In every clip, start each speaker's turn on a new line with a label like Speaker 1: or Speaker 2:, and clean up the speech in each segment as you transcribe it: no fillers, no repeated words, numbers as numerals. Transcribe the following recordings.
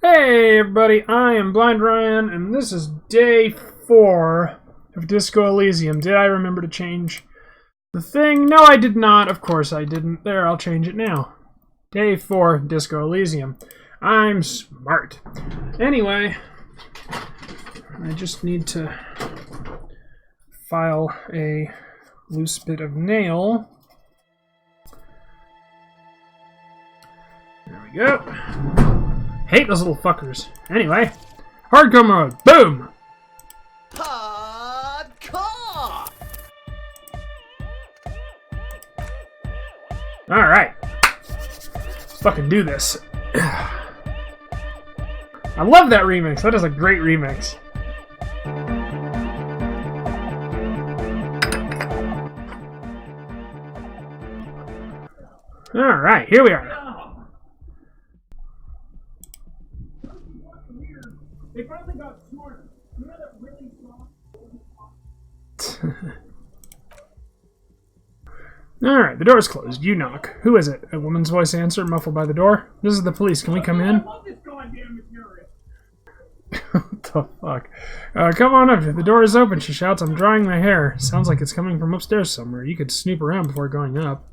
Speaker 1: Hey everybody, I am Blind Ryan, and this is day 4 of Disco Elysium. Did I remember to change the thing? No, I did not. Of course I didn't. There, I'll change it now. Day 4, Disco Elysium. I'm smart. Anyway, I just need to file a loose bit of nail. There we go. Hate those little fuckers. Anyway, hardcore mode. Boom!
Speaker 2: Hardcore!
Speaker 1: Alright. Let's fucking do this. I love that remix. That is a great remix. Alright, here we are. They finally got smarter. You know that really soft. Alright, the door is closed. You knock. Who is it? A woman's voice answered, muffled by the door. This is the police. Can we come in? I love this goddamn material. What the fuck? Come on up. The door is open, she shouts. I'm drying my hair. Sounds like it's coming from upstairs somewhere. You could snoop around before going up.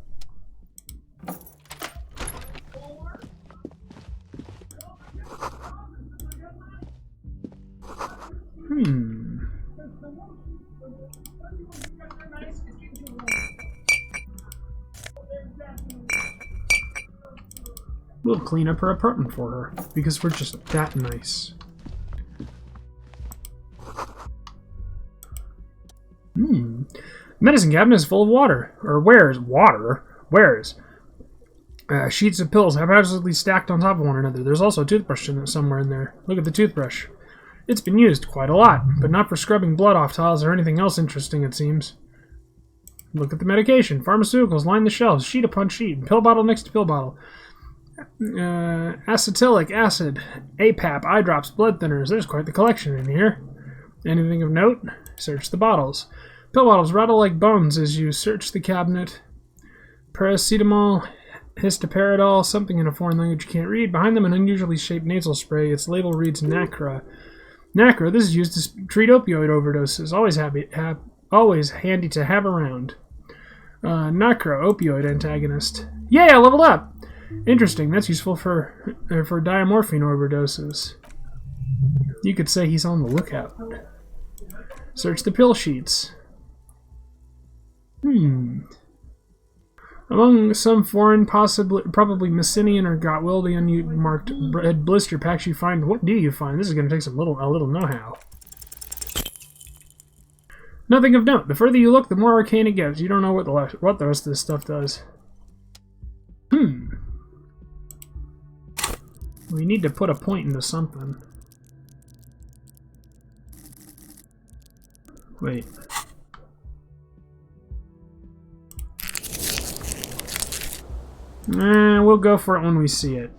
Speaker 1: We'll clean up her apartment for her, because we're just that nice. Medicine cabinet is full of water. Or wares. Water? Wares. Sheets of pills haphazardly stacked on top of one another. There's also a toothbrush somewhere in there. Look at the toothbrush. It's been used quite a lot, but not for scrubbing blood off tiles or anything else interesting, it seems. Look at the medication. Pharmaceuticals line the shelves, sheet upon sheet. Pill bottle next to pill bottle. Acetylic acid, APAP, eye drops, blood thinners. There's quite the collection in here. Anything of note? Search the bottles. Pill bottles rattle like bones as you search the cabinet. Paracetamol, histoparidol, something in a foreign language you can't read. Behind them, an unusually shaped nasal spray. Its label reads Nacra. Nacra, this is used to treat opioid overdoses. Always handy to have around. Nacra, opioid antagonist. Yay, I leveled up! Interesting, that's useful for diamorphine overdoses. You could say he's on the lookout. Search the pill sheets. Among some foreign, probably Messinian or Gotwildian marked red blister packs you find, what do you find? This is going to take a little know-how. Nothing of note. The further you look, the more arcane it gets. You don't know what the rest of this stuff does. We need to put a point into something. Wait. We'll go for it when we see it.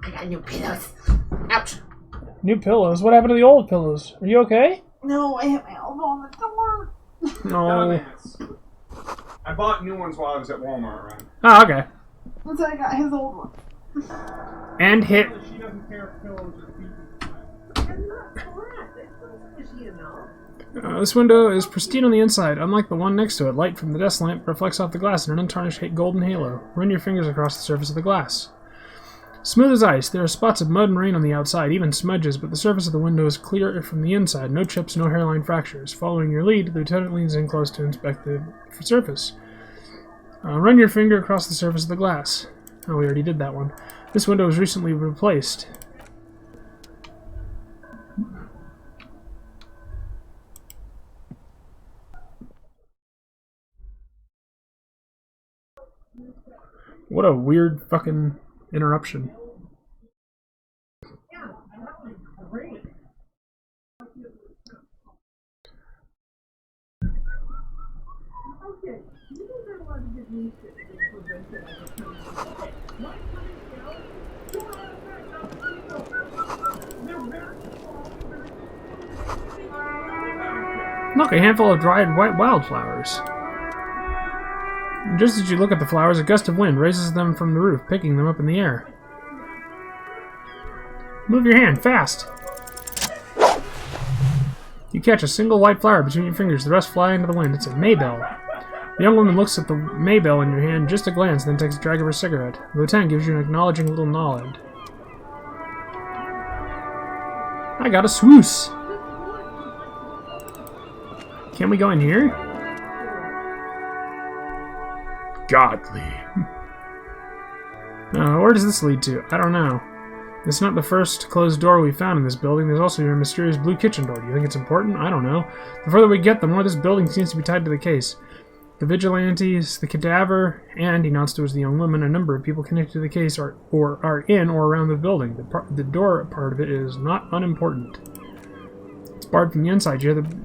Speaker 2: I got new pillows. Ouch.
Speaker 1: New pillows? What happened to the old pillows? Are you okay?
Speaker 2: No, I hit my elbow on the door.
Speaker 1: No.
Speaker 3: I bought new ones while I was at Walmart, right?
Speaker 1: Oh, okay.
Speaker 2: So I got his old one.
Speaker 1: And hit.
Speaker 3: She doesn't care if pillows are feet.
Speaker 1: This window is pristine on the inside. Unlike the one next to it, light from the desk lamp reflects off the glass in an untarnished golden halo. Run your fingers across the surface of the glass. Smooth as ice. There are spots of mud and rain on the outside, even smudges, but the surface of the window is clear from the inside. No chips, no hairline fractures. Following your lead, the lieutenant leans in close to inspect the surface. Run your finger across the surface of the glass. Oh, we already did that one. This window was recently replaced. What a weird fucking interruption. Look, a handful of dried white wildflowers. Just as you look at the flowers, a gust of wind raises them from the roof, picking them up in the air. Move your hand, fast! You catch a single white flower between your fingers, the rest fly into the wind. It's a Maybell. The young woman looks at the Maybell in your hand just a glance, then takes a drag of her cigarette. The lieutenant gives you an acknowledging little nod. I got a swoosh! Can we go in here? Godly. Where does this lead to? I don't know. It's not the first closed door we've found in this building. There's also your mysterious blue kitchen door. Do you think it's important? I don't know. The further we get, the more this building seems to be tied to the case. The vigilantes, the cadaver, and, he nods towards the young woman, a number of people connected to the case are in or around the building. The door part of it is not unimportant. It's barred from the inside. You hear the...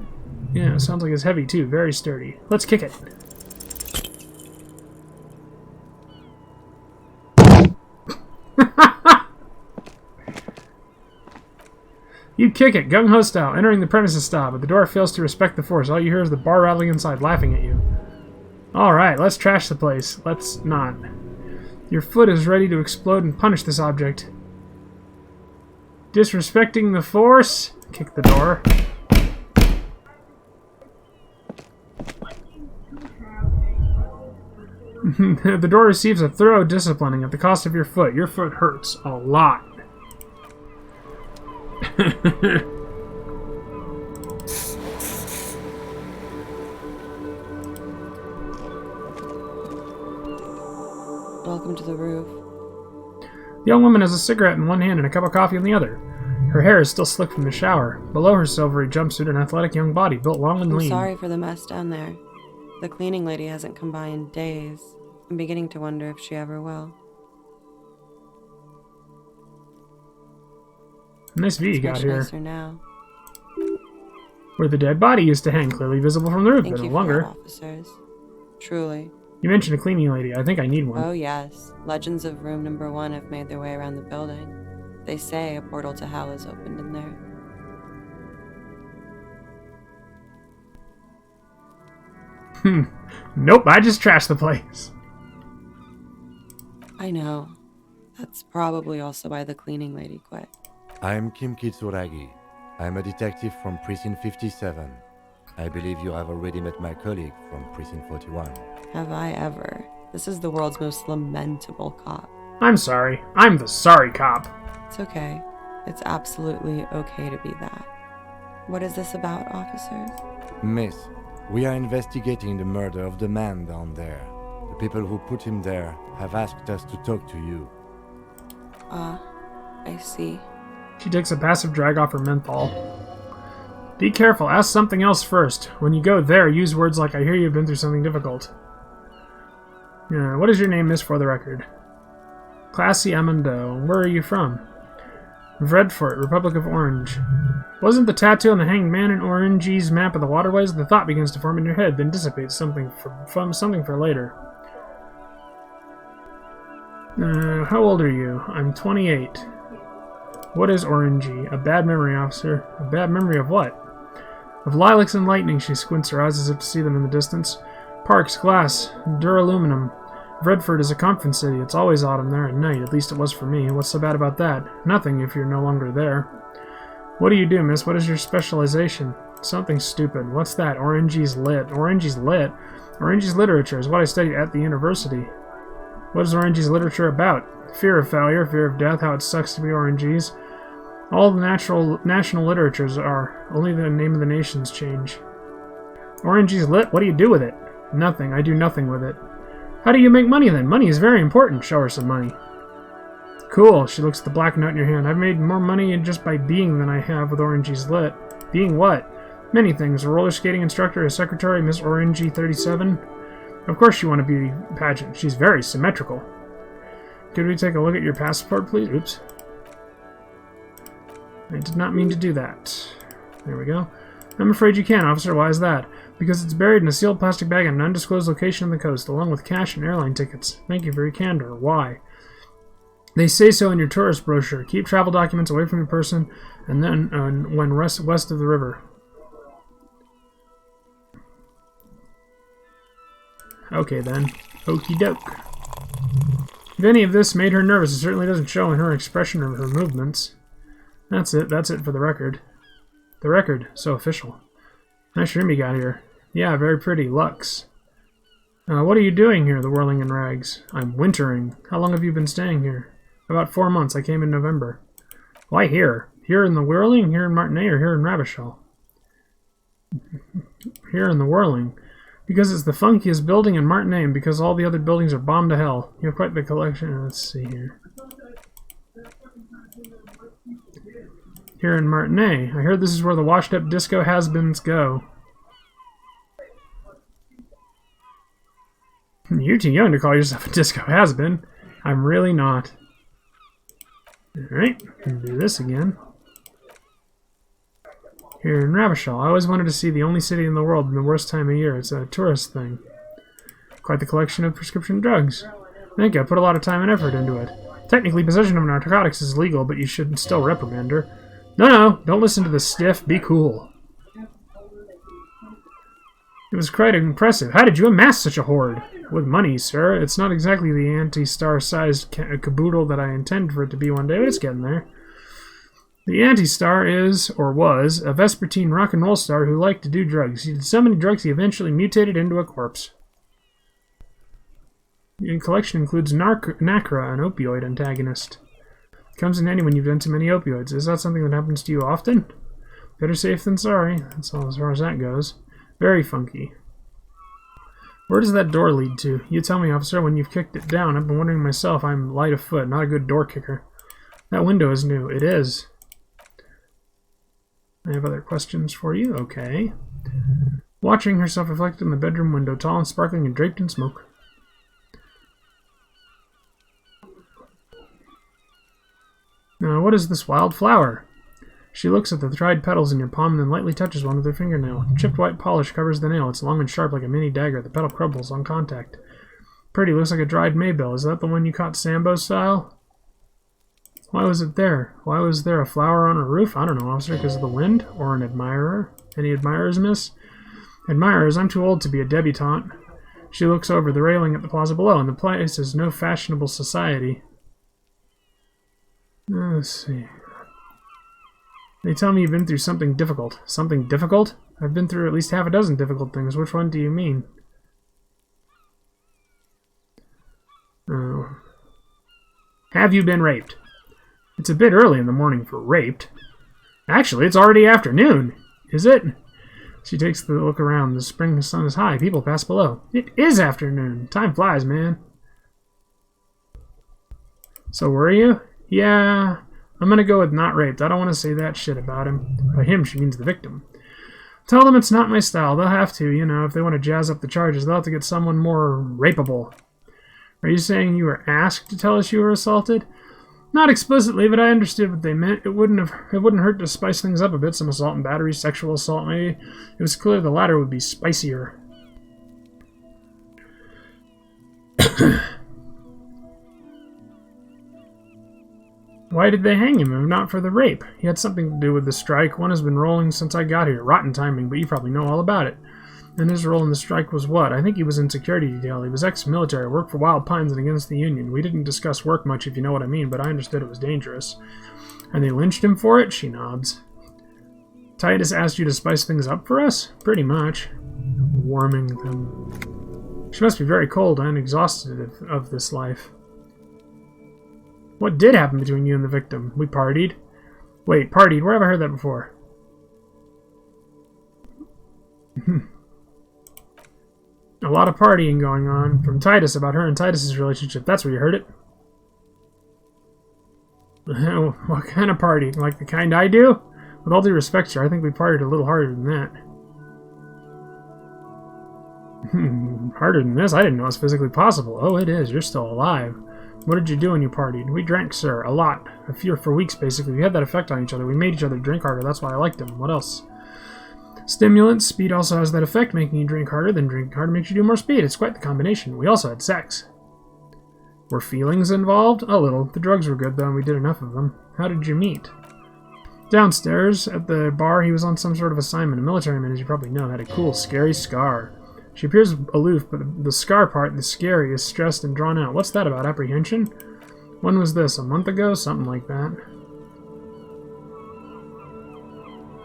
Speaker 1: Yeah, it sounds like it's heavy, too. Very sturdy. Let's kick it. You kick it, gung-ho style, entering the premises style, but the door fails to respect the force. All you hear is the bar rattling inside, laughing at you. Alright, let's trash the place. Let's not. Your foot is ready to explode and punish this object. Disrespecting the force? Kick the door. The door receives a thorough disciplining at the cost of your foot. Your foot hurts a lot.
Speaker 4: Welcome to the roof.
Speaker 1: The young woman has a cigarette in one hand and a cup of coffee in the other. Her hair is still slick from the shower. Below her silvery jumpsuit, an athletic young body, built long and lean.
Speaker 4: I'm sorry for the mess down there. The cleaning lady hasn't come by in days. I'm beginning to wonder if she ever will.
Speaker 1: Nice view you got here.
Speaker 4: Much nicer now.
Speaker 1: Where the dead body used to hang, clearly visible from the roof,
Speaker 4: Thank
Speaker 1: but
Speaker 4: you
Speaker 1: no longer.
Speaker 4: for that, officers. Truly.
Speaker 1: You mentioned a cleaning lady. I think I need one.
Speaker 4: Oh yes, legends of room number 1 have made their way around the building. They say a portal to hell is opened in there.
Speaker 1: Nope, I just trashed the place.
Speaker 4: I know. That's probably also why the cleaning lady quit.
Speaker 5: I'm Kim Kitsuragi. I'm a detective from Precinct 57. I believe you have already met my colleague from Precinct 41.
Speaker 4: Have I ever? This is the world's most lamentable cop.
Speaker 1: I'm sorry. I'm the sorry cop.
Speaker 4: It's okay. It's absolutely okay to be that. What is this about, officers?
Speaker 5: Miss, we are investigating the murder of the man down there. The people who put him there have asked us to talk to you.
Speaker 4: I see.
Speaker 1: She takes a passive drag off her menthol. Be careful. Ask something else first. When you go there, use words like, I hear you've been through something difficult. What is your name, miss, for the record? Classy Amando. Where are you from? Vredfort, Republic of Orange. Wasn't the tattoo on the hanged man in Orange's map of the waterways? The thought begins to form in your head, then dissipates something for later. How old are you? I'm 28. What is Orangey? A bad memory, officer. A bad memory of what? Of lilacs and lightning. She squints her eyes as if to see them in the distance. Parks, glass, duraluminum. Redford is a conference city. It's always autumn there at night. At least it was for me. What's so bad about that? Nothing if you're no longer there. What do you do, miss? What is your specialization? Something stupid. What's that? Orangey's lit. Orangey's lit? Orangey's literature is what I studied at the university. What is Orangey's literature about? Fear of failure, fear of death, how it sucks to be Orangey's. All the national literatures are. Only the name of the nations change. Orangey's lit? What do you do with it? Nothing. I do nothing with it. How do you make money then? Money is very important. Show her some money. Cool. She looks at the black note in your hand. I've made more money just by being than I have with Orangey's lit. Being what? Many things. A roller skating instructor, a secretary, Miss Orangey 37. Of course you want a beauty pageant. She's very symmetrical. Could we take a look at your passport, please? Oops. I did not mean to do that. There we go. I'm afraid you can't, officer. Why is that? Because it's buried in a sealed plastic bag in an undisclosed location on the coast, along with cash and airline tickets. Thank you for your candor. Why? They say so in your tourist brochure. Keep travel documents away from your person, and then when west of the river. Okay then. Okie doke. If any of this made her nervous, it certainly doesn't show in her expression or her movements. That's it for the record. The record, so official. Nice room you got here. Yeah, very pretty. Lux. What are you doing here, the whirling in rags? I'm wintering. How long have you been staying here? About 4 months. I came in November. Why here? Here in the whirling? Here in Martinet or here in Ravishall? Here in the whirling. Because it's the funkiest building in Martinet and because all the other buildings are bombed to hell. You have quite the collection. Let's see here. Here in Martinet. I heard this is where the washed-up disco has-beens go. You're too young to call yourself a disco has-been. I'm really not. Alright, do this again. Here in Ravishall. I always wanted to see the only city in the world in the worst time of year. It's a tourist thing. Quite the collection of prescription drugs. Thank you, I put a lot of time and effort into it. Technically, possession of narcotics is legal, but you should still reprimand her. No, don't listen to the stiff. Be cool. It was quite impressive. How did you amass such a hoard? With money, sir. It's not exactly the anti-star-sized caboodle that I intend for it to be one day, but it's getting there. The anti-star is, or was, a vespertine rock and roll star who liked to do drugs. He did so many drugs he eventually mutated into a corpse. Your collection includes Nacra, an opioid antagonist. It comes in handy when you've done too many opioids. Is that something that happens to you often? Better safe than sorry. That's all as far as that goes. Very funky. Where does that door lead to? You tell me, officer, when you've kicked it down. I've been wondering myself. I'm light of foot, not a good door kicker. That window is new. It is. I have other questions for you. Okay. Watching herself reflected in the bedroom window, tall and sparkling and draped in smoke. Now, what is this wild flower? She looks at the dried petals in your palm and then lightly touches one with her fingernail. Chipped white polish covers the nail. It's long and sharp like a mini dagger. The petal crumbles on contact. Pretty. Looks like a dried maybell. Is that the one you caught Sambo style? Why was it there? Why was there a flower on a roof? I don't know, officer. Because of the wind? Or an admirer? Any admirers, miss? Admirers? I'm too old to be a debutante. She looks over the railing at the plaza below, and the place is no fashionable society. Let's see. They tell me you've been through something difficult. Something difficult? I've been through at least half a dozen difficult things. Which one do you mean? Oh. Have you been raped? It's a bit early in the morning for raped. Actually, it's already afternoon. Is it? She takes the look around. The spring sun is high. People pass below. It is afternoon. Time flies, man. So were you? Yeah. I'm gonna go with not raped. I don't want to say that shit about him. By him, she means the victim. Tell them it's not my style. They'll have to, you know, if they want to jazz up the charges. They'll have to get someone more rapeable. Are you saying you were asked to tell us you were assaulted? Not explicitly, but I understood what they meant. It wouldn't hurt to spice things up a bit. Some assault and battery, sexual assault maybe. It was clear the latter would be spicier. Why did they hang him if not for the rape? He had something to do with the strike. One has been rolling since I got here. Rotten timing, but you probably know all about it. And his role in the strike was what? I think he was in security detail. He was ex-military, worked for Wild Pines and against the Union. We didn't discuss work much, if you know what I mean, but I understood it was dangerous. And they lynched him for it? She nods. Titus asked you to spice things up for us? Pretty much. Warming them. She must be very cold and exhausted of this life. What did happen between you and the victim? We partied. Wait, partied? Where have I heard that before? A lot of partying going on from Titus about her and Titus's relationship. That's where you heard it? What kind of party? Like the kind I do? With all due respect, sir, I think we partied a little harder than that. Harder than this? I didn't know it was physically possible. Oh, it is. You're still alive. What did you do when you partied? We drank, sir. A lot. A few for weeks, basically. We had that effect on each other. We made each other drink harder. That's why I liked him. What else? Stimulants. Speed also has that effect, making you drink harder. Then drinking harder makes you do more speed. It's quite the combination. We also had sex. Were feelings involved? A little. The drugs were good, though, and we did enough of them. How did you meet? Downstairs, at the bar, he was on some sort of assignment. A military man, as you probably know, had a cool, scary scar. She appears aloof, but the scar part, the scary, is stressed and drawn out. What's that about? Apprehension? When was this? A month ago? Something like that.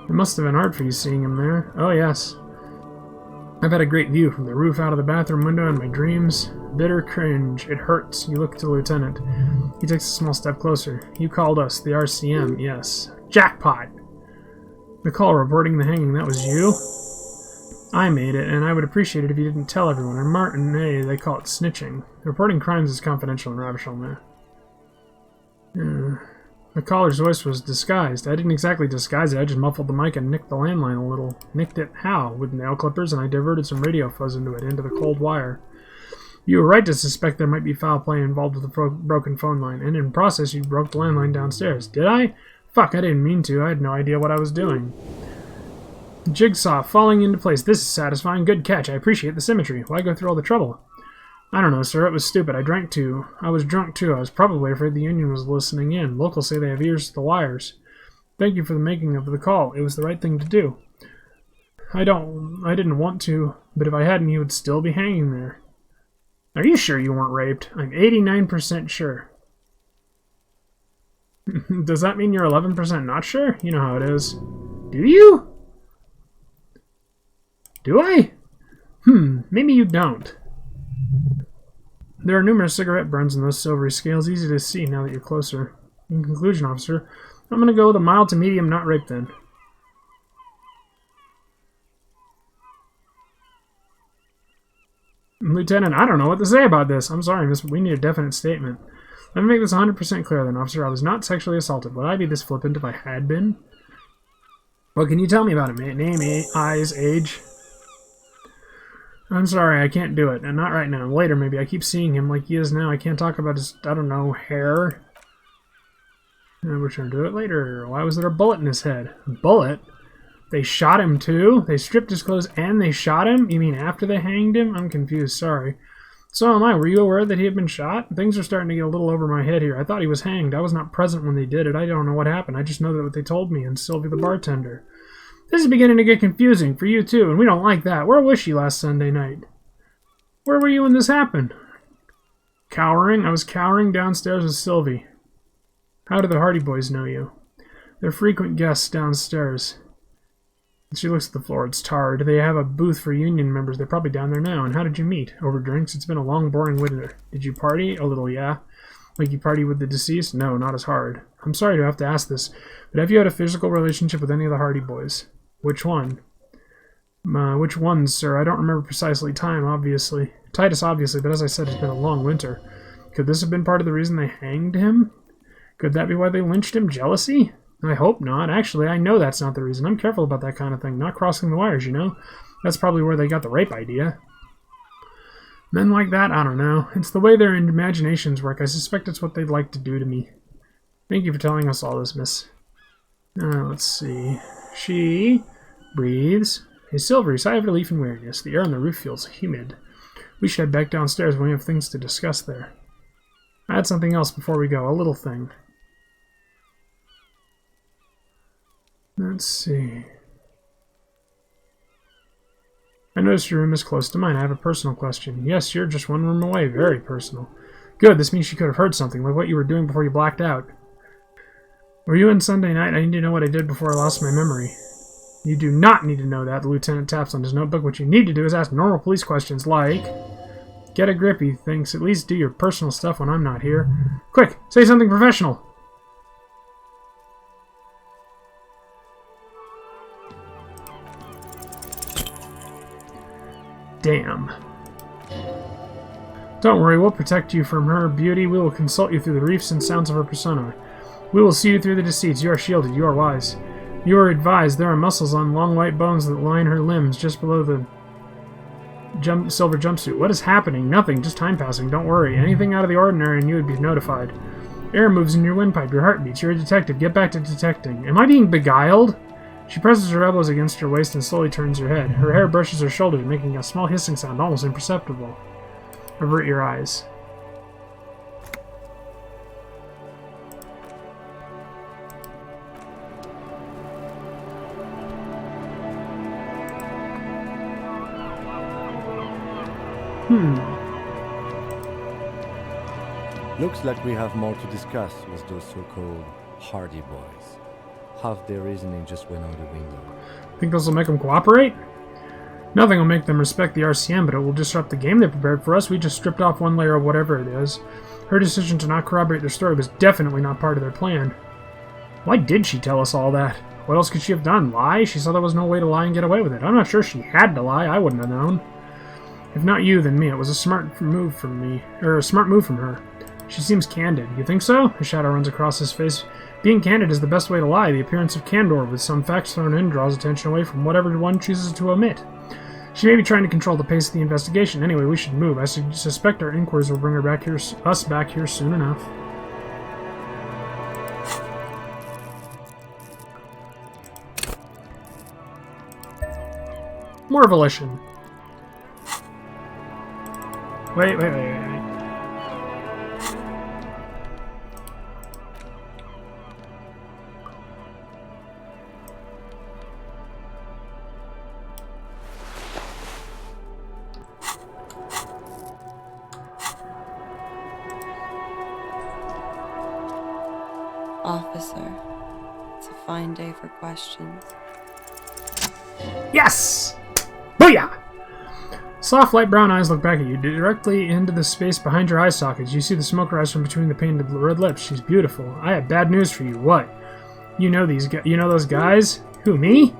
Speaker 1: It must have been hard for you seeing him there. Oh, yes. I've had a great view from the roof out of the bathroom window in my dreams. Bitter cringe. It hurts. You look at the lieutenant. He takes a small step closer. You called us, the RCM, yes. Jackpot! The call reporting the hanging, that was you? I made it, and I would appreciate it if you didn't tell everyone. And Martin, hey, they call it snitching. Reporting crimes is confidential in Ravishal, man. The caller's voice was disguised. I didn't exactly disguise it, I just muffled the mic and nicked the landline a little. Nicked it how? With nail clippers, and I diverted some radio fuzz into the cold wire. You were right to suspect there might be foul play involved with the broken phone line, and in process you broke the landline downstairs. Did I? Fuck, I didn't mean to. I had no idea what I was doing. Jigsaw falling into place. This is satisfying. Good catch. I appreciate the symmetry. Why go through all the trouble? I don't know, sir. It was stupid. I drank too. I was drunk too. I was probably afraid the union was listening in. Locals say they have ears to the wires. Thank you for the making of the call. It was the right thing to do. I didn't want to, but if I hadn't, he would still be hanging there. Are you sure you weren't raped? I'm 89% sure. Does that mean you're 11% not sure? You know how it is. Do you? Do I? Maybe you don't. There are numerous cigarette burns in those silvery scales, easy to see now that you're closer. In conclusion, officer, I'm going to go with a mild to medium not rape then. Lieutenant, I don't know what to say about this. I'm sorry, miss, but we need a definite statement. Let me make this 100% clear then, officer. I was not sexually assaulted. Would I be this flippant if I had been? What can you tell me about it, mate? Name, eyes, age? I'm sorry, I can't do it. And not right now. Later, maybe. I keep seeing him like he is now. I can't talk about his, I don't know, hair. And we're trying to do it later. Why was there a bullet in his head? A bullet? They shot him too? They stripped his clothes and they shot him? You mean after they hanged him? I'm confused, sorry. So am I. Were you aware that he had been shot? Things are starting to get a little over my head here. I thought he was hanged. I was not present when they did it. I don't know what happened. I just know that what they told me and Sylvie the bartender. This is beginning to get confusing for you too, and we don't like that. Where was she last Sunday night? Where were you when this happened? Cowering? I was cowering downstairs with Sylvie. How do the Hardy Boys know you? They're frequent guests downstairs. She looks at the floor. It's tarred. They have a booth for union members. They're probably down there now. And how did you meet? Over drinks? It's been a long, boring winter. Did you party? A little, yeah. Like you party with the deceased? No, not as hard. I'm sorry to have to ask this, but have you had a physical relationship with any of the Hardy Boys? Which one? Which ones, sir? I don't remember precisely. Titus, obviously, but as I said, it's been a long winter. Could this have been part of the reason they hanged him? Could that be why they lynched him? Jealousy? I hope not. Actually, I know that's not the reason. I'm careful about that kind of thing. Not crossing the wires, you know? That's probably where they got the rape idea. Men like that? I don't know. It's the way their imaginations work. I suspect it's what they'd like to do to me. Thank you for telling us all this, miss. Let's see. She breathes. A silvery sigh of relief and weariness. The air on the roof feels humid. We should head back downstairs when we have things to discuss there. I had something else before we go. A little thing. Let's see. I noticed your room is close to mine. I have a personal question. Yes, you're just one room away. Very personal. Good, this means she could have heard something, like what you were doing before you blacked out. Were you in Sunday night? I need to know what I did before I lost my memory. You do not need to know that. The lieutenant taps on his notebook. What you need to do is ask normal police questions like... Get a grip, he thinks. At least do your personal stuff when I'm not here. Quick, say something professional. Damn. Don't worry, we'll protect you from her beauty. We will consult you through the reefs and sounds of her persona. We will see you through the deceits. You are shielded. You are wise. You are advised. There are muscles on long white bones that line her limbs just below the silver jumpsuit. What is happening? Nothing. Just time passing. Don't worry. Anything out of the ordinary and you would be notified. Air moves in your windpipe. Your heart beats. You're a detective. Get back to detecting. Am I being beguiled? She presses her elbows against her waist and slowly turns her head. Her hair brushes her shoulders, making a small hissing sound, almost imperceptible. Avert your eyes.
Speaker 5: Looks like we have more to discuss with those so-called Hardy boys. Half their reasoning just went out the window.
Speaker 1: Think this will make them cooperate? Nothing will make them respect the RCM, but it will disrupt the game they prepared for us. We just stripped off one layer of whatever it is. Her decision to not corroborate their story was definitely not part of their plan. Why did she tell us all that? What else could she have done? Lie? She saw there was no way to lie and get away with it. I'm not sure she had to lie. I wouldn't have known. If not you, then me. It was a smart move from me. Or a smart move from her. She seems candid. You think so? A shadow runs across his face. Being candid is the best way to lie. The appearance of candor with some facts thrown in draws attention away from whatever one chooses to omit. She may be trying to control the pace of the investigation. Anyway, we should move. I suspect our inquiries will bring us back here soon enough. More volition. Wait.
Speaker 4: Officer, it's a fine day for questions.
Speaker 1: Yes! Booyah! Soft, light brown eyes look back at you, directly into the space behind your eye sockets. You see the smoke rise from between the painted red lips. She's beautiful. I have bad news for you. What? You know those guys? Who, me?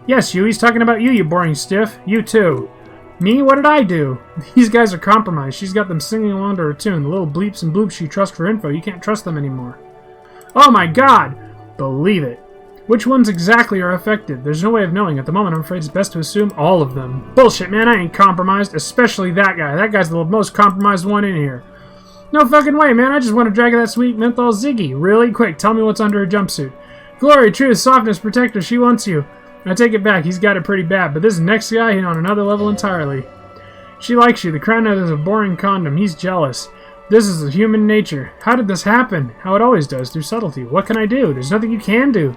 Speaker 1: Yes, you. He's talking about you, you boring stiff. You too. Me? What did I do? These guys are compromised. She's got them singing along to her tune. The little bleeps and bloops you trust for info. You can't trust them anymore. Oh my god! Believe it. Which ones exactly are affected? There's no way of knowing. At the moment, I'm afraid it's best to assume all of them. Bullshit, man. I ain't compromised. Especially that guy. That guy's the most compromised one in here. No fucking way, man. I just want to drag that sweet menthol Ziggy. Really? Quick, tell me what's under her jumpsuit. Glory, truth, softness, protector. She wants you. I take it back. He's got it pretty bad. But this next guy, he's on another level entirely. She likes you. The crown is a boring condom. He's jealous. This is human nature. How did this happen? How it always does, through subtlety. What can I do? There's nothing you can do.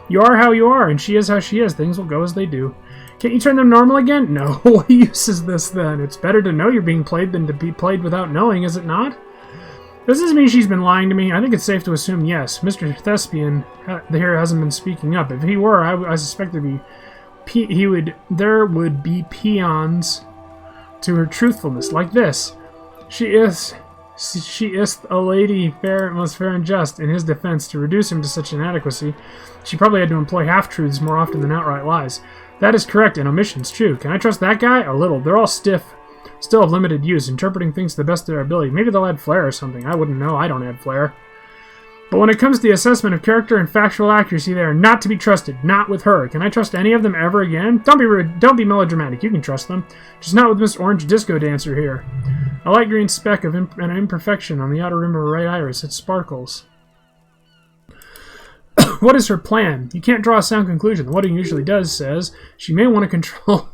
Speaker 1: You are how you are, and she is how she is. Things will go as they do. Can't you turn them normal again? No. What use is this, then? It's better to know you're being played than to be played without knowing, is it not? Does this mean she's been lying to me? I think it's safe to assume yes. Mr. Thespian here hasn't been speaking up. If he were, I suspect there would be peons to her truthfulness, like this. She is a lady, most fair and just. In his defense, to reduce him to such inadequacy, she probably had to employ half-truths more often than outright lies. That is correct, and omissions, true. Can I trust that guy? A little. They're all stiff, still of limited use, interpreting things to the best of their ability. Maybe they'll add flair or something. I wouldn't know. I don't add flair. But when it comes to the assessment of character and factual accuracy, they are not to be trusted. Not with her. Can I trust any of them ever again? Don't be rude. Don't be melodramatic. You can trust them. Just not with Miss Orange Disco Dancer here. A light green speck of an imperfection on the outer rim of her right iris. It sparkles. What is her plan? You can't draw a sound conclusion. What he usually does says she may want to control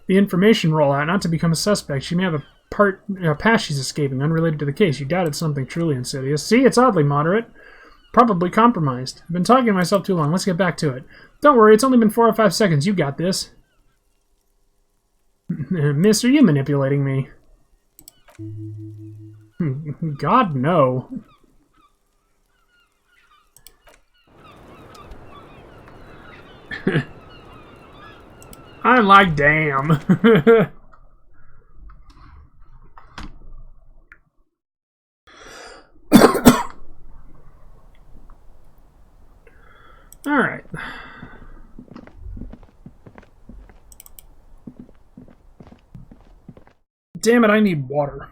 Speaker 1: the information rollout, not to become a suspect. She may have a past she's escaping, unrelated to the case. You doubted something truly insidious. See, it's oddly moderate. Probably compromised. I've been talking to myself too long. Let's get back to it. Don't worry, it's only been 4 or 5 seconds. You got this. Miss, are you manipulating me? God, no. I'm like, damn. All right. Damn it, I need water.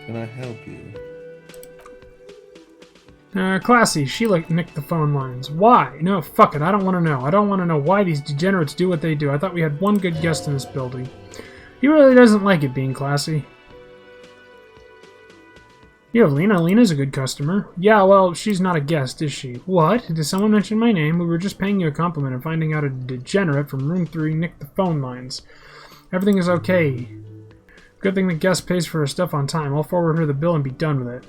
Speaker 6: can I help you?
Speaker 1: Classy, she nicked the phone lines. Why? No, fuck it, I don't want to know. I don't want to know why these degenerates do what they do. I thought we had one good guest in this building. He really doesn't like it being classy. You have Lena. Lena's a good customer. Yeah, well, she's not a guest, is she? What? Did someone mention my name? We were just paying you a compliment and finding out a degenerate from room 3 nicked the phone lines. Everything is okay. Good thing the guest pays for her stuff on time. I'll forward her the bill and be done with it.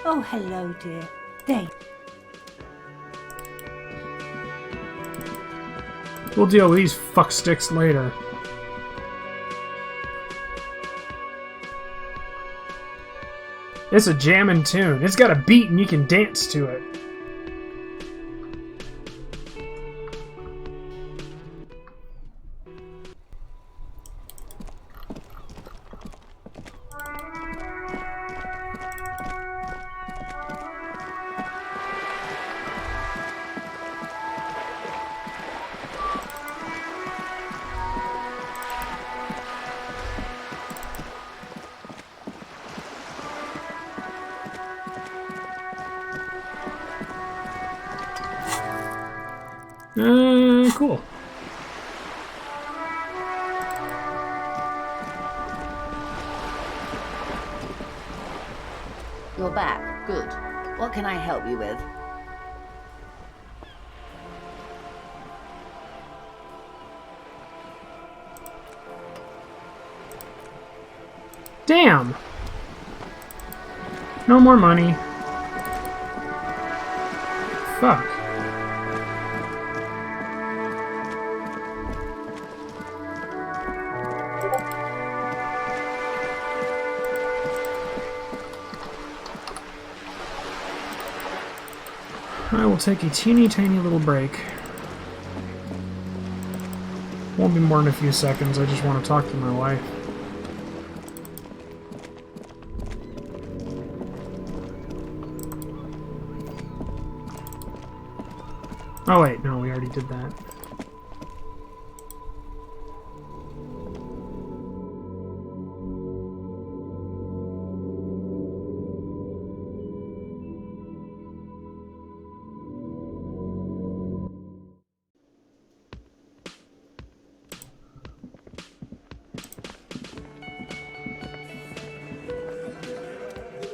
Speaker 7: Oh, hello, dear. There.
Speaker 1: We'll deal with these fucksticks later. It's a jammin' tune. It's got a beat and you can dance to it. Cool.
Speaker 7: You're back. Good. What can I help you with?
Speaker 1: Damn! No more money. Fuck. I will take a teeny tiny little break. Won't be more than a few seconds, I just want to talk to my wife. Oh wait, no, we already did that.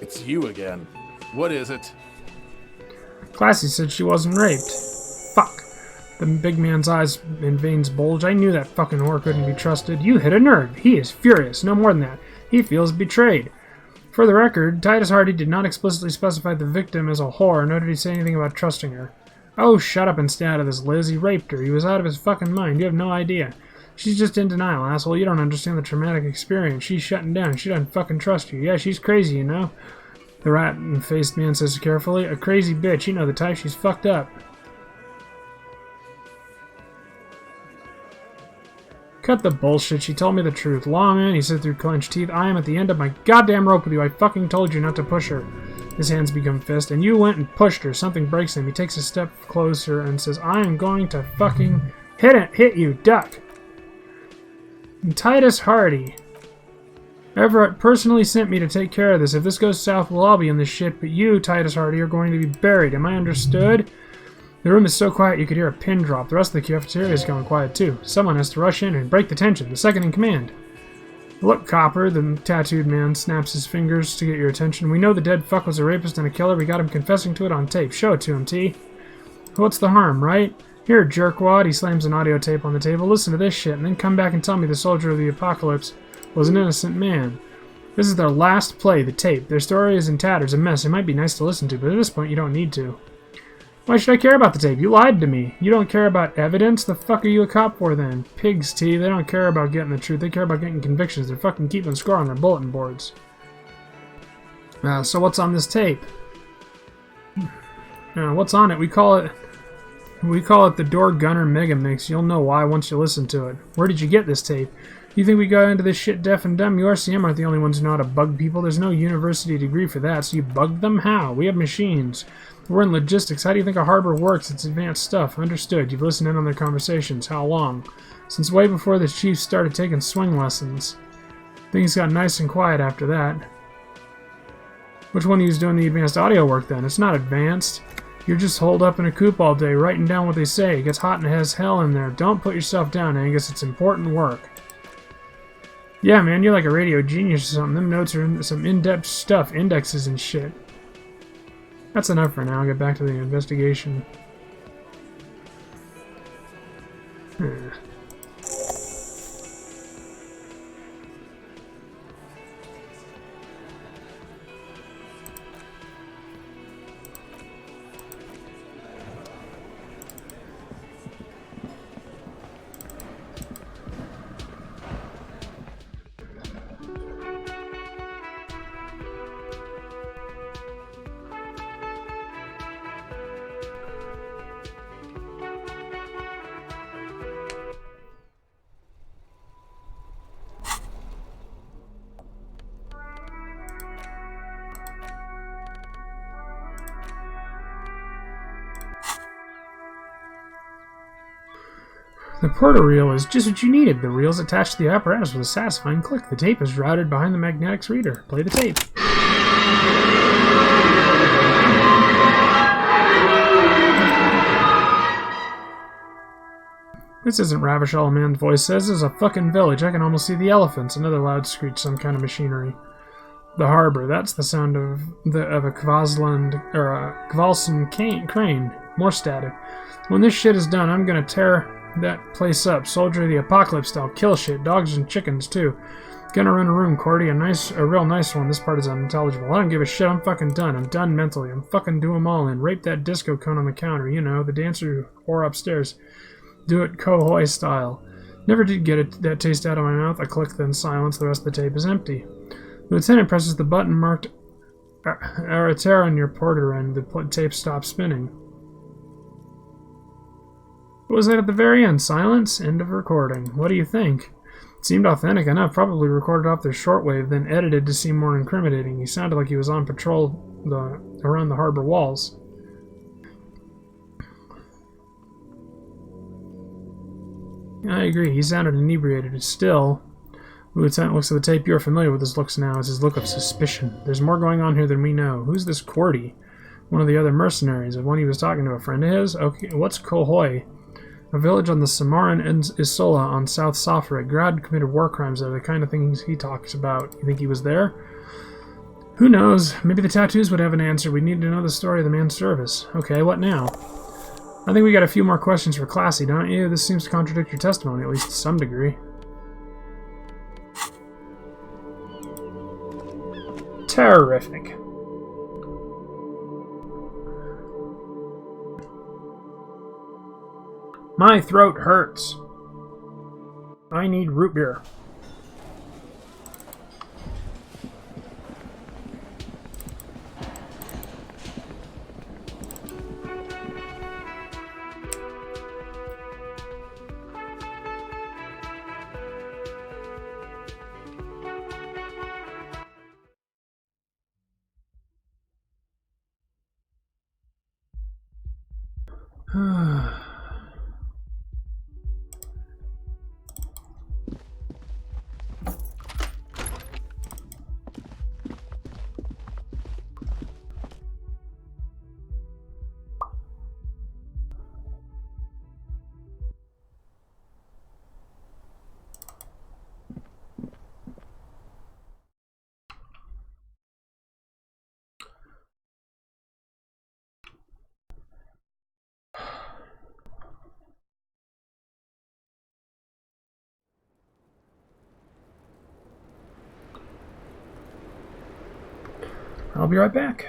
Speaker 6: It's you again. What is it?
Speaker 1: Classy said she wasn't raped. Fuck. The big man's eyes and veins bulge. I knew that fucking whore couldn't be trusted. You hit a nerve. He is furious. No more than that. He feels betrayed. For the record, Titus Hardy did not explicitly specify the victim as a whore, nor did he say anything about trusting her. Oh, shut up and stay out of this, Liz. He raped her. He was out of his fucking mind. You have no idea. She's just in denial, asshole. You don't understand the traumatic experience. She's shutting down. She doesn't fucking trust you. Yeah, she's crazy, you know? The rat-faced man says carefully. A crazy bitch. You know the type. She's fucked up. Cut the bullshit. She told me the truth. Law man, he said through clenched teeth. I am at the end of my goddamn rope with you. I fucking told you not to push her. His hands become fists. And you went and pushed her. Something breaks him. He takes a step closer and says, I am going to fucking hit you. Duck. And Titus Hardy. Everett personally sent me to take care of this. If this goes south, we'll all be in this shit, but you, Titus Hardy, are going to be buried. Am I understood? The room is so quiet you could hear a pin drop. The rest of the cafeteria is going quiet too. Someone has to rush in and break the tension. The second in command. Look, Copper, the tattooed man snaps his fingers to get your attention. We know the dead fuck was a rapist and a killer. We got him confessing to it on tape. Show it to him, T. What's the harm, right? Here, jerkwad. He slams an audio tape on the table. Listen to this shit, and then come back and tell me the soldier of the apocalypse was an innocent man. This is their last play, the tape. Their story is in tatters, a mess. It might be nice to listen to, but at this point you don't need to. Why should I care about the tape? You lied to me. You don't care about evidence? The fuck are you a cop for then? Pigs, T. They don't care about getting the truth. They care about getting convictions. They're fucking keeping score on their bulletin boards. So what's on this tape? What's on it? We call it the Door Gunner Mega Mix. You'll know why once you listen to it. Where did you get this tape? You think we go into this shit deaf and dumb? URCM aren't the only ones who know how to bug people. There's no university degree for that, so you bugged them? How? We have machines. We're in logistics. How do you think a harbor works? It's advanced stuff. Understood. You've listened in on their conversations. How long? Since way before the chief started taking swing lessons. Things got nice and quiet after that. Which one of you's doing the advanced audio work then? It's not advanced. You're just holed up in a coop all day, writing down what they say. It gets hot and as hell in there. Don't put yourself down, Angus. It's important work. Yeah, man, you're like a radio genius or something. Them notes are some in-depth stuff, indexes and shit. That's enough for now. I'll get back to the investigation. The portal reel is just what you needed. The reel's attached to the apparatus with a satisfying click. The tape is routed behind the magnetics reader. Play the tape. This isn't Ravishall, a man's voice says. This is a fucking village. I can almost see the elephants. Another loud screech, some kind of machinery. The harbor. That's the sound of a Kvalsen crane. More static. When this shit is done, I'm gonna tear that place up. Soldier of the apocalypse style. Kill shit. Dogs and chickens, too. Gonna rent a room, Cordy. A real nice one. This part is unintelligible. I don't give a shit. I'm fucking done. I'm done mentally. I'm fucking do 'em all in. Rape that disco cone on the counter. You know, the dancer or upstairs. Do it Kohoi style. Never did get that taste out of my mouth. I click, then silence. The rest of the tape is empty. The lieutenant presses the button marked Aratera on your porter and the tape stops spinning. What was that at the very end? Silence? End of recording. What do you think? It seemed authentic enough. Probably recorded off their shortwave, then edited to seem more incriminating. He sounded like he was on patrol around the harbor walls. I agree. He sounded inebriated. Still, the lieutenant looks at the tape. You're familiar with his looks now. It's his look of suspicion. There's more going on here than we know. Who's this Cordy? One of the other mercenaries. Of one he was talking to, a friend of his? Okay, what's Kohoi? A village on the Samaran Isola on South Safra. Grad committed war crimes there, the kind of things he talks about. You think he was there? Who knows? Maybe the tattoos would have an answer. We need to know the story of the man's service. Okay, what now? I think we got a few more questions for Classy, don't you? This seems to contradict your testimony, at least to some degree. Terrific. My throat hurts. I need root beer. I'll be right back.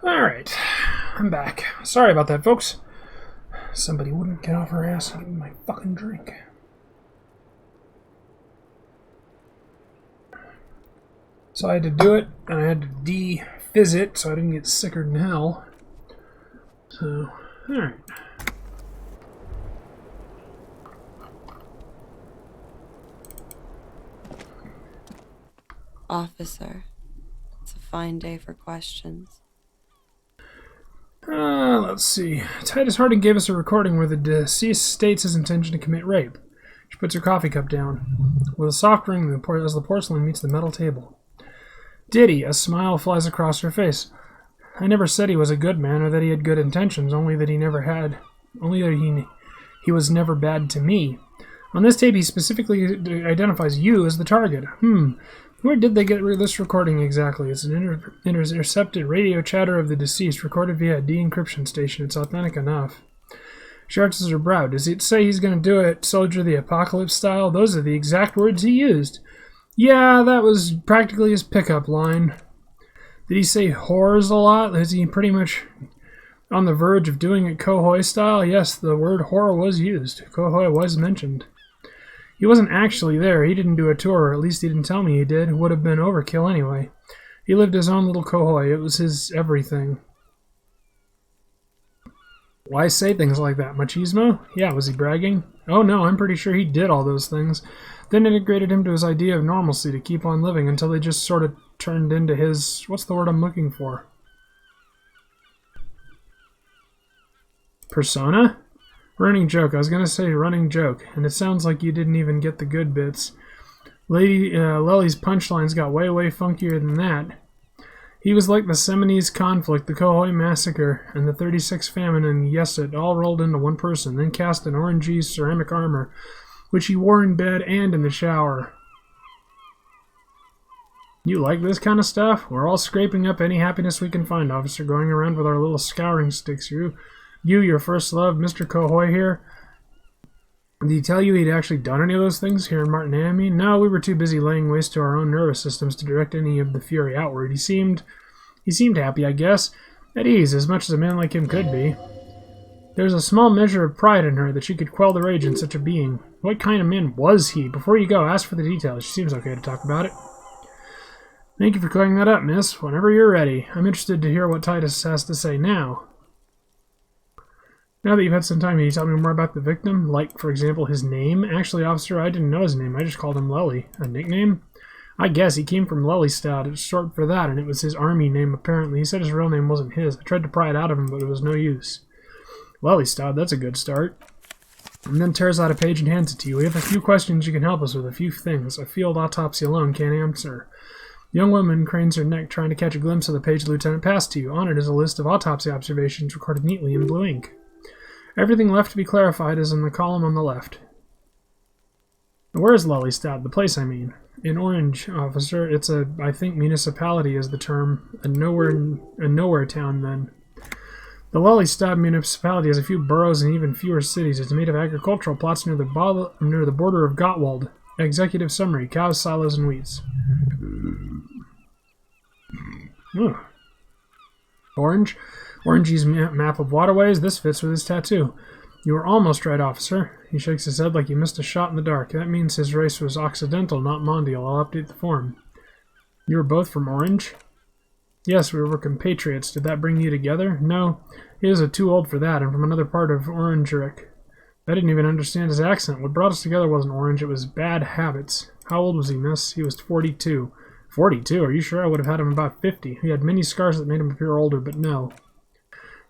Speaker 1: Alright, I'm back. Sorry about that, folks. Somebody wouldn't get off her ass and give me my fucking drink. So I had to do it, and I had to de-fizz it so I didn't get sicker than hell. So, alright.
Speaker 4: Officer, it's a fine day for questions.
Speaker 1: Let's see. Titus Harding gave us a recording where the deceased states his intention to commit rape. She puts her coffee cup down. With a soft ring as the porcelain meets the metal table. Diddy, a smile flies across her face. I never said he was a good man or that he had good intentions, only that he was never bad to me. On this tape, he specifically identifies you as the target. Where did they get this recording exactly? It's an intercepted radio chatter of the deceased, recorded via a de-encryption station. It's authentic enough. She arches her brow. Does it say he's going to do it Soldier of the Apocalypse style? Those are the exact words he used. Yeah, that was practically his pickup line. Did he say whores a lot? Is he pretty much on the verge of doing it Kohoi style? Yes, the word whore was used. Kohoi was mentioned. He wasn't actually there. He didn't do a tour, or at least he didn't tell me he did. It would have been overkill anyway. He lived his own little Kohoi. It was his everything. Why say things like that? Machismo? Yeah, was he bragging? Oh no, I'm pretty sure he did all those things. Then integrated him to his idea of normalcy to keep on living until they just sort of turned into his... What's the word I'm looking for? Persona? Running joke. I was going to say running joke, and it sounds like you didn't even get the good bits. Lely's punchlines got way, way funkier than that. He was like the Seminoles conflict, the Kohoi massacre, and the 36 famine, and yes, it all rolled into one person, then cast in orangey ceramic armor, which he wore in bed and in the shower. You like this kind of stuff? We're all scraping up any happiness we can find, officer, going around with our little scouring sticks. You, your first love, Mr. Kohoi here. Did he tell you he'd actually done any of those things here in Martinami? No, we were too busy laying waste to our own nervous systems to direct any of the fury outward. He seemed happy, I guess. At ease, as much as a man like him could be. There's a small measure of pride in her that she could quell the rage in such a being. What kind of man was he? Before you go, ask for the details. She seems okay to talk about it. Thank you for clearing that up, miss. Whenever you're ready. I'm interested to hear what Titus has to say now. Now that you've had some time, can you tell me more about the victim? Like, for example, his name? Actually, officer, I didn't know his name. I just called him Lely. A nickname? I guess he came from Lelystad. It's short for that, and it was his army name, apparently. He said his real name wasn't his. I tried to pry it out of him, but it was no use. Lelystad, that's a good start. And then tears out a page and hands it to you. We have a few questions you can help us with, a few things. A field autopsy alone can't answer. The young woman cranes her neck, trying to catch a glimpse of the page the lieutenant passed to you. On it is a list of autopsy observations recorded neatly in blue ink. Everything left to be clarified is in the column on the left. Where is Lelystad? The place, I mean. In Orange, officer. It's a, I think municipality is the term. A nowhere town, then. The Lelystad municipality has a few boroughs and even fewer cities. It's made of agricultural plots near the border of Gottwald. Executive summary. Cows, silos, and wheats. Ooh. Orange. Orangey's map of waterways. This fits with his tattoo. You were almost right, officer. He shakes his head like he missed a shot in the dark. That means his race was Occidental, not Mondial. I'll update the form. You were both from Orange? Yes, we were compatriots. Did that bring you together? No, he is too old for that, and from another part of Orangeric. I didn't even understand his accent. What brought us together wasn't Orange, it was bad habits. How old was he, miss? He was 42. 42? Are you sure? I would have had him about 50. He had many scars that made him appear older, but no.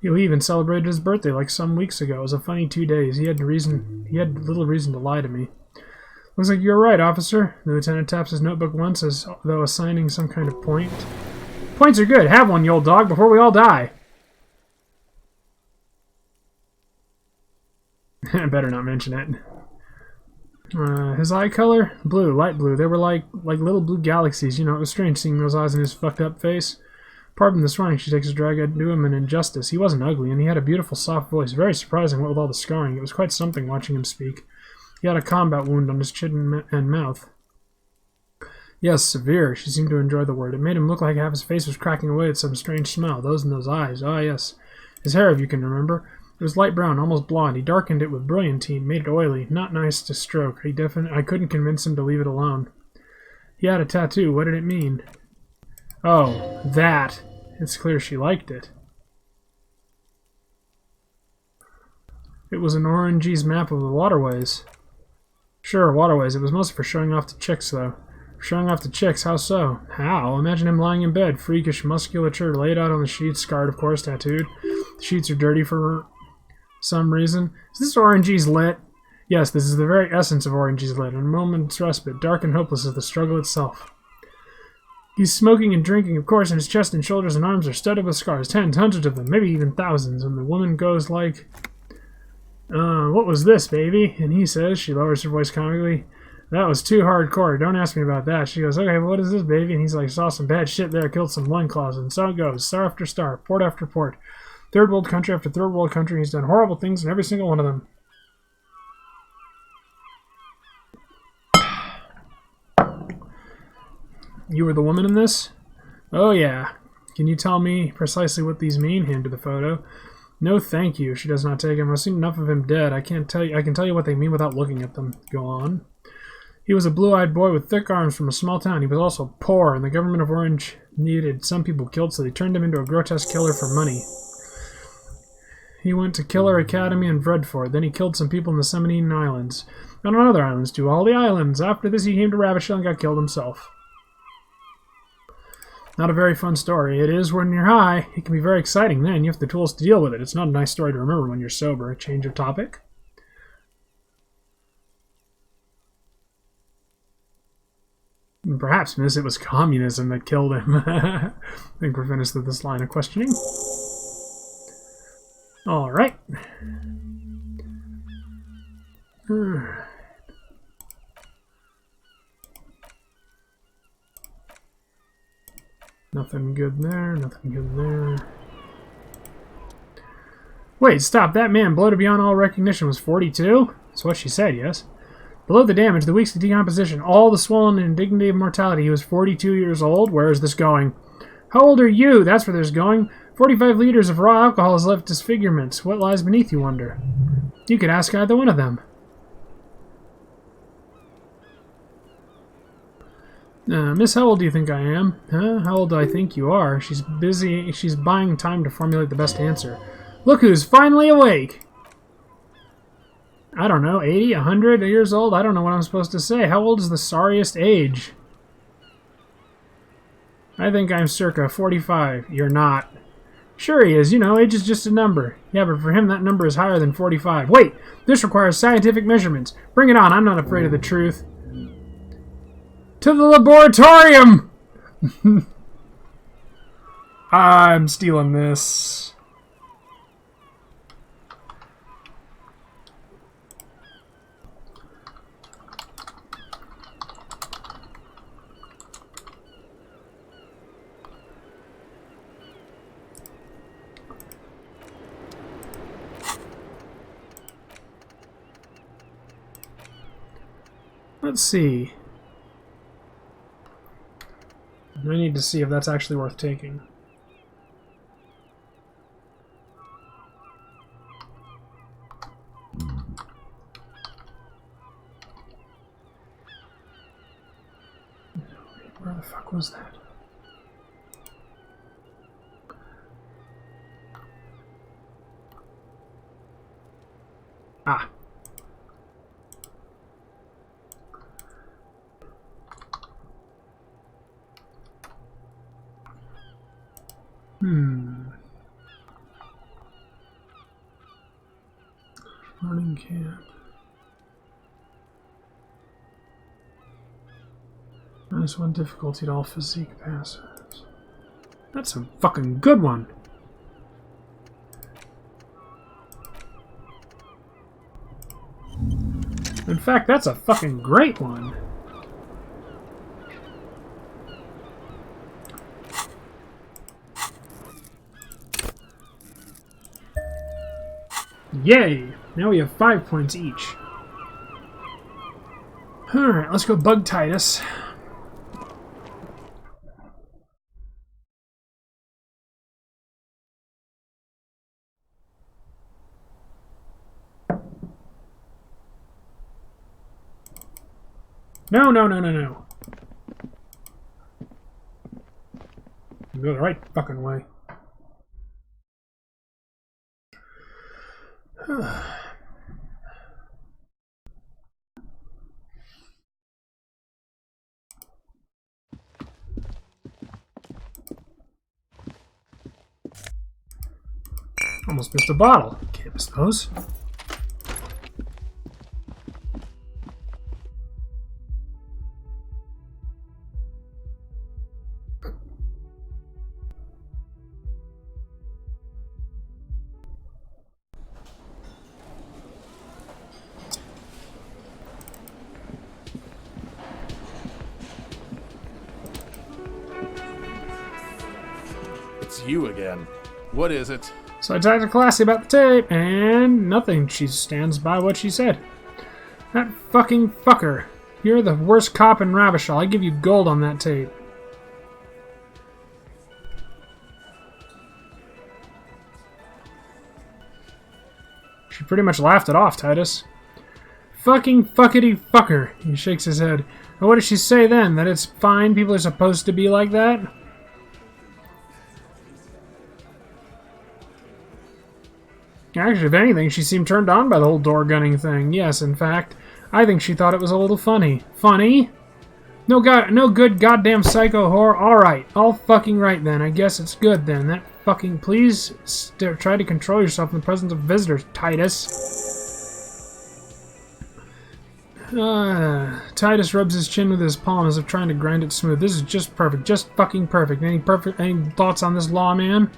Speaker 1: He even celebrated his birthday like some weeks ago. It was a funny 2 days. He had little reason to lie to me. Looks like you're right, officer. The lieutenant taps his notebook once as though assigning some kind of point. Points are good. Have one, you old dog, before we all die. I better not mention it. His eye color? Blue, light blue. They were like little blue galaxies. You know, it was strange seeing those eyes in his fucked up face. Pardon this morning, she takes a drag at him in injustice. He wasn't ugly, and he had a beautiful, soft voice. Very surprising, what with all the scarring. It was quite something watching him speak. He had a combat wound on his chin and mouth. Yes, severe. She seemed to enjoy the word. It made him look like half his face was cracking away at some strange smell. Those in those eyes. Ah, yes. His hair, if you can remember. It was light brown, almost blonde. He darkened it with brilliantine, made it oily. Not nice to stroke. I couldn't convince him to leave it alone. He had a tattoo. What did it mean? Oh, that. It's clear she liked it. It was an orangey's map of the waterways. Sure, waterways. It was mostly for showing off to chicks, though. Showing off to chicks, how so? How? Imagine him lying in bed, freakish musculature laid out on the sheets, scarred, of course, tattooed. The sheets are dirty for some reason. Is this orangey's lit? Yes, this is the very essence of orangey's lit. In a moment's respite, dark and hopeless as the struggle itself. He's smoking and drinking, of course, and his chest and shoulders and arms are studded with scars. Tens, hundreds of them, maybe even thousands. And the woman goes like... what was this, baby? And he says, she lowers her voice comically, that was too hardcore. Don't ask me about that. She goes, okay, well, what is this, baby? And he's like, saw some bad shit there, killed some loincloths. And so it goes, star after star, port after port. Third world country after third world country. He's done horrible things in every single one of them. You were the woman in this? Oh, yeah. Can you tell me precisely what these mean? Hand to the photo. No, thank you. She does not take him. I've seen enough of him dead. I can tell you what they mean without looking at them. Go on. He was a blue-eyed boy with thick arms from a small town. He was also poor, and the government of Orange needed some people killed, so they turned him into a grotesque killer for money. He went to Killer Academy in Vredford. Then he killed some people in the Seminine Islands. And on other islands, too. All the islands. After this, he came to Rabbitshell and got killed himself. Not a very fun story. It is when you're high. It can be very exciting then. You have the tools to deal with it. It's not a nice story to remember when you're sober. Change of topic. Perhaps, miss, it was communism that killed him. I think we're finished with this line of questioning. All right. Nothing good there, nothing good there. Wait, stop. That man, bloated beyond all recognition, was 42? That's what she said, yes. Below the damage, the weeks of decomposition, all the swollen indignity of mortality, he was 42 years old? Where is this going? How old are you? That's where there's going. 45 liters of raw alcohol has left disfigurements. What lies beneath, you wonder? You could ask either one of them. Miss, how old do you think I am? Huh? How old do I think you are? She's busy. She's buying time to formulate the best answer. Look who's finally awake! I don't know, 80, 100 years old? I don't know what I'm supposed to say. How old is the sorriest age? I think I'm circa 45. You're not. Sure he is. You know, age is just a number. Yeah, but for him that number is higher than 45. Wait! This requires scientific measurements. Bring it on. I'm not afraid of the truth. To the laboratorium! I'm stealing this. Let's see. I need to see if that's actually worth taking. Where the fuck was that? Ah. Running camp. -1 difficulty to all physique passes. That's a fucking good one. In fact, that's a fucking great one. Yay! Now we have 5 points each. Alright, let's go bug Titus. No, no, no, no, no. Go the right fucking way. Almost missed a bottle. Can't miss those.
Speaker 6: It's you again. What is it?
Speaker 1: So I talked to Classy about the tape, and nothing. She stands by what she said. That fucking fucker. You're the worst cop in Ravishall. I give you gold on that tape. She pretty much laughed it off, Titus. Fucking fuckity fucker. He shakes his head. And what does she say then? That it's fine people are supposed to be like that? Actually, if anything, she seemed turned on by the whole door gunning thing. Yes, in fact, I think she thought it was a little funny. Funny? No good goddamn psycho whore. Alright, all fucking right then. I guess it's good then. That fucking... Please try to control yourself in the presence of visitors, Titus. Titus rubs his chin with his palm as if trying to grind it smooth. This is just perfect. Just fucking perfect. Any thoughts on this lawman?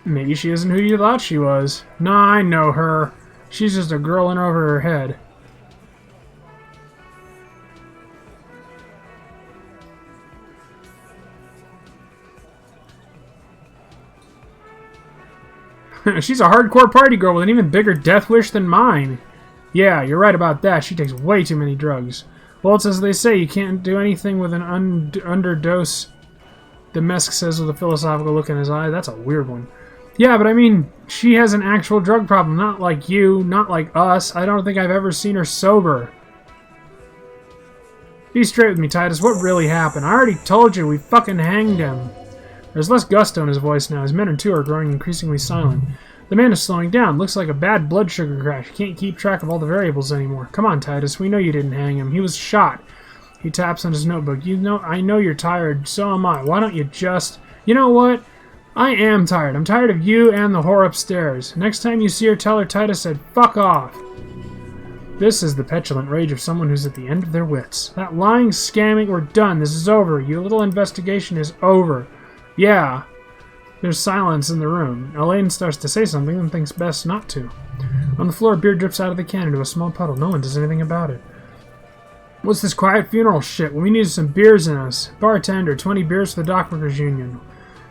Speaker 1: Maybe she isn't who you thought she was. Nah, I know her. She's just a girl in over her head. She's a hardcore party girl with an even bigger death wish than mine. Yeah, you're right about that. She takes way too many drugs. Well, it's as they say, you can't do anything with an underdose. Demesk says with a philosophical look in his eye. That's a weird one. Yeah, but I mean, she has an actual drug problem. Not like you, not like us. I don't think I've ever seen her sober. Be straight with me, Titus. What really happened? I already told you. We fucking hanged him. There's less gusto in his voice now. His men too are growing increasingly silent. The man is slowing down. Looks like a bad blood sugar crash. He can't keep track of all the variables anymore. Come on, Titus. We know you didn't hang him. He was shot. He taps on his notebook. I know you're tired. So am I. Why don't you just... You know what? I am tired. I'm tired of you and the whore upstairs. Next time you see her, tell her Titus said, fuck off. This is the petulant rage of someone who's at the end of their wits. That lying, scamming, we're done. This is over. Your little investigation is over. Yeah. There's silence in the room. Elaine starts to say something and thinks best not to. On the floor, beer drips out of the can into a small puddle. No one does anything about it. What's this quiet funeral shit? Well, we needed some beers in us. Bartender, 20 beers for the Dockworkers Union.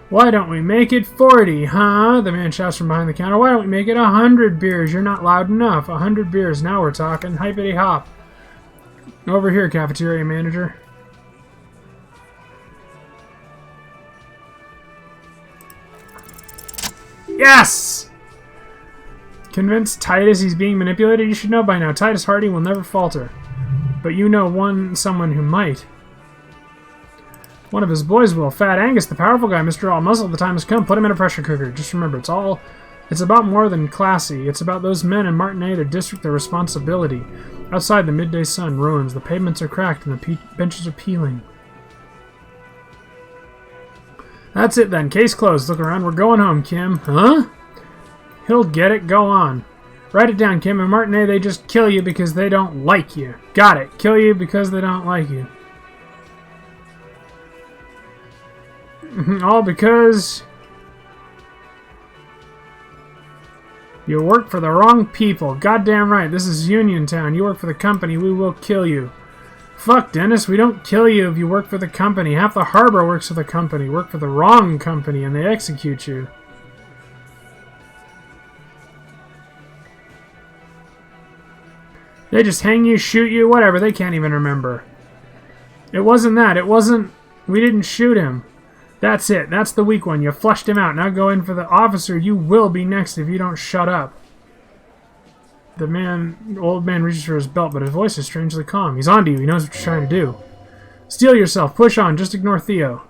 Speaker 1: Why don't we make it 40, huh? The man shouts from behind the counter. Why don't we make it 100 beers? You're not loud enough. 100 beers. Now we're talking. Hypity hop. Over here, cafeteria manager. Yes! Convinced Titus he's being manipulated? You should know by now. Titus Harding will never falter. But you know someone who might. One of his boys will. Fat Angus, the powerful guy, Mr. All Muscle, the time has come. Put him in a pressure cooker. Just remember, it's about more than classy. It's about those men in Martinet, their district, their responsibility. Outside, the midday sun ruins. The pavements are cracked and the benches are peeling. That's it then. Case closed. Look around. We're going home, Kim. Huh? He'll get it. Go on. Write it down, Kim. In Martinet, they just kill you because they don't like you. Got it. Kill you because they don't like you. All because you work for the wrong people. Goddamn right. This is Uniontown. You work for the company. We will kill you. Fuck, Dennis. We don't kill you if you work for the company. Half the harbor works for the company. Work for the wrong company, and they execute you. They just hang you, shoot you, whatever. They can't even remember. It wasn't that. It wasn't... We didn't shoot him. That's it. That's the weak one. You flushed him out. Now go in for the officer. You will be next if you don't shut up. The old man reaches for his belt, but his voice is strangely calm. He's onto you. He knows what you're trying to do. Steel yourself. Push on. Just ignore Theo.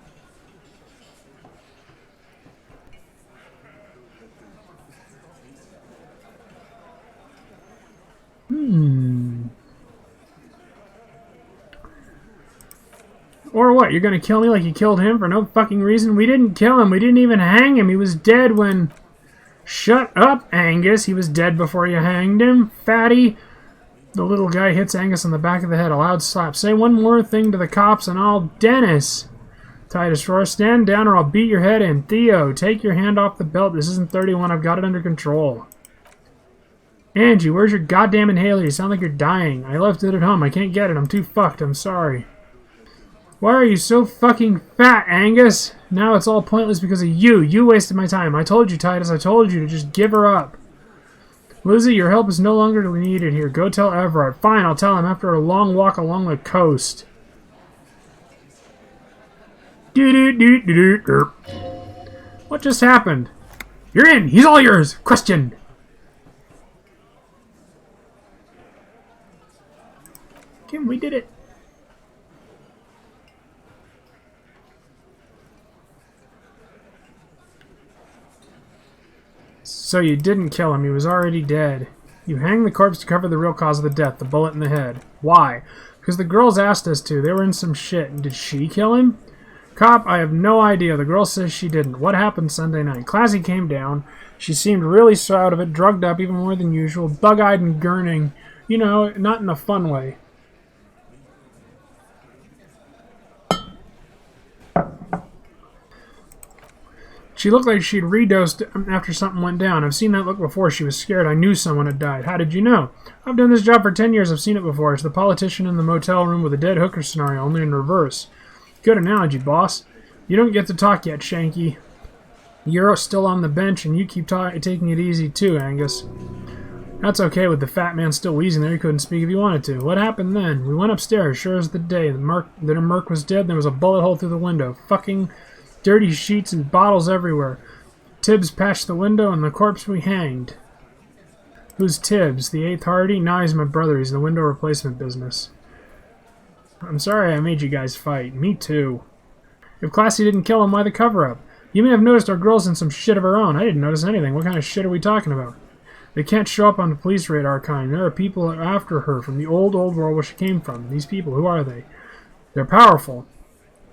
Speaker 1: Or what? You're gonna kill me like you killed him for no fucking reason? We didn't kill him. We didn't even hang him. He was dead when... Shut up, Angus. He was dead before you hanged him, fatty. The little guy hits Angus on the back of the head. A loud slap. Say one more thing to the cops and I'll... Dennis! Titus roars, stand down or I'll beat your head in. Theo, take your hand off the belt. This isn't 31. I've got it under control. Angie, where's your goddamn inhaler? You sound like you're dying. I left it at home. I can't get it. I'm too fucked. I'm sorry. Why are you so fucking fat, Angus? Now it's all pointless because of you. You wasted my time. I told you, Titus. I told you to just give her up. Lizzie, your help is no longer needed here. Go tell Everard. Fine, I'll tell him after a long walk along the coast. What just happened? You're in. He's all yours. Question. Kim, we did it. So you didn't kill him. He was already dead. You hang the corpse to cover the real cause of the death, the bullet in the head. Why? Because the girls asked us to. They were in some shit. Did she kill him? Cop, I have no idea. The girl says she didn't. What happened Sunday night? Classy came down. She seemed really out of it, drugged up even more than usual, bug-eyed and gurning. You know, not in a fun way. She looked like she'd redosed after something went down. I've seen that look before. She was scared. I knew someone had died. How did you know? I've done this job for 10 years. I've seen it before. It's the politician in the motel room with a dead hooker scenario, only in reverse. Good analogy, boss. You don't get to talk yet, Shanky. You're still on the bench, and you keep taking it easy too, Angus. That's okay with the fat man still wheezing there. He couldn't speak if he wanted to. What happened then? We went upstairs, sure as the day. The Merc was dead, and there was a bullet hole through the window. Fucking... dirty sheets and bottles everywhere. Tibbs patched the window and the corpse we hanged. Who's Tibbs? The 8th Hardy? Nah, he's my brother. He's in the window replacement business. I'm sorry I made you guys fight. Me too. If Classy didn't kill him, why the cover-up? You may have noticed our girl's in some shit of her own. I didn't notice anything. What kind of shit are we talking about? They can't show up on the police radar kind. There are people after her from the old world where she came from. These people, who are they? They're powerful.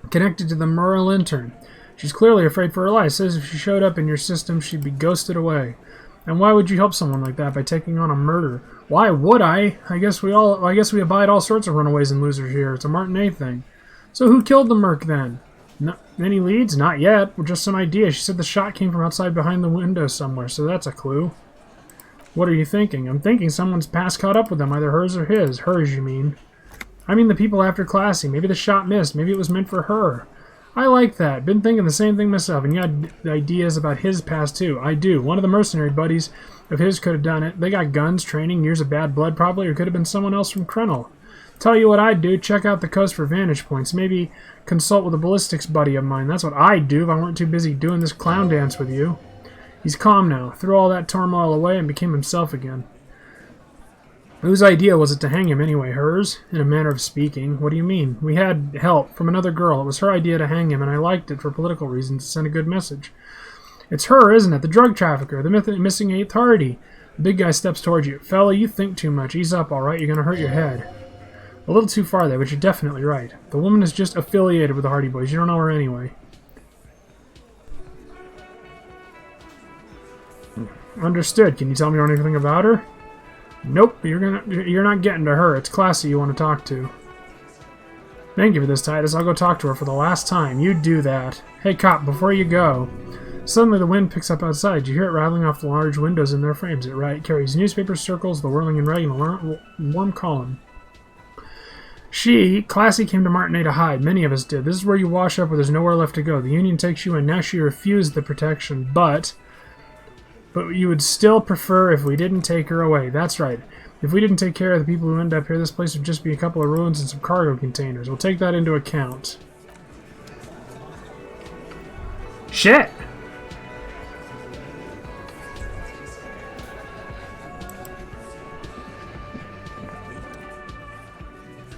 Speaker 1: Connected to the Merle intern. She's clearly afraid for her life. Says if she showed up in your system, she'd be ghosted away. And why would you help someone like that by taking on a murder? Why would I? I guess we abide all sorts of runaways and losers here. It's a Martinet thing. So who killed the Merc then? Any leads? Not yet. Just some idea. She said the shot came from outside behind the window somewhere, so that's a clue. What are you thinking? I'm thinking someone's past caught up with them, either hers or his. Hers, you mean? I mean the people after Classy. Maybe the shot missed. Maybe it was meant for her. I like that. Been thinking the same thing myself, and you had ideas about his past too. I do. One of the mercenary buddies of his could have done it. They got guns, training, years of bad blood probably, or could have been someone else from Krennel. Tell you what I'd do. Check out the coast for vantage points. Maybe consult with a ballistics buddy of mine. That's what I'd do if I weren't too busy doing this clown dance with you. He's calm now. Threw all that turmoil away and became himself again. Whose idea was it to hang him anyway? Hers? In a manner of speaking. What do you mean? We had help from another girl. It was her idea to hang him, and I liked it for political reasons to send a good message. It's her, isn't it? The drug trafficker. The missing 8th Hardy. The big guy steps towards you. Fella, you think too much. Ease up, alright? You're going to hurt your head. A little too far there, but you're definitely right. The woman is just affiliated with the Hardy Boys. You don't know her anyway. Understood. Can you tell me anything about her? Nope, you're not getting to her. It's Classy you want to talk to. Thank you for this, Titus. I'll go talk to her for the last time. You do that. Hey, cop, before you go. Suddenly the wind picks up outside. You hear it rattling off the large windows in their frames. It carries newspaper circles, the whirling and rain, a warm column. Classy came to Martinet to hide. Many of us did. This is where you wash up where there's nowhere left to go. The Union takes you in. Now she refused the protection, but you would still prefer if we didn't take her away. That's right. If we didn't take care of the people who end up here, this place would just be a couple of ruins and some cargo containers. We'll take that into account. Shit!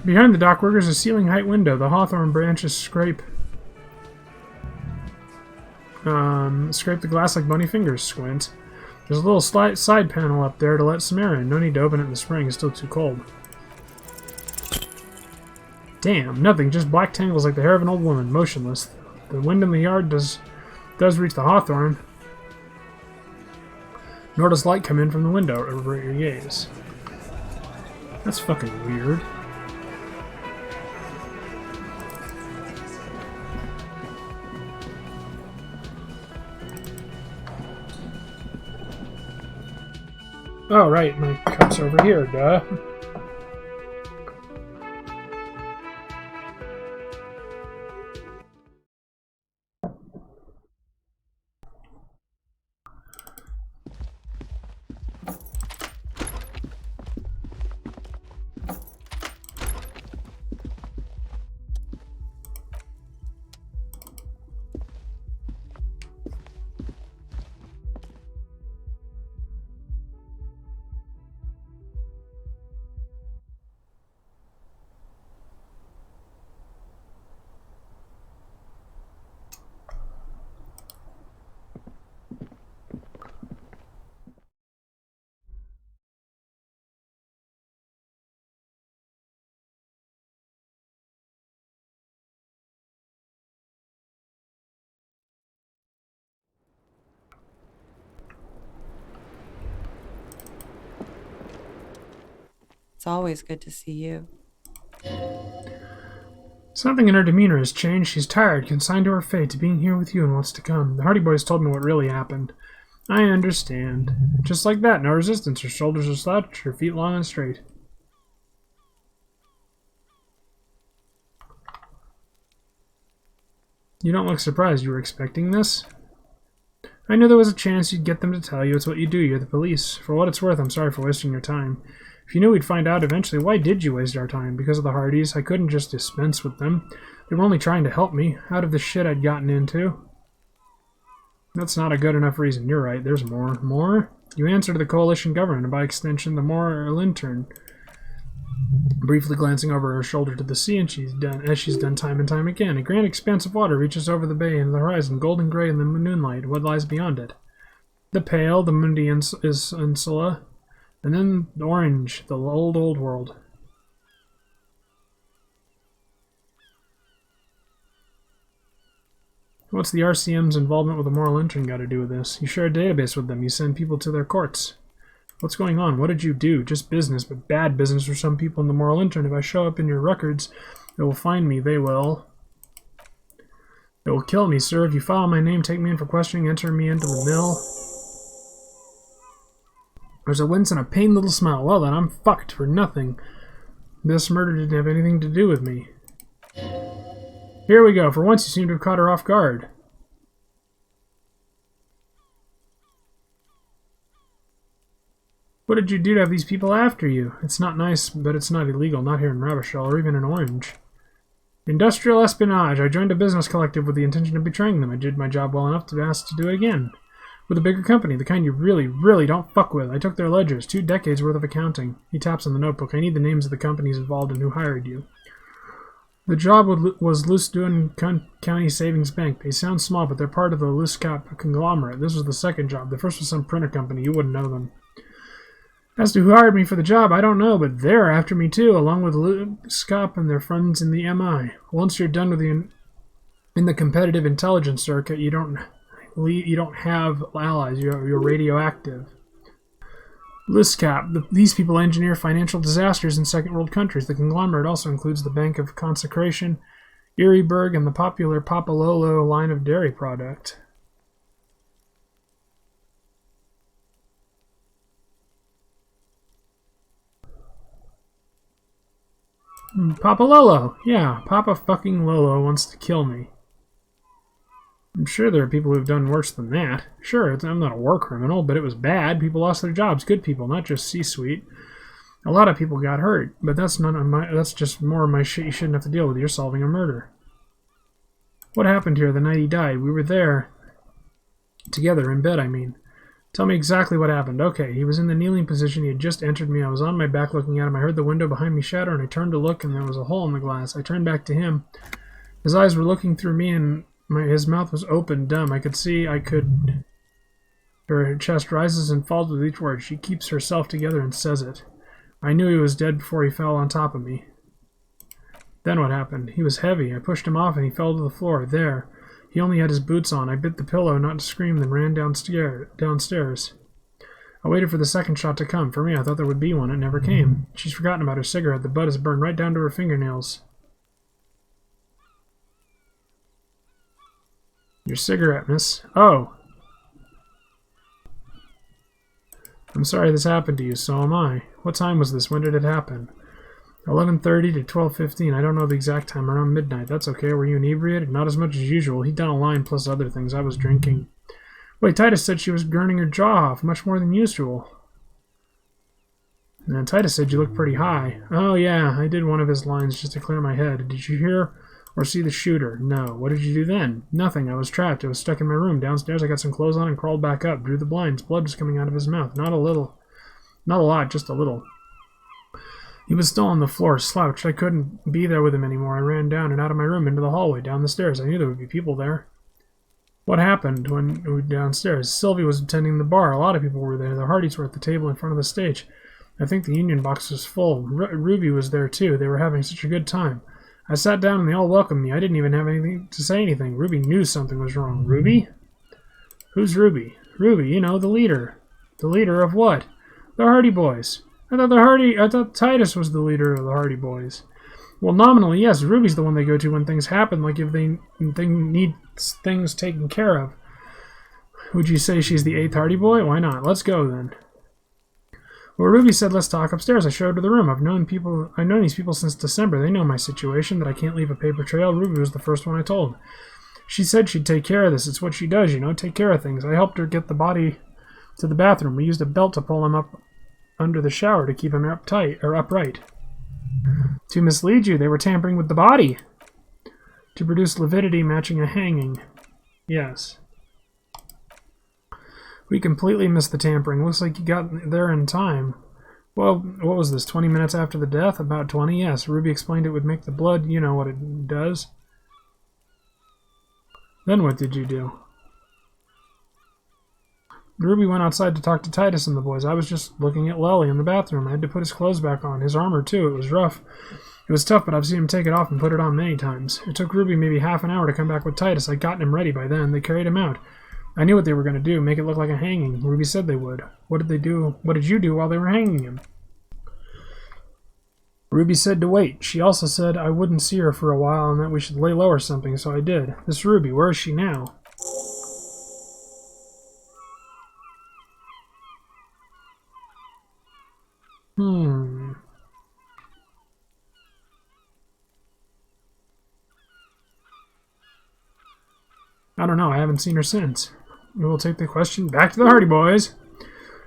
Speaker 1: Behind the dock workers, a ceiling-height window. The hawthorn branches scrape the glass like bony fingers. Squint. There's a little side panel up there to let some air in. No need to open it in the spring. It's still too cold. Damn, nothing. Just black tangles like the hair of an old woman, motionless. The wind in the yard does reach the hawthorn. Nor does light come in from the window over your gaze. That's fucking weird. Oh, right, my cup's over here, duh.
Speaker 4: It's always good to see you.
Speaker 1: Something in her demeanor has changed. She's tired, consigned to her fate, to being here with you and what's to come. The Hardy Boys told me what really happened. I understand. Just like that, no resistance. Her shoulders are slouched, her feet long and straight. You don't look surprised. You were expecting this? I knew there was a chance you'd get them to tell you. It's what you do. You're the police. For what it's worth, I'm sorry for wasting your time. If you knew we'd find out eventually, why did you waste our time? Because of the Hardys? I couldn't just dispense with them. They were only trying to help me, out of the shit I'd gotten into. That's not a good enough reason. You're right. There's more. More? You answer to the coalition government, and by extension, the moral intern. Briefly glancing over her shoulder to the sea, and as she's done time and time again. A grand expanse of water reaches over the bay and the horizon, golden gray in the moonlight. What lies beyond it? The pale, the Mundi Insula, and then the orange, the old world. What's the RCM's involvement with the moral intern got to do with this? You share a database with them. You send people to their courts. What's going on? What did you do? Just business, but bad business for some people in the moral intern. If I show up in your records, they will find me. They will kill me, sir. If you file my name, take me in for questioning, enter me into the mill. There's a wince and a pained little smile. Well then, I'm fucked for nothing. This murder didn't have anything to do with me. Here we go. For once you seem to have caught her off guard. What did you do to have these people after you? It's not nice, but it's not illegal. Not here in Ravishell, or even in Orange. Industrial espionage. I joined a business collective with the intention of betraying them. I did my job well enough to be asked to do it again. With a bigger company, the kind you really don't fuck with. I took their ledgers, 2 decades worth of accounting. He taps on the notebook. I need the names of the companies involved and who hired you. The job was Lusdoon County Savings Bank. They sound small, but they're part of the Luscap conglomerate. This was the second job. The first was some printer company. You wouldn't know them. As to who hired me for the job, I don't know, but they're after me too, along with Luscap and their friends in the MI. Once you're done with in the competitive intelligence circuit, you don't have allies. You're radioactive. Luscap. These people engineer financial disasters in second world countries. The conglomerate also includes the Bank of Consecration, Erieberg, and the popular Papalolo line of dairy product. Papa Lolo. Yeah, Papa fucking Lolo wants to kill me. I'm sure there are people who've done worse than that. Sure, I'm not a war criminal, but it was bad. People lost their jobs. Good people, not just C-suite. A lot of people got hurt, but that's none of my. That's just more of my shit you shouldn't have to deal with. You're solving a murder. What happened here the night he died? We were there. Together, in bed, I mean. Tell me exactly what happened. Okay, he was in the kneeling position. He had just entered me. I was on my back looking at him. I heard the window behind me shatter, and I turned to look, and there was a hole in the glass. I turned back to him. His eyes were looking through me, and his mouth was open, dumb. I could see her chest rises and falls with each word. She keeps herself together and says it. I knew he was dead before he fell on top of me. Then what happened? He was heavy. I pushed him off, and he fell to the floor. There. He only had his boots on. I bit the pillow not to scream, then ran downstairs. I waited for the second shot to come. For me, I thought there would be one. It never came. She's forgotten about her cigarette. The butt is burned right down to her fingernails. Your cigarette, miss. Oh. I'm sorry this happened to you. So am I. What time was this? When did it happen? 11:30 to 12:15. I don't know the exact time. Around midnight. That's okay. Were you inebriated? Not as much as usual. He'd done a line plus other things. I was drinking. Wait, Titus said she was gurning her jaw off, much more than usual. And Titus said you looked pretty high. Oh yeah, I did one of his lines just to clear my head. Did you hear or see the shooter? No. What did you do then? Nothing. I was trapped. I was stuck in my room. Downstairs I got some clothes on and crawled back up. Drew the blinds. Blood was coming out of his mouth. Not a lot, just a little. He was still on the floor, slouched. I couldn't be there with him anymore. I ran down and out of my room into the hallway, down the stairs. I knew there would be people there. What happened when we were downstairs? Sylvie was attending the bar. A lot of people were there. The Hardys were at the table in front of the stage. I think the union box was full. Ruby was there too. They were having such a good time. I sat down and they all welcomed me. I didn't even have anything to say anything. Ruby knew something was wrong. Ruby? Who's Ruby? Ruby, you know, the leader. The leader of what? The Hardy Boys. I thought Titus was the leader of the Hardy Boys. Well, nominally, yes. Ruby's the one they go to when things happen, like if they need things taken care of. Would you say she's the 8th Hardy Boy? Why not? Let's go, then. Well, Ruby said, let's talk upstairs. I showed her the room. I've known these people since December. They know my situation, that I can't leave a paper trail. Ruby was the first one I told. She said she'd take care of this. It's what she does, you know, take care of things. I helped her get the body to the bathroom. We used a belt to pull him up under the shower to keep him upright. To mislead you, they were tampering with the body to produce lividity matching a hanging. Yes. We completely missed the tampering. Looks like you got there in time. Well, what was this, 20 minutes after the death? About 20, yes. Ruby explained it would make the blood, you know what it does. Then what did you do? Ruby went outside to talk to Titus and the boys. I was just looking at Lely in the bathroom. I had to put his clothes back on. His armor, too. It was rough. It was tough, but I've seen him take it off and put it on many times. It took Ruby maybe half an hour to come back with Titus. I'd gotten him ready by then. They carried him out. I knew what they were going to do, make it look like a hanging. Ruby said they would. What did they do? What did you do while they were hanging him? Ruby said to wait. She also said I wouldn't see her for a while and that we should lay low or something, so I did. This Ruby, where is she now? I don't know. I haven't seen her since. We will take the question back to the Hardy Boys.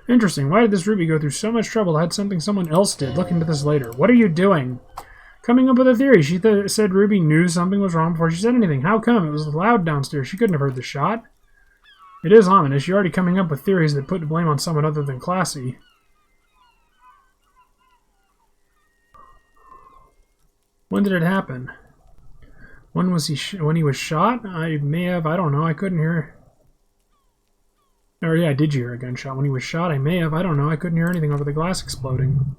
Speaker 1: Interesting. Why did this Ruby go through so much trouble to hide something someone else did? Look into this later. What are you doing? Coming up with a theory. She said Ruby knew something was wrong before she said anything. How come? It was loud downstairs. She couldn't have heard the shot. It is ominous. You're already coming up with theories that put the blame on someone other than Classy. When did it happen? When was when he was shot? I don't know. I couldn't hear. Or yeah, did you hear a gunshot? When he was shot, I don't know. I couldn't hear anything over the glass exploding.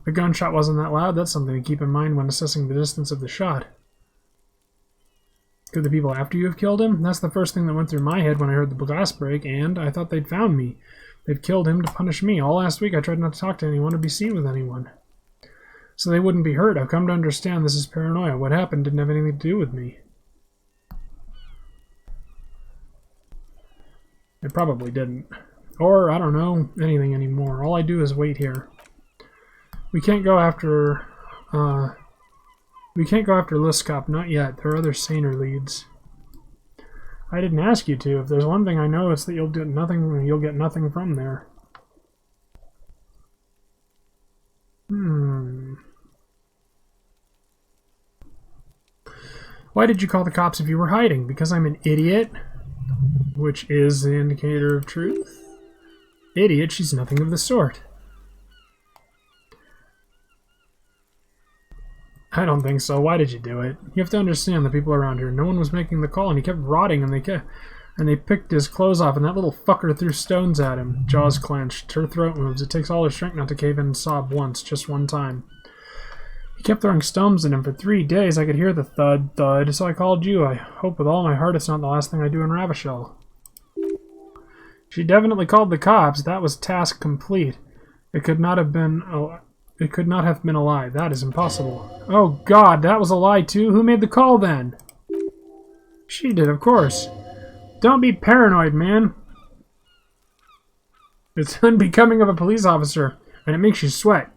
Speaker 1: The gunshot wasn't that loud. That's something to keep in mind when assessing the distance of the shot. Could the people after you have killed him? That's the first thing that went through my head when I heard the glass break, and I thought they'd found me. They'd killed him to punish me. All last week I tried not to talk to anyone or be seen with anyone. So they wouldn't be hurt. I've come to understand this is paranoia. What happened didn't have anything to do with me. It probably didn't. Or, I don't know anything anymore. All I do is wait here. We can't go after... Liskop, not yet. There are other saner leads. I didn't ask you to. If there's one thing I know, it's that you'll get nothing from there. Why did you call the cops if you were hiding? Because I'm an idiot? Which is the indicator of truth? Idiot, she's nothing of the sort. I don't think so. Why did you do it? You have to understand the people around here. No one was making the call, and he kept rotting, and they picked his clothes off, and that little fucker threw stones at him. Jaws clenched. Her throat moves. It takes all her strength not to cave in and sob once, just one time. He kept throwing stones at him for 3 days. I could hear the thud, thud, so I called you. I hope with all my heart it's not the last thing I do in Ravishell. She definitely called the cops. That was task complete. It could not have been a lie. That is impossible. Oh God, that was a lie too? Who made the call then? She did, of course. Don't be paranoid, man. It's unbecoming of a police officer, and it makes you sweat.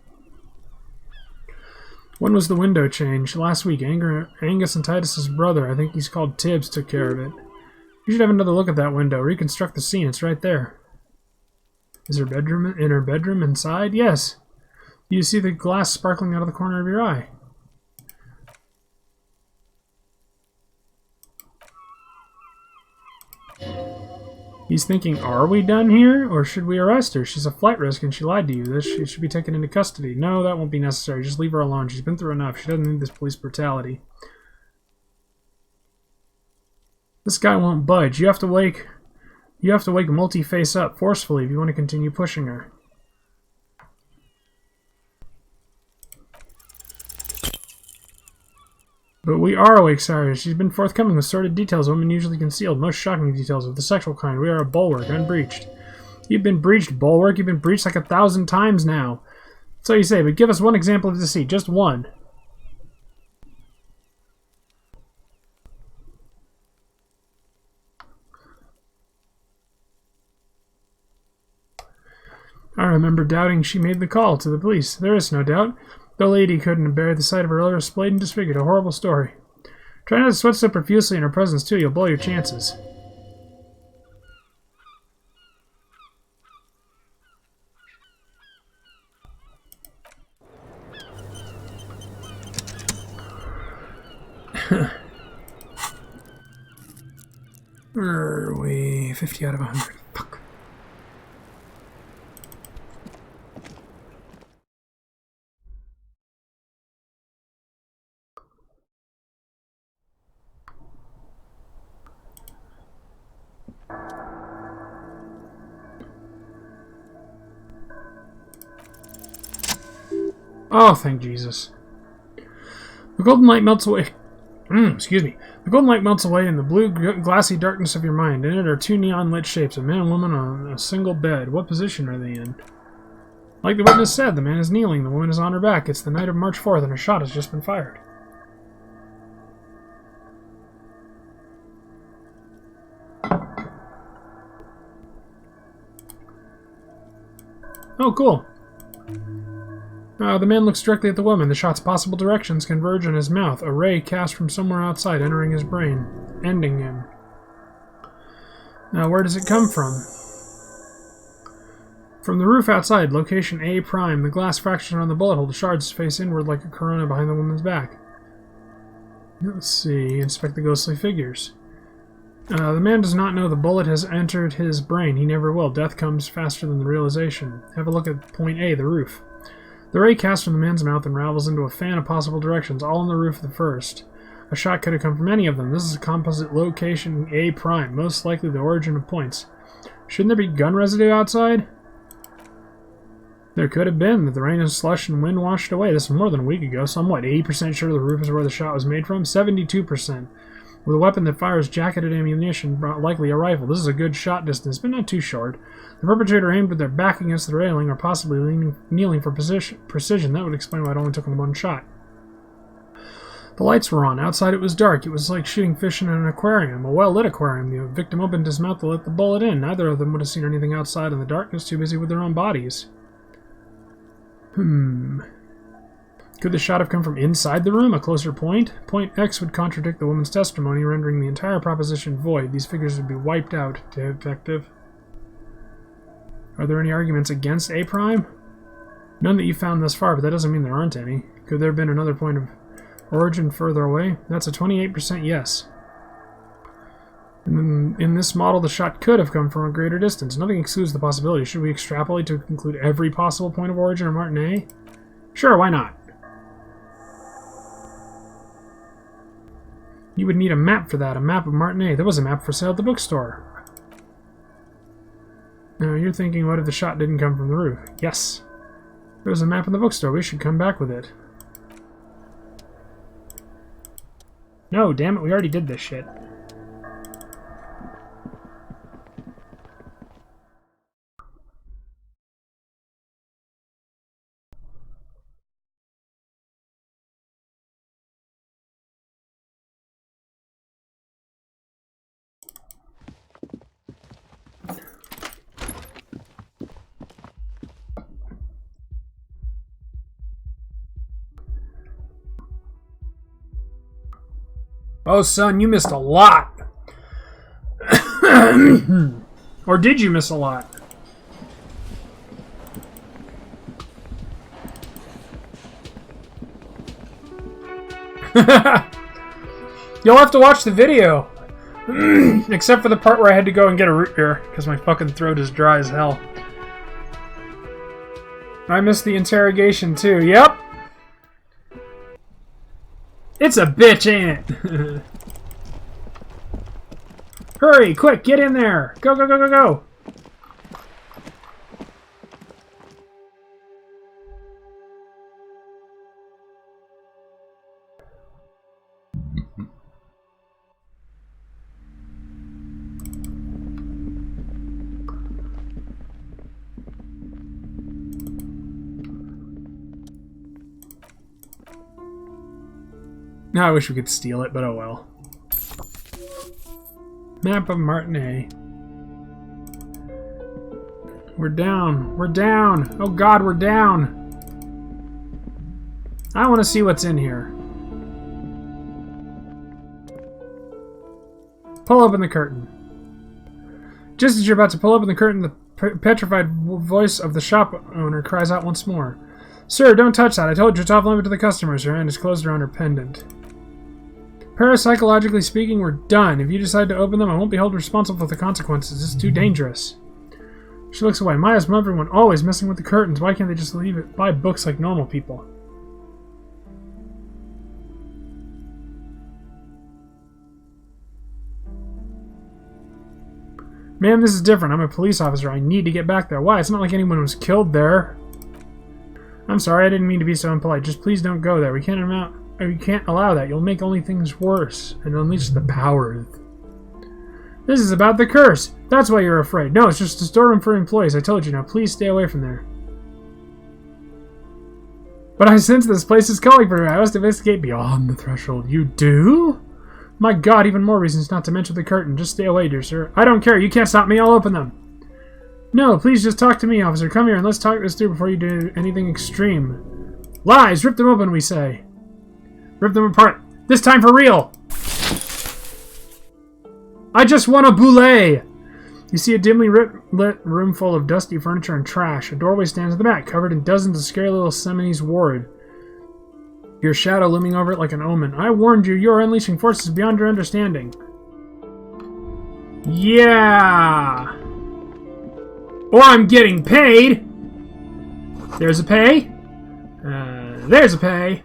Speaker 1: When was the window changed? Last week. Angus and Titus's brother, I think he's called Tibbs, took care of it. You should have another look at that window. Reconstruct the scene. It's right there. Is her bedroom in her bedroom inside? Yes. You see the glass sparkling out of the corner of your eye. He's thinking, are we done here? Or should we arrest her? She's a flight risk and she lied to you. She should be taken into custody. No, that won't be necessary. Just leave her alone. She's been through enough. She doesn't need this police brutality. This guy won't budge. You have to wake multi-face up forcefully if you want to continue pushing her. But we are awake, Cyrus. She's been forthcoming with sordid details women usually concealed, most shocking details of the sexual kind. We are a bulwark, unbreached. You've been breached, bulwark. You've been breached like 1,000 times now. So you say, but give us one example of deceit, just one. I remember doubting she made the call to the police. There is no doubt. The lady couldn't bear the sight of her lover splayed and disfigured. A horrible story. Try not to sweat so profusely in her presence, too. You'll blow your chances. Where are we? 50 out of 100. Fuck. Oh, thank Jesus. The golden light melts away. Excuse me. The golden light melts away in the blue, glassy darkness of your mind. In it are 2 neon-lit shapes, a man and woman on a single bed. What position are they in? Like the witness said, the man is kneeling, the woman is on her back. It's the night of March 4th, and a shot has just been fired. Oh, cool. The man looks directly at the woman. The shot's possible directions converge on his mouth. A ray cast from somewhere outside, entering his brain, ending him. Now, where does it come from? From the roof outside, location A prime. The glass fractured on the bullet hole. The shards face inward like a corona behind the woman's back. Let's see. Inspect the ghostly figures. The man does not know the bullet has entered his brain. He never will. Death comes faster than the realization. Have a look at point A, the roof. The ray cast from the man's mouth unravels into a fan of possible directions, all on the roof of the first. A shot could have come from any of them. This is a composite location A prime, most likely the origin of points. Shouldn't there be gun residue outside? There could have been, but the rain and slush and wind washed away. This was more than a week ago, so I'm, 80% sure the roof is where the shot was made from? 72%. With a weapon that fires jacketed ammunition, likely a rifle. This is a good shot distance, but not too short. The perpetrator aimed with their back against the railing, or possibly kneeling for precision. That would explain why it only took him one shot. The lights were on. Outside it was dark. It was like shooting fish in an aquarium, a well-lit aquarium. The victim opened his mouth to let the bullet in. Neither of them would have seen anything outside in the darkness, too busy with their own bodies. Could the shot have come from inside the room, a closer point? Point X would contradict the woman's testimony, rendering the entire proposition void. These figures would be wiped out, Detective. Are there any arguments against A prime? None that you found thus far, but that doesn't mean there aren't any. Could there have been another point of origin further away? That's a 28% yes. In this model, the shot could have come from a greater distance. Nothing excludes the possibility. Should we extrapolate to include every possible point of origin of Martinet? Sure, why not? You would need a map for that, a map of Martinet. There was a map for sale at the bookstore. Now, you're thinking, what if the shot didn't come from the roof? Yes. There was a map in the bookstore. We should come back with it. No, damn it, we already did this shit. Oh, son, you missed a lot. Or did you miss a lot? You'll have to watch the video. Except for the part where I had to go and get a root beer, because my fucking throat is dry as hell. I missed the interrogation too. Yep. It's a bitch, ain't it? Hurry, quick, get in there. Go, go, go, go, go. Now I wish we could steal it, but oh well. Map of Martinet. We're down. We're down. Oh god, we're down. I want to see what's in here. Pull open the curtain. Just as you're about to pull open the curtain, the petrified voice of the shop owner cries out once more. Sir, don't touch that. I told you it's off limit to the customers. Her hand is closed around her pendant. Parapsychologically speaking, we're done. If you decide to open them, I won't be held responsible for the consequences. It's too dangerous. She looks away. Maya's everyone always messing with the curtains. Why can't they just leave it? Buy books like normal people. Ma'am, this is different. I'm a police officer. I need to get back there. Why? It's not like anyone was killed there. I'm sorry. I didn't mean to be so impolite. Just please don't go there. We can't allow that. You'll make only things worse and unleash the power. This is about the curse. That's why you're afraid. No, it's just a storeroom for employees. I told you. Now, please stay away from there. But I sense this place is calling for me. I must investigate beyond the threshold. You do? My god, even more reasons not to mention the curtain. Just stay away, dear sir. I don't care. You can't stop me. I'll open them. No, please just talk to me, officer. Come here and let's talk this through before you do anything extreme. Lies! Rip them open, we say. Rip them apart. This time for real! I just want a boulet! You see a dimly lit room full of dusty furniture and trash. A doorway stands at the back, covered in dozens of scary little Seminoles ward. Your shadow looming over it like an omen. I warned you, you're unleashing forces beyond your understanding. Yeah! Or I'm getting paid! There's a pay. There's a pay.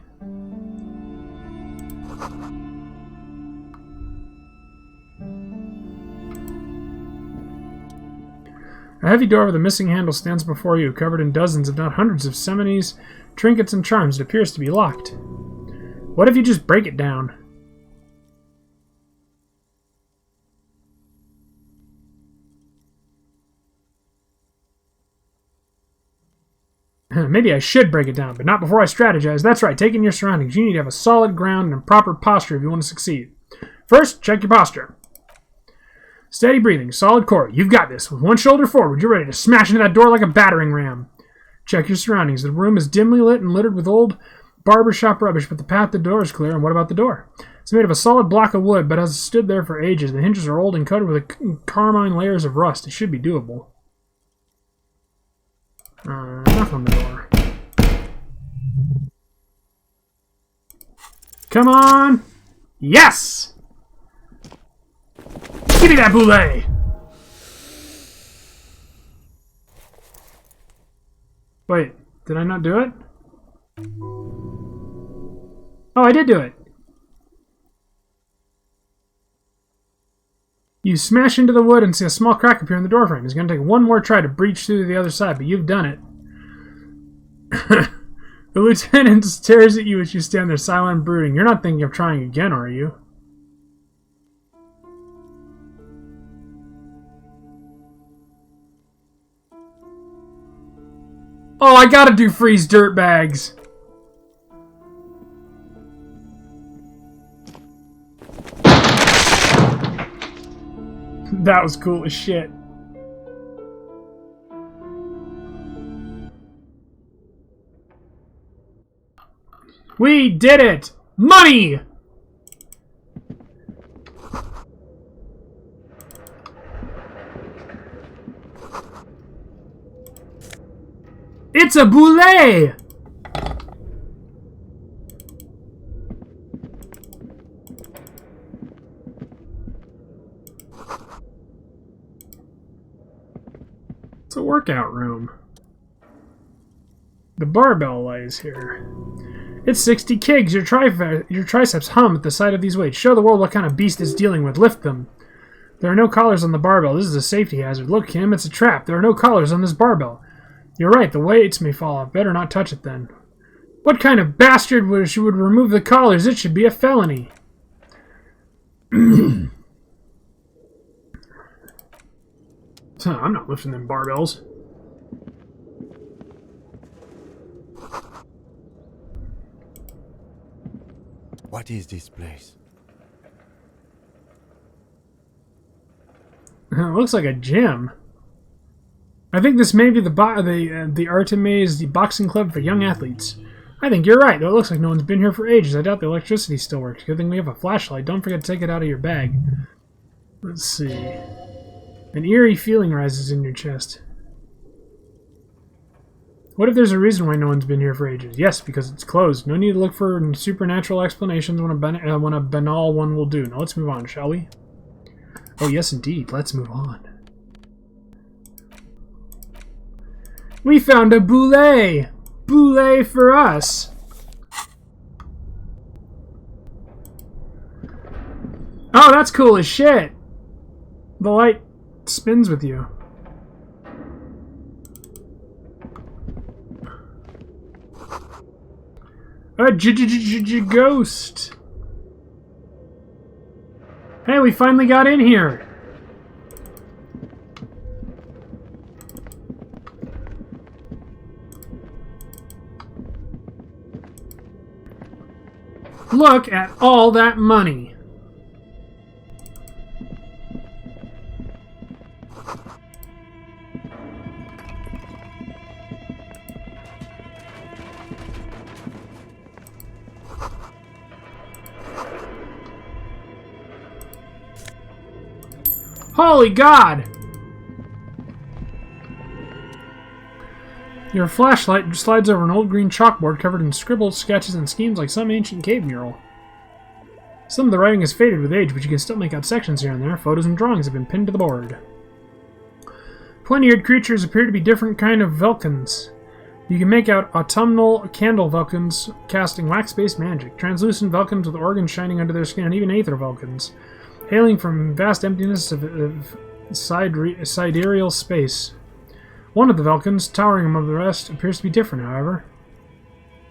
Speaker 1: A heavy door with a missing handle stands before you, covered in dozens, if not hundreds, of Seminoles, trinkets, and charms. It appears to be locked. What if you just break it down? Maybe I should break it down, but not before I strategize. That's right, take in your surroundings. You need to have a solid ground and proper posture if you want to succeed. First, check your posture. Steady breathing, solid core. You've got this. With one shoulder forward, you're ready to smash into that door like a battering ram. Check your surroundings. The room is dimly lit and littered with old barbershop rubbish, but the path to the door is clear. And what about the door? It's made of a solid block of wood, but has stood there for ages. The hinges are old and coated with carmine layers of rust. It should be doable. Knock on the door. Come on! Yes! Give me that boulet! Wait, did I not do it? Oh, I did do it! You smash into the wood and see a small crack appear in the doorframe. It's going to take one more try to breach through to the other side, but you've done it. The lieutenant stares at you as you stand there silent and brooding. You're not thinking of trying again, are you? Oh, I gotta do freeze dirtbags! That was cool as shit. We did it! Money! It's a boulet! It's a workout room. The barbell lies here. It's 60 kgs. Your triceps hum at the sight of these weights. Show the world what kind of beast it's dealing with. Lift them. There are no collars on the barbell. This is a safety hazard. Look, Kim, it's a trap. There are no collars on this barbell. You're right, the weights may fall off. Better not touch it then. What kind of bastard would remove the collars? It should be a felony. I'm not lifting them barbells.
Speaker 5: What is this place?
Speaker 1: It looks like a gym. I think this may be the Artemis, the boxing club for young athletes. I think you're right, though it looks like no one's been here for ages. I doubt the electricity still works. Good thing we have a flashlight. Don't forget to take it out of your bag. Let's see. An eerie feeling rises in your chest. What if there's a reason why no one's been here for ages? Yes, because it's closed. No need to look for supernatural explanations when a banal one will do. Now let's move on, shall we? Oh yes, indeed. Let's move on. We found a boulet! Boulet for us! Oh, that's cool as shit! The light spins with you. A ghost! Hey, we finally got in here! Look at all that money! Holy God! Your flashlight slides over an old green chalkboard covered in scribbled sketches and schemes like some ancient cave mural. Some of the writing is faded with age, but you can still make out sections here and there. Photos and drawings have been pinned to the board. Pointy-eared creatures appear to be different kind of Velkans. You can make out autumnal candle Velkans casting wax-based magic, translucent Velkans with organs shining under their skin, and even aether Velkans, hailing from vast emptiness of sidereal space. One of the Velkans, towering above the rest, appears to be different, however.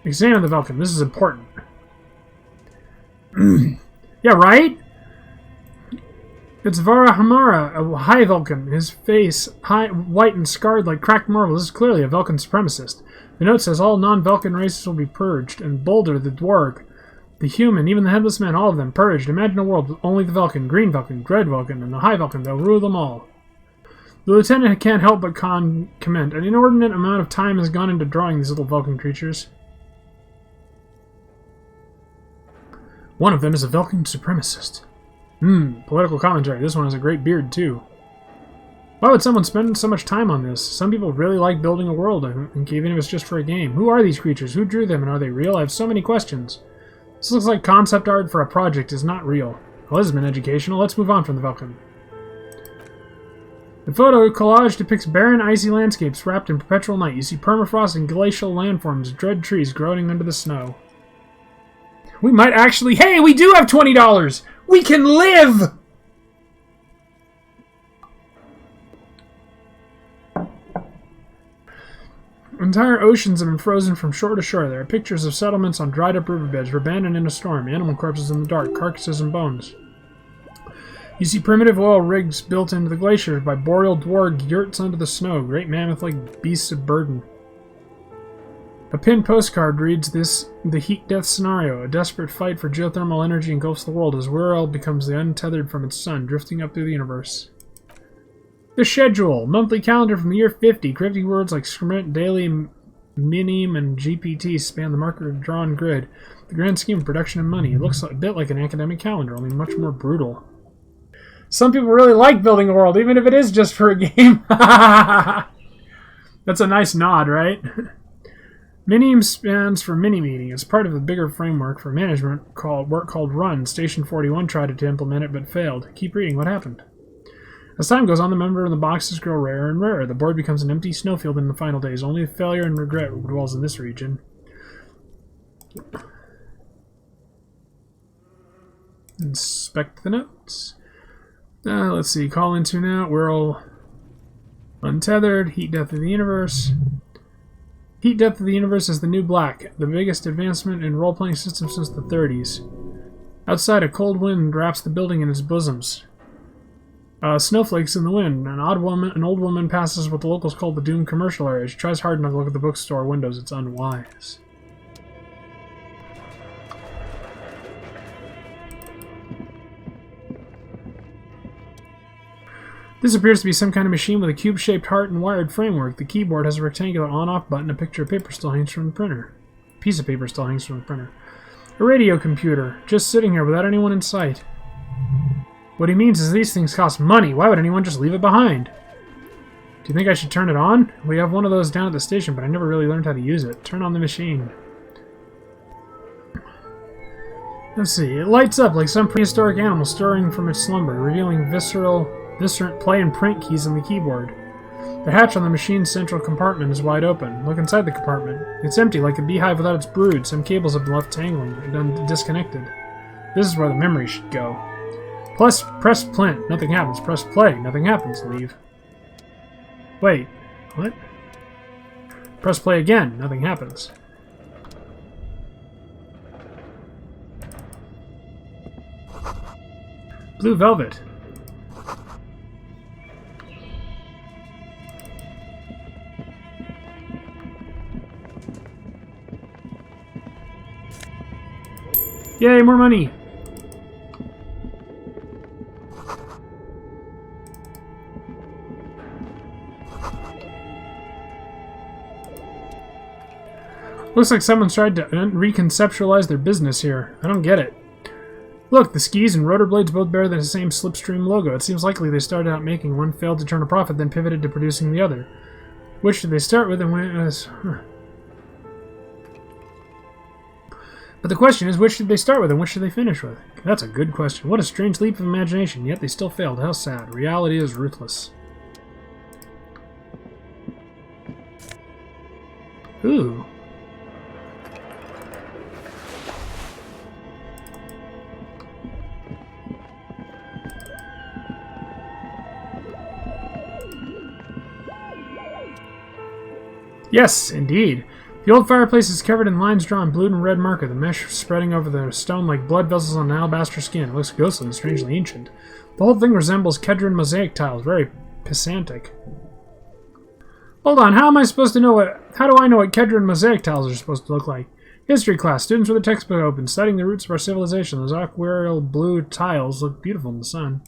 Speaker 1: Examine the Velkan. This is important. Yeah, right? It's Varahamara, a high Velkan. His face, white and scarred like cracked marble. This is clearly a Velkan supremacist. The note says all non-Velkan races will be purged, and Boulder, the dwarg, the human, even the headless man, all of them purged. Imagine a world with only the Velkan, green Velkan, red Velkan, and the high Velkan. They'll rule them all. The lieutenant can't help but comment. An inordinate amount of time has gone into drawing these little Velkan creatures. One of them is a Velkan supremacist. Political commentary. This one has a great beard, too. Why would someone spend so much time on this? Some people really like building a world, I think, even if it's just for a game. Who are these creatures? Who drew them, and are they real? I have so many questions. This looks like concept art for a project is not real. Well, this has been educational. Let's move on from the Velkan. The photo collage depicts barren, icy landscapes wrapped in perpetual night. You see permafrost and glacial landforms, dread trees growing under the snow. We might actually... Hey, we do have $20! We can live! Entire oceans have been frozen from shore to shore. There are pictures of settlements on dried-up riverbeds, abandoned in a storm, animal corpses in the dark, carcasses and bones. You see primitive oil rigs built into the glaciers by boreal dwarf yurts under the snow, great mammoth-like beasts of burden. A pinned postcard reads the heat-death scenario. A desperate fight for geothermal energy engulfs the world as Wirral becomes the untethered from its sun, drifting up through the universe. The schedule. Monthly calendar from the year 50. Cryptic words like sprint, daily, minim, and GPT span the marker-drawn grid. The grand scheme of production and money. It looks a bit like an academic calendar, only much more brutal. Some people really like building a world, even if it is just for a game. That's a nice nod, right? Minim stands for mini-meeting. It's part of a bigger framework for management work called Run. Station 41 tried to implement it but failed. Keep reading. What happened? As time goes on, the member in the boxes grow rarer and rarer. The board becomes an empty snowfield in the final days. Only failure and regret dwells in this region. Inspect the notes. Let's see. Call into now. We're all untethered. Heat death of the universe. Heat death of the universe is the new black. The biggest advancement in role-playing systems since the 30s. Outside, a cold wind wraps the building in its bosoms. Snowflakes in the wind. An old woman passes what the locals call the doomed commercial area. She tries hard enough to look at the bookstore windows. It's unwise. This appears to be some kind of machine with a cube-shaped heart and wired framework. The keyboard has a rectangular on-off button. A picture of paper still hangs from the printer. A piece of paper still hangs from the printer. A radio computer, just sitting here without anyone in sight. What he means is these things cost money. Why would anyone just leave it behind? Do you think I should turn it on? We have one of those down at the station, but I never really learned how to use it. Turn on the machine. Let's see. It lights up like some prehistoric animal stirring from its slumber, revealing viscerant play and print keys on the keyboard. The hatch on the machine's central compartment is wide open. Look inside the compartment. It's empty, like a beehive without its brood. Some cables have been left tangling and disconnected. This is where the memory should go. Plus, press print. Nothing happens. Press play. Nothing happens. Leave. Wait. What? Press play again. Nothing happens. Blue velvet. Yay, more money! Looks like someone's tried to reconceptualize their business here. I don't get it. Look, the skis and rotor blades both bear the same Slipstream logo. It seems likely they started out making one, failed to turn a profit, then pivoted to producing the other. Which did they start with and when it was... But the question is, which did they start with and which did they finish with? That's a good question. What a strange leap of imagination, yet they still failed. How sad. Reality is ruthless. Ooh. Yes, indeed. The old fireplace is covered in lines drawn blue and red marker, the mesh spreading over the stone like blood vessels on alabaster skin. It looks ghostly and strangely ancient. The whole thing resembles Kedron mosaic tiles, very pesantic. Hold on, how do I know what Kedron mosaic tiles are supposed to look like? History class, students with a textbook open, studying the roots of our civilization. Those aquarial blue tiles look beautiful in the sun.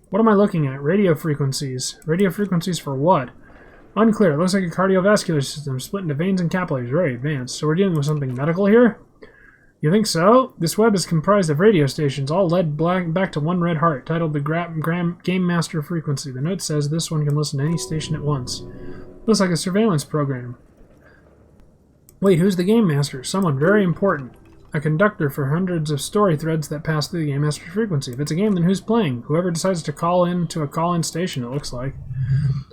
Speaker 1: What am I looking at? Radio frequencies. Radio frequencies for what? Unclear. It looks like a cardiovascular system split into veins and capillaries. Very advanced. So we're dealing with something medical here? You think so? This web is comprised of radio stations, all led back to one red heart, titled the Game Master Frequency. The note says this one can listen to any station at once. Looks like a surveillance program. Wait, who's the Game Master? Someone very important. a conductor for hundreds of story threads that pass through the Game Master frequency. If it's a game, then who's playing? Whoever decides to call in to a call-in station, it looks like.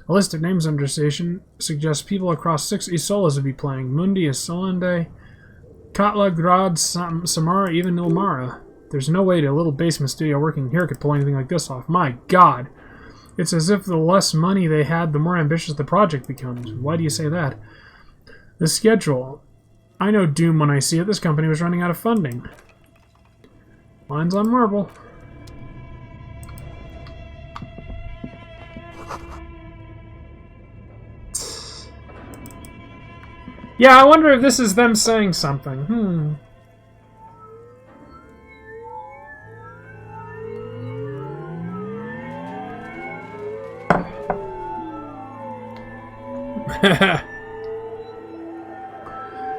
Speaker 1: A list of names under station suggests people across 6 Isolas would be playing. Mundi, Isolande, Katla, Grad, Samara, even Ilmara. There's no way a little basement studio working here could pull anything like this off. My God! It's as if the less money they had, the more ambitious the project becomes. Why do you say that? The schedule. I know doom when I see it. This company was running out of funding. Lines on marble. Yeah, I wonder if this is them saying something.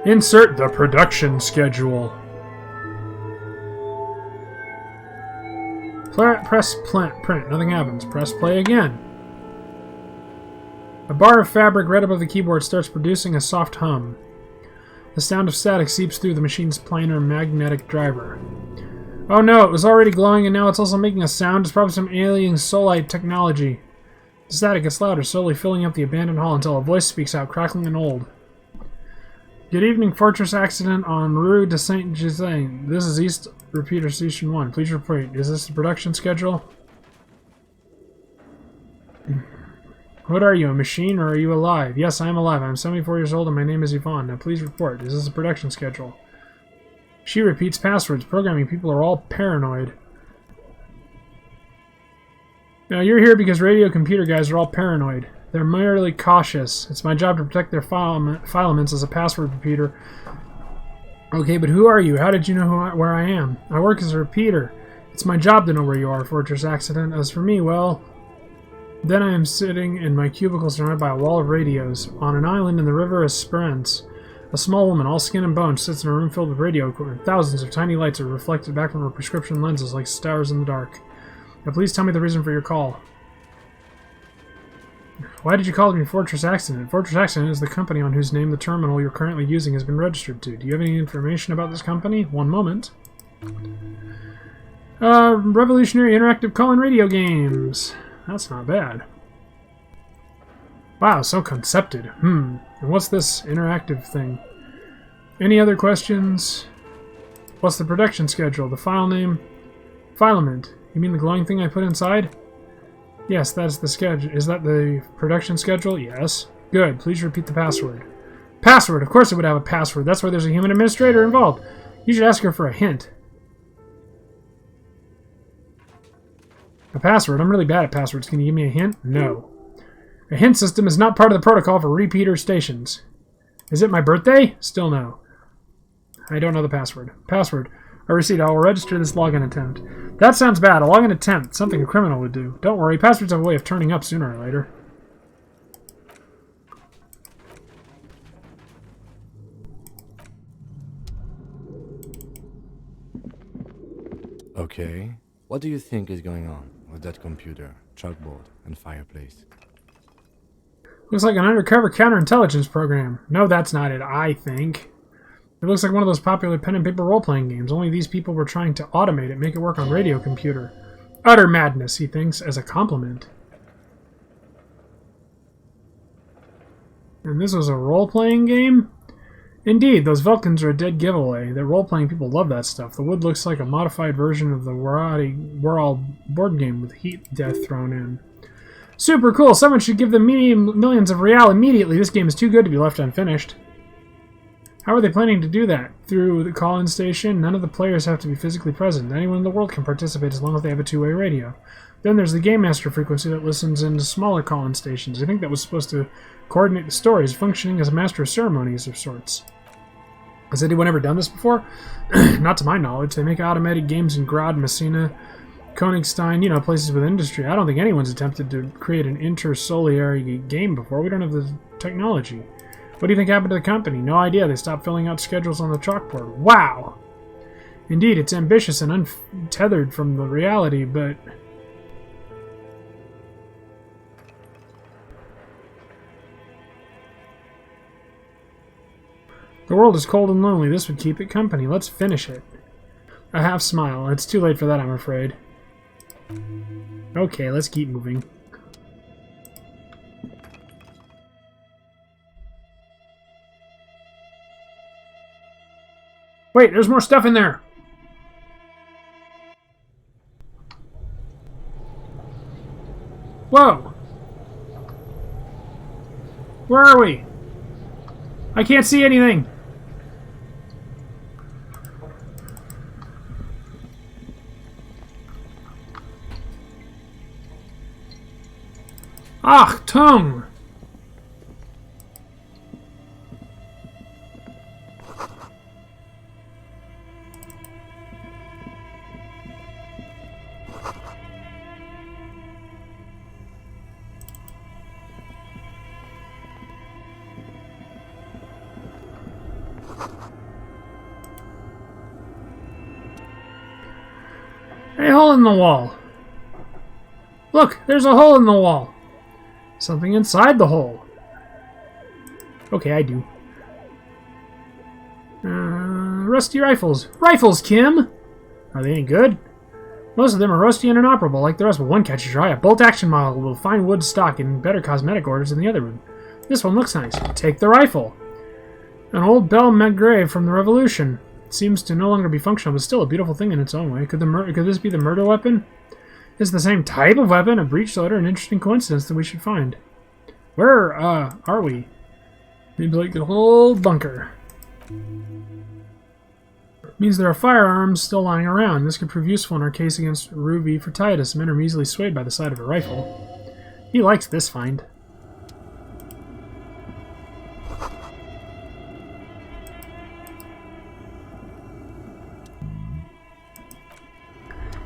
Speaker 1: Insert the production schedule. Press print. Nothing happens. Press play again. A bar of fabric right above the keyboard starts producing a soft hum. The sound of static seeps through the machine's planar magnetic driver. Oh no, it was already glowing and now it's also making a sound. It's probably some alien solite technology. The static gets louder, slowly filling up the abandoned hall until a voice speaks out, crackling and old. Good evening, Fortress Accident on Rue de Saint-Gislain. This is East Repeater Station 1. Please report. Is this the production schedule? What are you, a machine, or are you alive? Yes, I am alive. I am 74 years old and my name is Yvonne. Now please report. Is this the production schedule? She repeats passwords. Programming people are all paranoid. Now you're here because radio computer guys are all paranoid. They're merely cautious. It's my job to protect their filaments as a password repeater. Okay, but who are you? How did you know where I am? I work as a repeater. It's my job to know where you are, Fortress Accident. As for me, well... Then I am sitting in my cubicle surrounded by a wall of radios. On an island in the river Esperance, a small woman, all skin and bones, sits in a room filled with radio equipment. Thousands of tiny lights are reflected back from her prescription lenses like stars in the dark. Now please tell me the reason for your call. Why did you call me Fortress Accident? Fortress Accident is the company on whose name the terminal you're currently using has been registered to. Do you have any information about this company? One moment. Revolutionary interactive call-in radio games. That's not bad. Wow, so concepted. And what's this interactive thing? Any other questions? What's the production schedule? The file name? Filament. You mean the glowing thing I put inside? Yes, that's the schedule. Is that the production schedule? Yes. Good. Please repeat the password. Password! Of course it would have a password. That's why there's a human administrator involved. You should ask her for a hint. A password? I'm really bad at passwords. Can you give me a hint? No. A hint system is not part of the protocol for repeater stations. Is it my birthday? Still no. I don't know the password. Password. A receipt. I will register this login attempt. That sounds bad. A login attempt. Something a criminal would do. Don't worry. Passwords have a way of turning up sooner or later.
Speaker 5: Okay. What do you think is going on with that computer, chalkboard, and fireplace?
Speaker 1: Looks like an undercover counterintelligence program. No, that's not it, I think. It looks like one of those popular pen and paper role-playing games, only these people were trying to automate it, make it work on radio computer. Utter madness, he thinks, as a compliment. And this was a role-playing game? Indeed, those Vulcans are a dead giveaway. The role-playing people love that stuff. The wood looks like a modified version of the World board game with heat death thrown in. Super cool! Someone should give them millions of real immediately. This game is too good to be left unfinished. How are they planning to do that? Through the call-in station? None of the players have to be physically present. Anyone in the world can participate as long as they have a two-way radio. Then there's the Game Master frequency that listens into smaller call-in stations. I think that was supposed to coordinate the stories, functioning as a master of ceremonies of sorts. Has anyone ever done this before? Not to my knowledge. They make automated games in Grad, Messina, Königstein, you know, places with industry. I don't think anyone's attempted to create an intersoliary game before. We don't have the technology. What do you think happened to the company? No idea. They stopped filling out schedules on the chalkboard. Wow! Indeed, it's ambitious and untethered from the reality, but... The world is cold and lonely. This would keep it company. Let's finish it. A half smile. It's too late for that, I'm afraid. Okay, let's keep moving. Wait, there's more stuff in there! Whoa! Where are we? I can't see anything! Ach, tongue! A hole in the wall. Look, there's a hole in the wall. Something inside the hole. Okay, I do. Rusty rifles. Rifles, Kim! Are they any good? Most of them are rusty and inoperable, like the rest, but one catches your eye. A bolt-action model with fine wood stock and better cosmetic orders than the other one. This one looks nice. Take the rifle. An old Belle Maigret from the Revolution. It seems to no longer be functional, but still a beautiful thing in its own way. Could this be the murder weapon? It's the same type of weapon, a breech loader, an interesting coincidence that we should find. Where, are we? Maybe like a whole bunker. Means there are firearms still lying around. This could prove useful in our case against Ruby for Titus. Men are easily swayed by the sight of a rifle. He likes this find.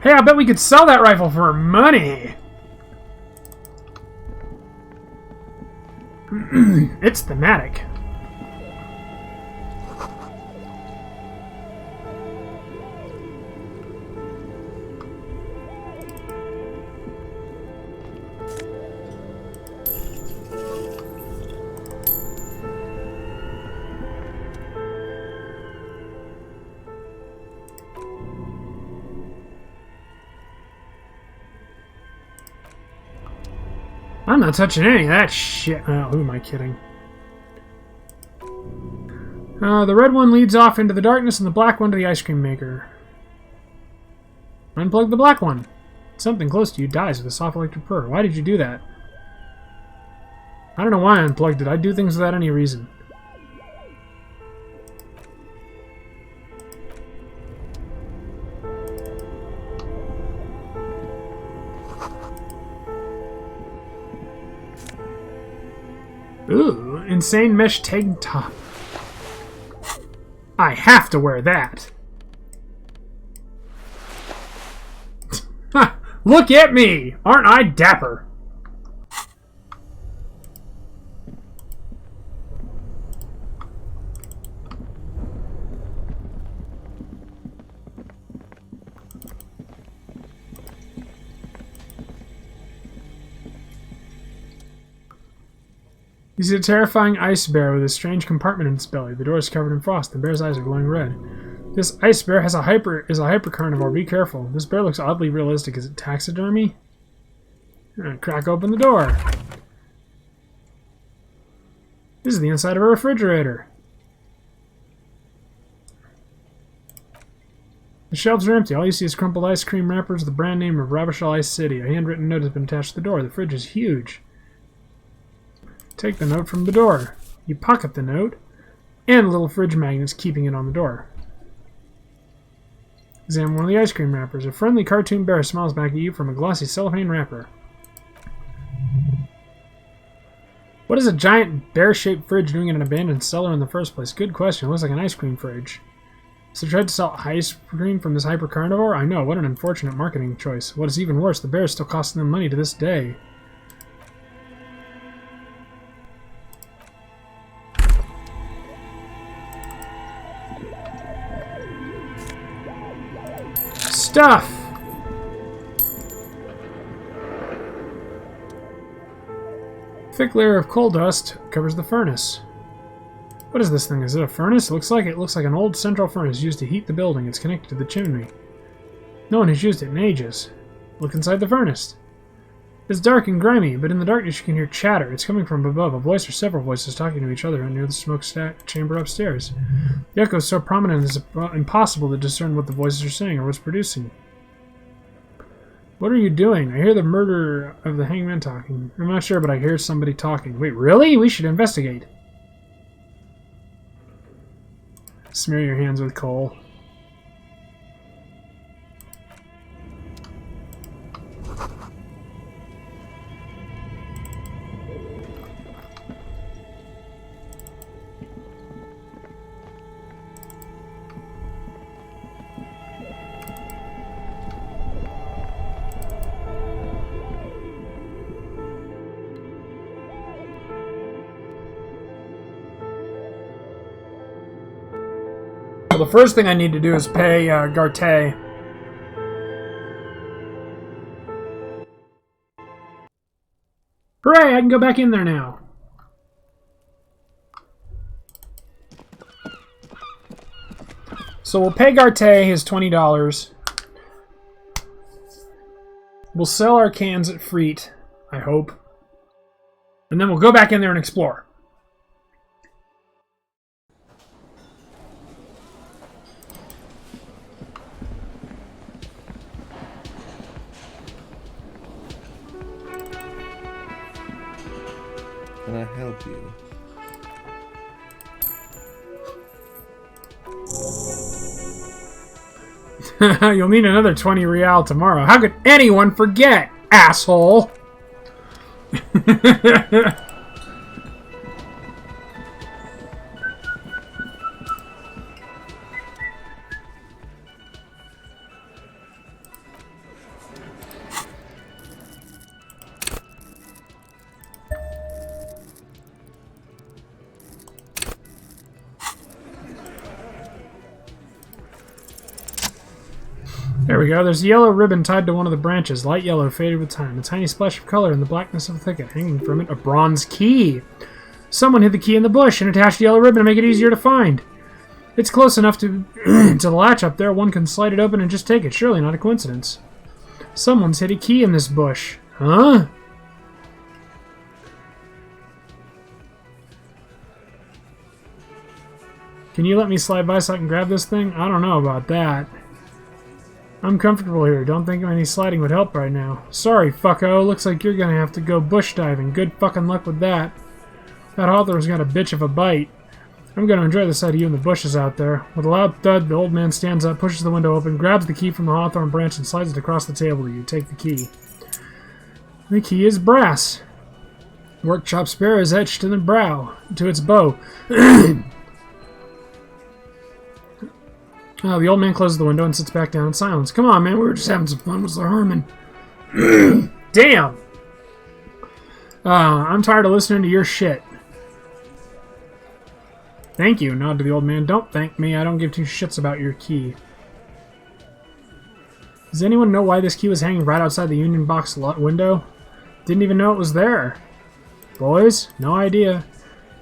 Speaker 1: Hey, I bet we could sell that rifle for money! It's thematic. I'm not touching any of that shit. Oh, who am I kidding? The red one leads off into the darkness and the black one to the ice cream maker. Unplug the black one. Something close to you dies with a soft electric purr. Why did you do that? I don't know why I unplugged it. I do things without any reason. Ooh, insane mesh tank top. I have to wear that. Ha! Look at me! Aren't I dapper? You see a terrifying ice bear with a strange compartment in its belly. The door is covered in frost. The bear's eyes are glowing red. This ice bear is a hyper carnivore. Be careful. This bear looks oddly realistic. Is it taxidermy? Crack open the door. This is the inside of a refrigerator. The shelves are empty. All you see is crumpled ice cream wrappers, the brand name of Ravishal Ice City. A handwritten note has been attached to the door. The fridge is huge. Take the note from the door. You pocket the note, and little fridge magnets keeping it on the door. Examine one of the ice cream wrappers. A friendly cartoon bear smiles back at you from a glossy cellophane wrapper. What is a giant bear-shaped fridge doing in an abandoned cellar in the first place? Good question. It looks like an ice cream fridge. So they tried to sell ice cream from this hyper-carnivore? I know, what an unfortunate marketing choice. What is even worse, the bear is still costing them money to this day. Stuff! Thick layer of coal dust covers the furnace. What is this thing? Is it a furnace? It looks like an old central furnace used to heat the building. It's connected to the chimney. No one has used it in ages. Look inside the furnace. It's dark and grimy, but in the darkness you can hear chatter. It's coming from above, a voice or several voices talking to each other near the smoke chamber upstairs. The echo is so prominent it's impossible to discern what the voices are saying or what's producing. What are you doing? I hear the murder of the hangman talking. I'm not sure, but I hear somebody talking. Wait, really? We should investigate. Smear your hands with coal. The first thing I need to do is pay Garte. Hooray! I can go back in there now. So we'll pay Garte his $20. We'll sell our cans at Freet, I hope. And then we'll go back in there and explore.
Speaker 8: Can I help you?
Speaker 1: You'll need another 20 real tomorrow. How could anyone forget, asshole? There we go. There's a yellow ribbon tied to one of the branches. Light yellow, faded with time. A tiny splash of color in the blackness of the thicket. Hanging from it, a bronze key. Someone hid the key in the bush and attached the yellow ribbon to make it easier to find. It's close enough to to the latch up there. One can slide it open and just take it. Surely not a coincidence. Someone's hid a key in this bush. Huh? Can you let me slide by so I can grab this thing? I don't know about that. I'm comfortable here. Don't think any sliding would help right now. Sorry, fucko. Looks like you're gonna have to go bush diving. Good fucking luck with that. That Hawthorne's got a bitch of a bite. I'm gonna enjoy the sight of you in the bushes out there. With a loud thud, the old man stands up, pushes the window open, grabs the key from the hawthorn branch, and slides it across the table to you. Take the key. The key is brass. Workshop spare is etched to the brow, to its bow. Oh, the old man closes the window and sits back down in silence. Come on, man, we were just having some fun. What's the harm in... Damn! I'm tired of listening to your shit. Thank you, nod to the old man. Don't thank me. I don't give two shits about your key. Does anyone know why this key was hanging right outside the union box window? Didn't even know it was there. Boys? No idea.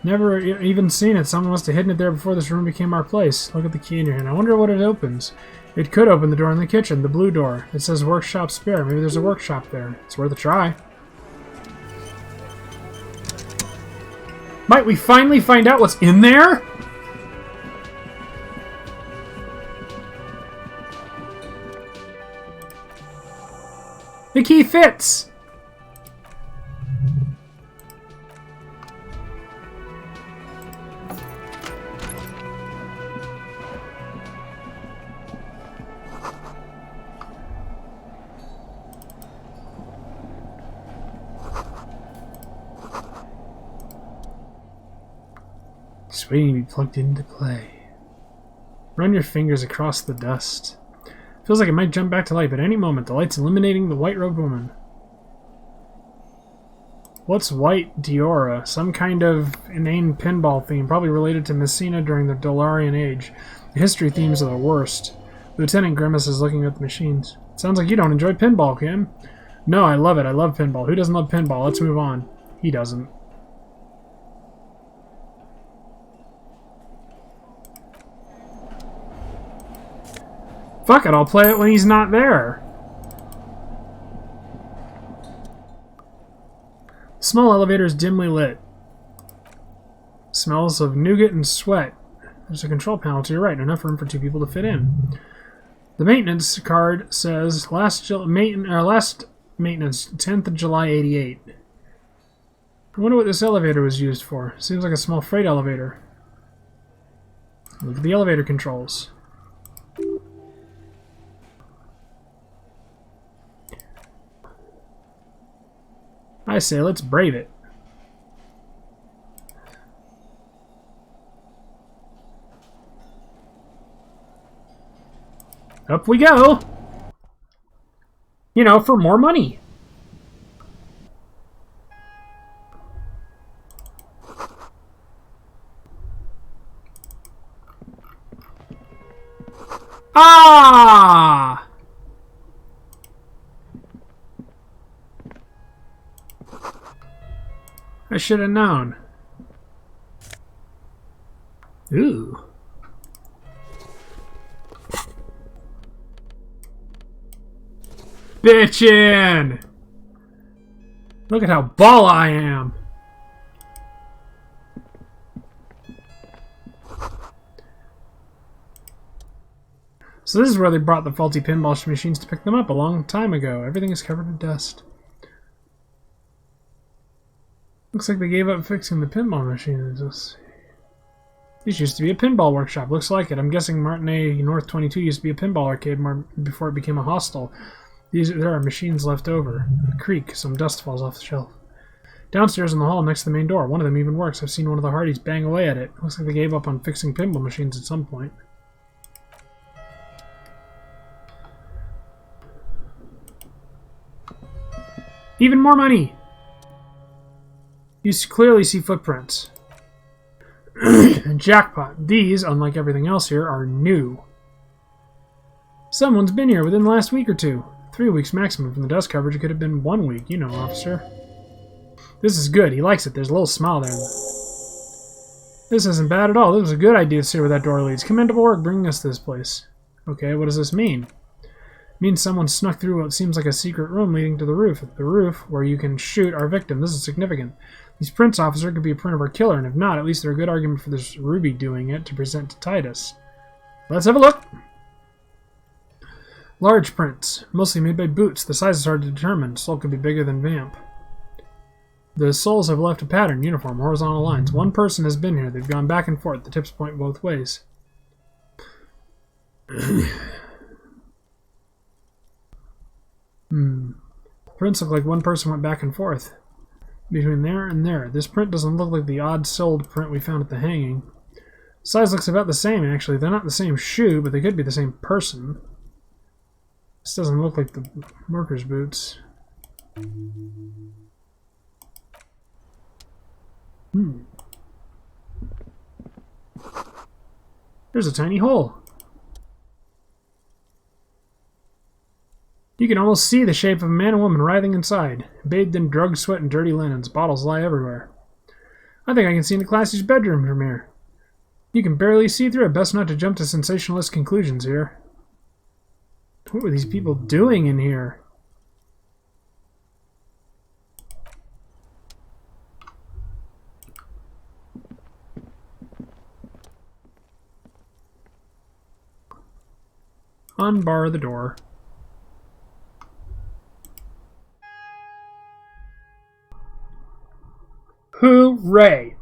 Speaker 1: Never even seen it. Someone must have hidden it there before this room became our place. Look at the key in your hand. I wonder what it opens. It could open the door in the kitchen, the blue door. It says workshop spare. Maybe there's a workshop there. It's worth a try. Might we finally find out what's in there? The key fits! Just waiting to be plugged into play. Run your fingers across the dust. Feels like it might jump back to life at any moment. The light's illuminating the white-robed woman. What's white Diora? Some kind of inane pinball theme, probably related to Messina during the Dolarian Age. The history themes are the worst. Lieutenant Grimace is looking at the machines. Sounds like you don't enjoy pinball, Kim. No, I love it. I love pinball. Who doesn't love pinball? Let's move on. He doesn't. Fuck it, I'll play it when he's not there. The small elevator is dimly lit. Smells of nougat and sweat. There's a control panel to your right, enough room for 2 people to fit in. The maintenance card says last maintenance, 10th of July, 88. I wonder what this elevator was used for. Seems like a small freight elevator. Look at the elevator controls. I say let's brave it. Up we go! You know, for more money. Ah! I should have known. Ooh. Bitchin'! Look at how ball I am. So this is where they brought the faulty pinball machines to pick them up a long time ago. Everything is covered in dust. Looks like they gave up fixing the pinball machines. This used to be a pinball workshop. Looks like it. I'm guessing Martinet North 22 used to be a pinball arcade before it became a hostel. There are machines left over. A creak. Some dust falls off the shelf. Downstairs in the hall next to the main door. One of them even works. I've seen one of the Hardys bang away at it. Looks like they gave up on fixing pinball machines at some point. Even more money! You clearly see footprints. Jackpot. These, unlike everything else here, are new. Someone's been here within the last week or 2. 3 weeks maximum from the dust coverage. It could have been 1 week. You know, officer. This is good. He likes it. There's a little smile there. This isn't bad at all. This was a good idea to see where that door leads. Commendable work bringing us to this place. Okay, what does this mean? It means someone snuck through what seems like a secret room leading to the roof. The roof where you can shoot our victim. This is significant. These prints, officer, could be a print of our killer, and if not, at least they're a good argument for this Ruby doing it to present to Titus. Let's have a look! Large prints, mostly made by Boots. The size is hard to determine. Sole could be bigger than Vamp. The soles have left a pattern, uniform, horizontal lines. One person has been here. They've gone back and forth. The tips point both ways. Prints look like one person went back and forth. Between there and there. This print doesn't look like the odd-soled print we found at the hanging. Size looks about the same, actually. They're not the same shoe, but they could be the same person. This doesn't look like the worker's boots. There's a tiny hole. You can almost see the shape of a man and woman writhing inside, bathed in drugged sweat and dirty linens. Bottles lie everywhere. I think I can see into Classy's bedroom from here. You can barely see through it. Best not to jump to sensationalist conclusions here. What were these people doing in here? Unbar the door. Hooray!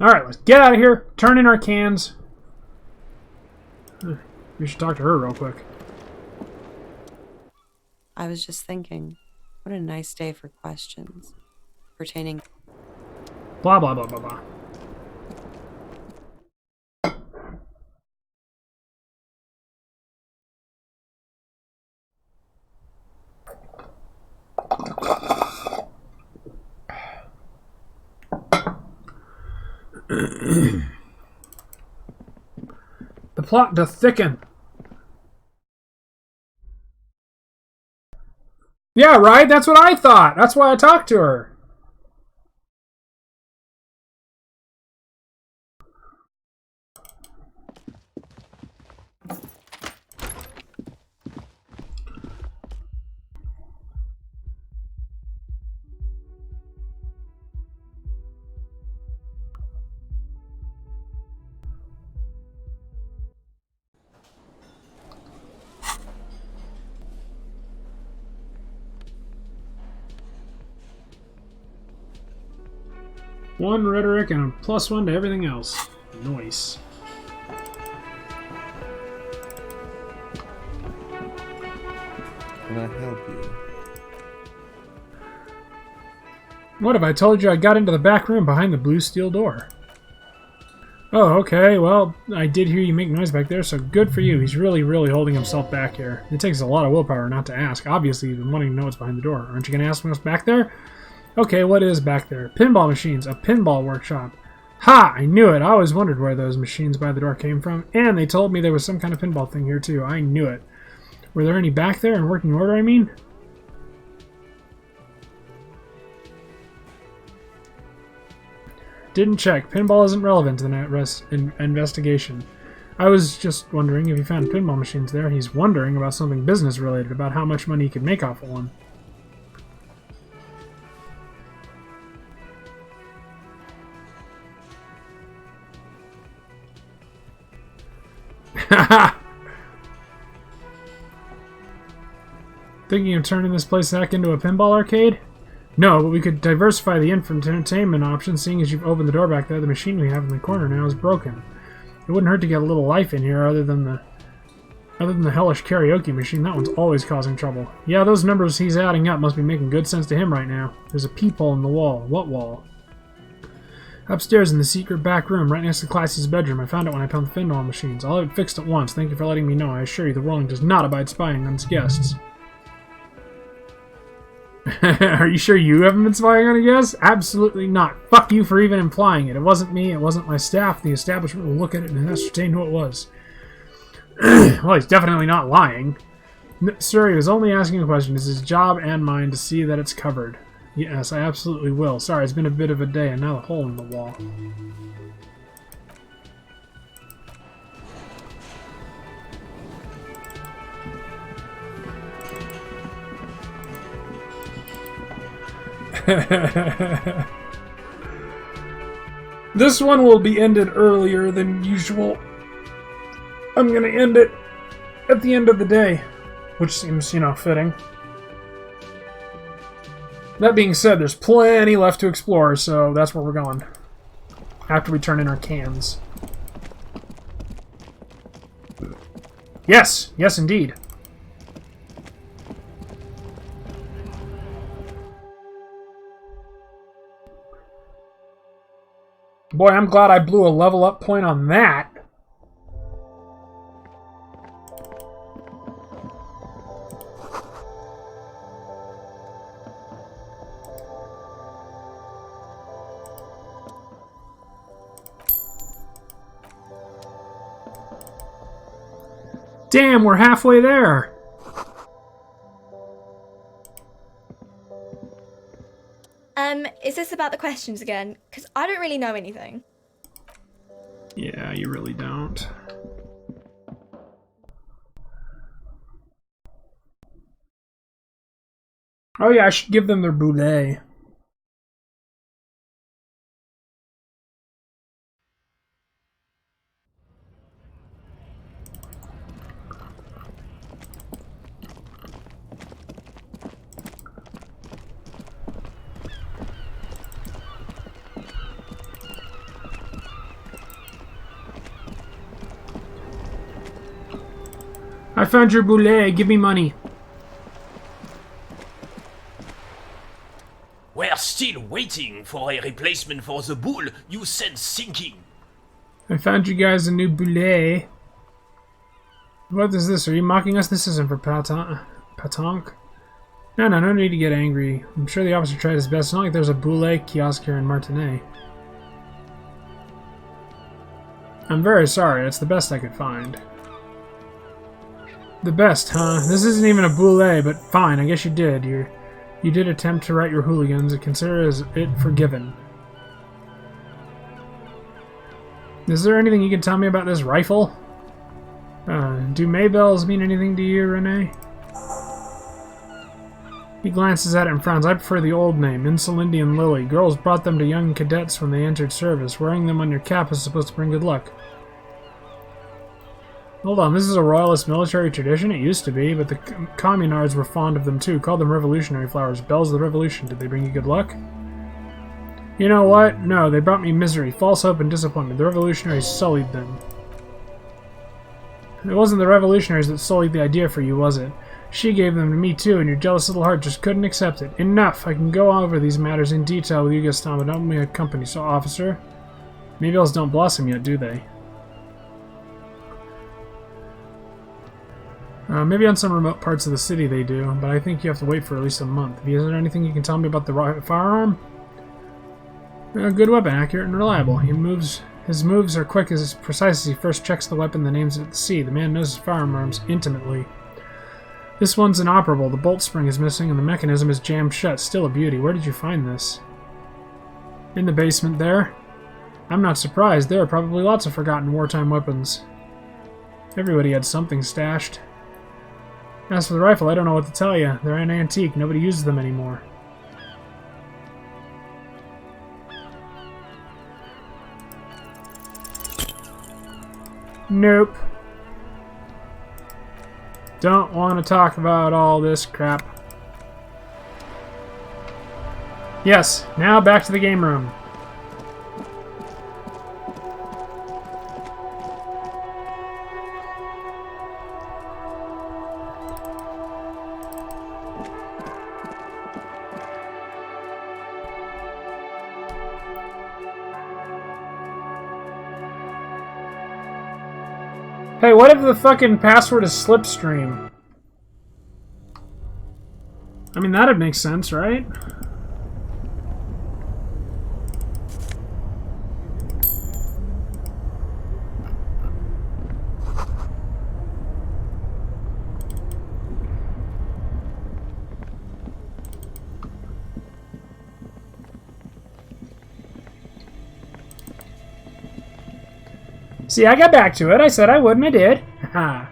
Speaker 1: Alright, let's get out of here, turn in our cans. We should talk to her real quick.
Speaker 4: I was just thinking, what a nice day for questions pertaining.
Speaker 1: Blah, blah, blah, blah, blah. The plot doth thicken. Yeah, right? That's what I thought. That's why I talked to her. 1 rhetoric and a +1 to everything else. Nice.
Speaker 8: Can I help you?
Speaker 1: What if I told you I got into the back room behind the blue steel door? Oh, okay, well, I did hear you make noise back there, so good for you. He's really, really holding himself back here. It takes a lot of willpower not to ask. Obviously, you've been wanting to know what's behind the door. Aren't you going to ask me what's back there? Okay, what is back there? Pinball machines, a pinball workshop. Ha! I knew it. I always wondered where those machines by the door came from, and they told me there was some kind of pinball thing here, too. I knew it. Were there any back there in working order, I mean? Didn't check. Pinball isn't relevant to the investigation. I was just wondering if he found pinball machines there. He's wondering about something business-related, about how much money he could make off of one. Thinking of turning this place back into a pinball arcade? No, but we could diversify the entertainment options, seeing as you've opened the door back there. The machine we have in the corner now is broken. It wouldn't hurt to get a little life in here, other than the hellish karaoke machine. That one's always causing trouble. Yeah, those numbers he's adding up must be making good sense to him right now. There's a peephole in the wall. What wall? Upstairs in the secret back room, right next to Classy's bedroom. I found it when I found the pinball machines. I'll have it fixed at once. Thank you for letting me know. I assure you the Whirling does not abide spying on its guests. Are you sure you haven't been spying on a guest? Absolutely not. Fuck you for even implying it. It wasn't me. It wasn't my staff. The establishment will look at it and ascertain who it was. Well, he's definitely not lying. Sir, he was only asking a question. It's his job and mine to see that it's covered. Yes, I absolutely will. Sorry, it's been a bit of a day, and now the hole in the wall. This one will be ended earlier than usual. I'm gonna end it at the end of the day, which seems, you know, fitting. That being said, there's plenty left to explore, so that's where we're going. After we turn in our cans. Yes! Yes, indeed. Boy, I'm glad I blew a level up point on that. Damn, we're halfway there.
Speaker 9: Is this about the questions again? Because I don't really know anything.
Speaker 1: Yeah, you really don't. Oh yeah, I should give them their boulet. I found your boulet. Give me money.
Speaker 10: We're still waiting for a replacement for the bull you sent sinking.
Speaker 1: I found you guys a new boulet. What is this? Are you mocking us? This isn't for patonk. No need to get angry. I'm sure the officer tried his best. It's not like there's a boulet kiosk here in Martinet. I'm very sorry. It's the best I could find. The best, huh? This isn't even a boulet, but fine, I guess you did. You did attempt to right your hooligans and consider it forgiven. Is there anything you can tell me about this rifle? Do Maybells mean anything to you, Renee? He glances at it and frowns. I prefer the old name, Insulindian Lily. Girls brought them to young cadets when they entered service. Wearing them on your cap is supposed to bring good luck. Hold on, this is a royalist military tradition? It used to be, but the communards were fond of them too. Called them revolutionary flowers. Bells of the revolution. Did they bring you good luck? You know what? No, they brought me misery, false hope, and disappointment. The revolutionaries sullied them. It wasn't the revolutionaries that sullied the idea for you, was it? She gave them to me too, and your jealous little heart just couldn't accept it. Enough! I can go over these matters in detail with you, Gaston, but don't be a company, so officer. Maybe else don't blossom yet, do they? Maybe on some remote parts of the city they do, but I think you have to wait for at least a month. Is there anything you can tell me about the firearm? A good weapon, accurate and reliable. His moves are quick as precise as he first checks the weapon, then aims it at the sea. The man knows his firearms intimately. This one's inoperable. The bolt spring is missing and the mechanism is jammed shut. Still a beauty. Where did you find this? In the basement there. I'm not surprised. There are probably lots of forgotten wartime weapons. Everybody had something stashed. As for the rifle, I don't know what to tell you. They're an antique. Nobody uses them anymore. Nope. Don't want to talk about all this crap. Yes, now back to the game room. Hey, what if the fucking password is Slipstream? I mean, that'd make sense, right? See, I got back to it. I said I would, and I did. Haha.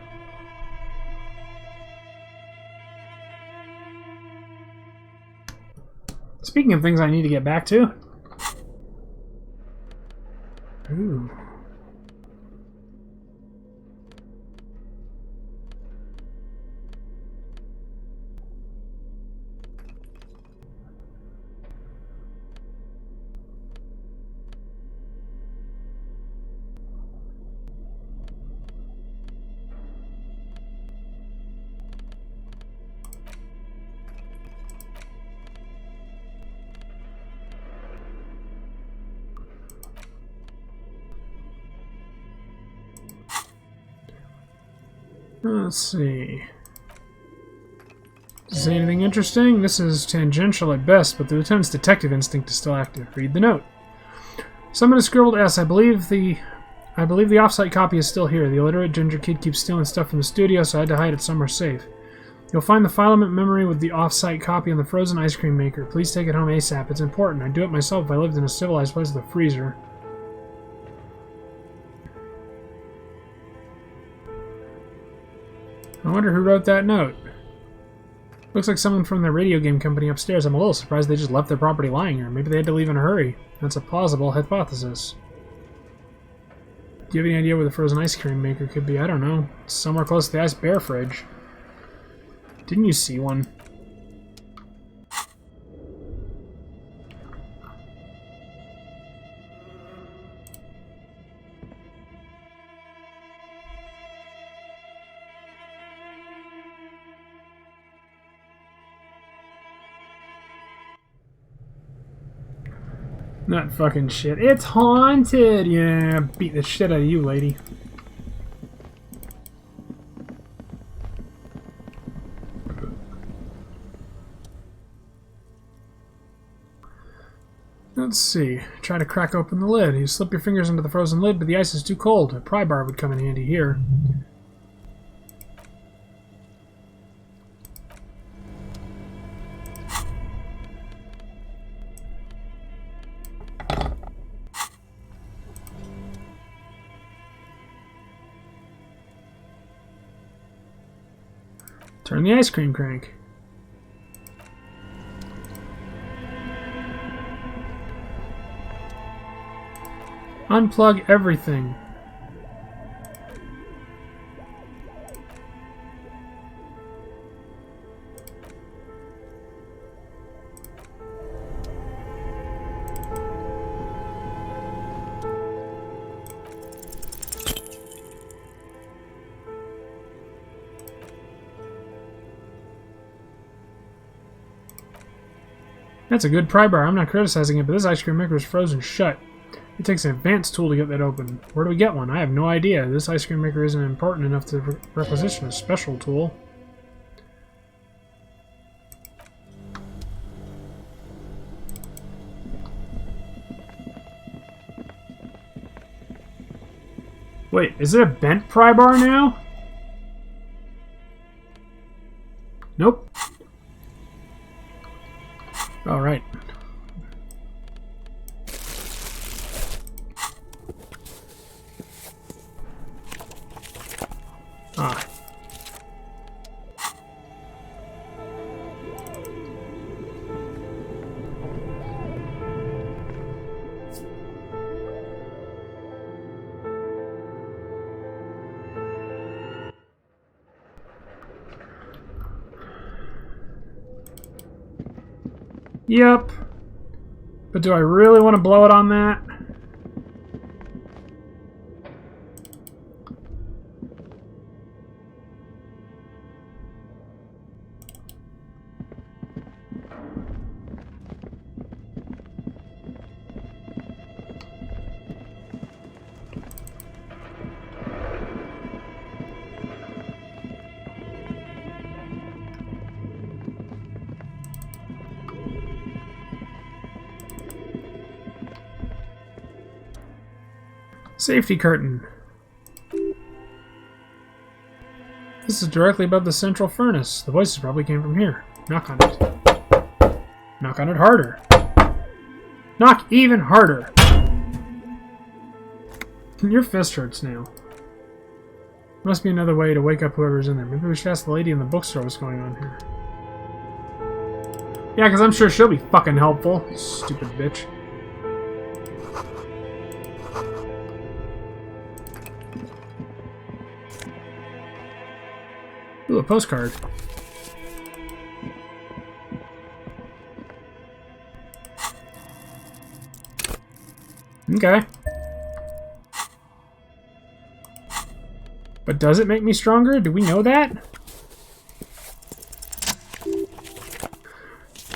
Speaker 1: Speaking of things I need to get back to. Ooh. Let's see. Is there anything interesting? This is tangential at best, but the lieutenant's detective instinct is still active. Read the note. Someone has scribbled S. I believe the off-site copy is still here. The illiterate ginger kid keeps stealing stuff from the studio, so I had to hide it somewhere safe. You'll find the file memory with the off-site copy on the frozen ice cream maker. Please take it home ASAP. It's important. I'd do it myself if I lived in a civilized place with a freezer. I wonder who wrote that note. Looks like someone from the radio game company upstairs. I'm a little surprised they just left their property lying here. Maybe they had to leave in a hurry. That's a plausible hypothesis. Do you have any idea where the frozen ice cream maker could be? I don't know. It's somewhere close to the ice bear fridge. Didn't you see one? Not fucking shit. It's haunted! Yeah, beat the shit out of you, lady. Let's see. Try to crack open the lid. You slip your fingers into the frozen lid, but the ice is too cold. A pry bar would come in handy here. Turn the ice cream crank. Unplug everything. That's a good pry bar. I'm not criticizing it, but this ice cream maker is frozen shut. It takes an advanced tool to get that open. Where do we get one? I have no idea. This ice cream maker isn't important enough to requisition a special tool. Wait, is it a bent pry bar now? Nope. All right. Ah. Yep. But do I really want to blow it on that? Safety curtain. This is directly above the central furnace. The voices probably came from here. Knock on it. Knock on it harder. Knock even harder. Your fist hurts now. Must be another way to wake up whoever's in there. Maybe we should ask the lady in the bookstore what's going on here. Yeah, because I'm sure she'll be fucking helpful. Stupid bitch. Ooh, a postcard. Okay. But does it make me stronger? Do we know that?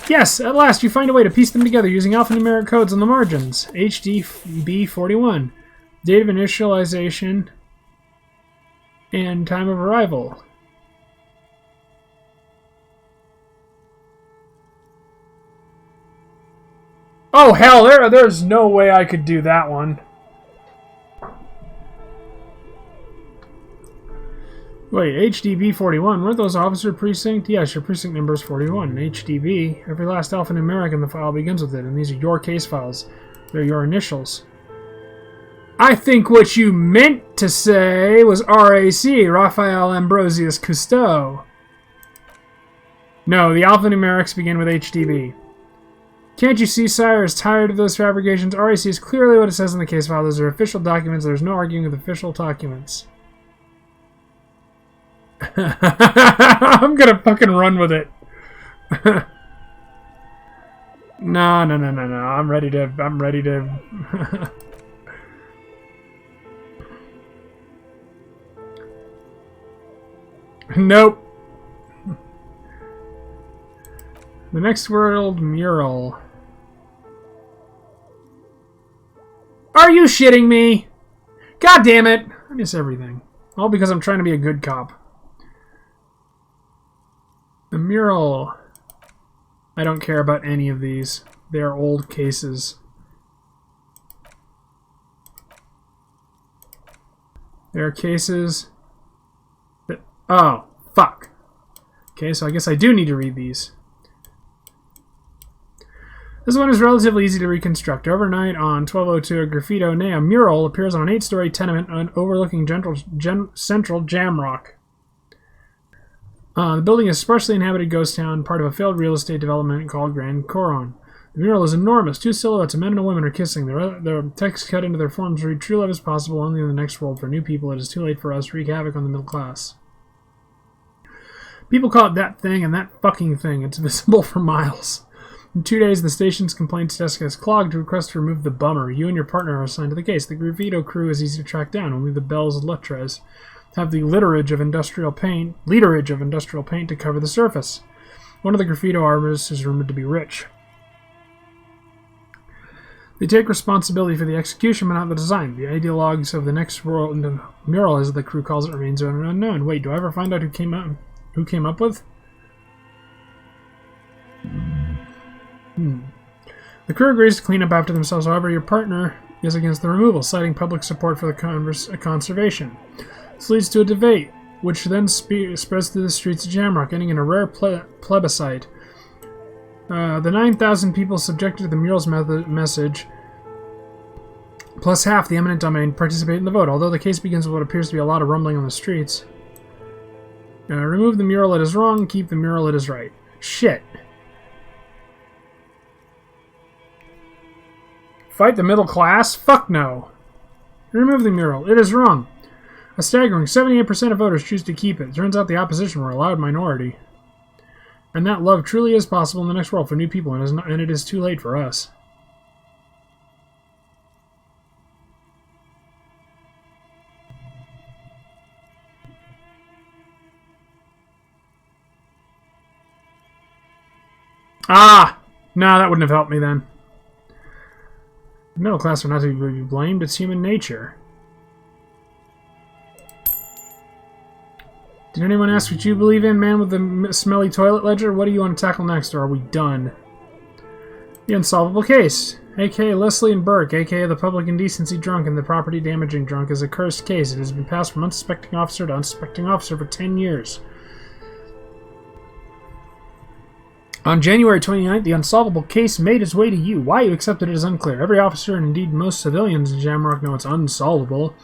Speaker 1: Yes, at last you find a way to piece them together using alphanumeric codes on the margins. HDB41. Date of initialization and time of arrival. Oh hell, there's no way I could do that one. Wait, HDB 41, weren't those officer precinct? Yes, your precinct number is 41. HDB, every last alphanumeric in the file begins with it, and these are your case files. They're your initials. I think what you meant to say was RAC, Raphael Ambrosius Cousteau. No, the alphanumerics begin with HDB. Can't you see, sire is tired of those fabrications? RAC is clearly what it says in the case file. Those are official documents. There's no arguing with official documents. I'm gonna fucking run with it. No. I'm ready to... Nope. The next world mural. Are you shitting me? God damn it! I miss everything. All because I'm trying to be a good cop. The mural. I don't care about any of these. They are old cases. There are cases that... Oh, fuck. Okay, so I guess I do need to read these. This one is relatively easy to reconstruct. Overnight on 1202, a graffito, nay, a mural, appears on an 8-story tenement overlooking central Jamrock. The building is a sparsely inhabited ghost town, part of a failed real estate development called Grand Coron. The mural is enormous. Two silhouettes, a man and a woman, are kissing. Their text cut into their forms read, "True love is possible only in the next world. For new people, it is too late for us. Wreak havoc on the middle class." People call it that thing and that fucking thing. It's visible for miles. In 2 days, the station's complaints desk has clogged to request to remove the bummer. You and your partner are assigned to the case. The graffito crew is easy to track down. Only the Belles Lettres have the literage of industrial paint to cover the surface. One of the graffito artists is rumored to be rich. They take responsibility for the execution, but not the design. The ideologues of the next world mural, as the crew calls it, remains unknown. Wait, do I ever find out who came up with? The crew agrees to clean up after themselves. However, your partner is against the removal, citing public support for the conservation. This leads to a debate, which then spreads through the streets of Jamrock, ending in a rare plebiscite. The 9,000 people subjected to the mural's message, plus half the eminent domain, participate in the vote, although the case begins with what appears to be a lot of rumbling on the streets. Remove the mural, it is wrong. Keep the mural, it is right. Shit. Fight the middle class? Fuck no. Remove the mural, it is wrong. A staggering 78% of voters choose to keep it. Turns out the opposition were a loud minority. And that love truly is possible in the next world for new people, and it is too late for us. Ah! No, that wouldn't have helped me then. The middle class are not to be blamed, it's human nature. Did anyone ask what you believe in, man with the smelly toilet ledger? What do you want to tackle next, or are we done? The unsolvable case. A.K.A. Leslie and Burke, a.k.a. the public indecency drunk and the property damaging drunk, is a cursed case. It has been passed from unsuspecting officer to unsuspecting officer for 10 years. On January 29th, the unsolvable case made its way to you. Why you accepted it is unclear. Every officer, and indeed most civilians in Jamrock, know it's unsolvable.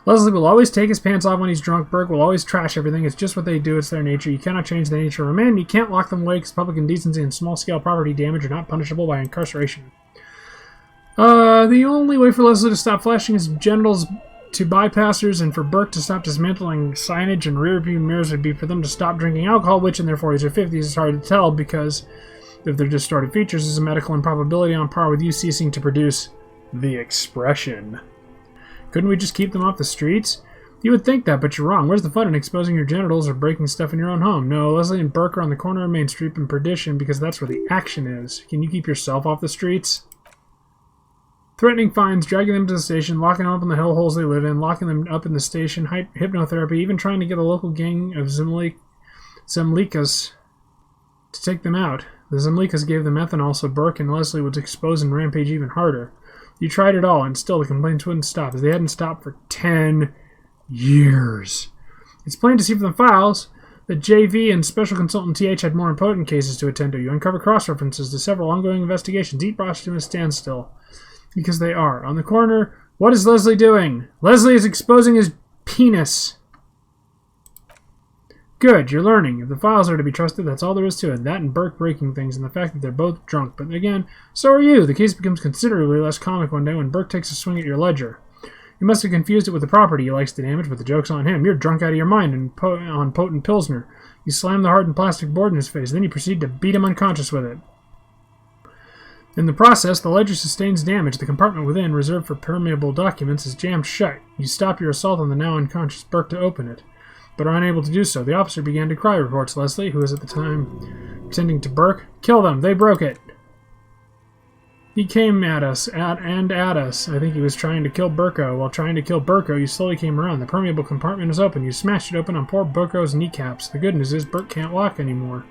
Speaker 1: Leslie will always take his pants off when he's drunk. Burke will always trash everything. It's just what they do. It's their nature. You cannot change the nature of a man. You can't lock them away because public indecency and small-scale property damage are not punishable by incarceration. The only way for Leslie to stop flashing his genitals to bypassers and for Burke to stop dismantling signage and rear-view mirrors would be for them to stop drinking alcohol, which in their 40s or 50s is hard to tell because if their distorted features is a medical improbability on par with you ceasing to produce the expression. Couldn't we just keep them off the streets? You would think that, but you're wrong. Where's the fun in exposing your genitals or breaking stuff in your own home? No, Leslie and Burke are on the corner of Main Street in Perdition because that's where the action is. Can you keep yourself off the streets? Threatening fines, dragging them to the station, locking them up in the hellholes they live in, locking them up in the station, hypnotherapy, even trying to get a local gang of Zemlikas to take them out. The Zemlikas gave them ethanol so Burke and Leslie would expose and rampage even harder. You tried it all, and still the complaints wouldn't stop, as they hadn't stopped for 10 years. It's plain to see from the files that JV and Special Consultant TH had more important cases to attend to. You uncover cross-references to several ongoing investigations, each brought to a standstill. Because they are. On the corner, what is Leslie doing? Leslie is exposing his penis. Good, you're learning. If the files are to be trusted, that's all there is to it. That and Burke breaking things, and the fact that they're both drunk. But again, so are you. The case becomes considerably less comic one day when Burke takes a swing at your ledger. You must have confused it with the property he likes to damage, but the joke's on him. You're drunk out of your mind and on potent Pilsner. You slam the hardened plastic board in his face, then you proceed to beat him unconscious with it. In the process, the ledger sustains damage. The compartment within, reserved for permeable documents, is jammed shut. You stop your assault on the now unconscious Burke to open it, but are unable to do so. The officer began to cry, reports Leslie, who was at the time pretending to Burke. Kill them! They broke it! He came at us. I think he was trying to kill Burko. While trying to kill Burko, you slowly came around. The permeable compartment is open. You smashed it open on poor Burko's kneecaps. The good news is Burke can't walk anymore.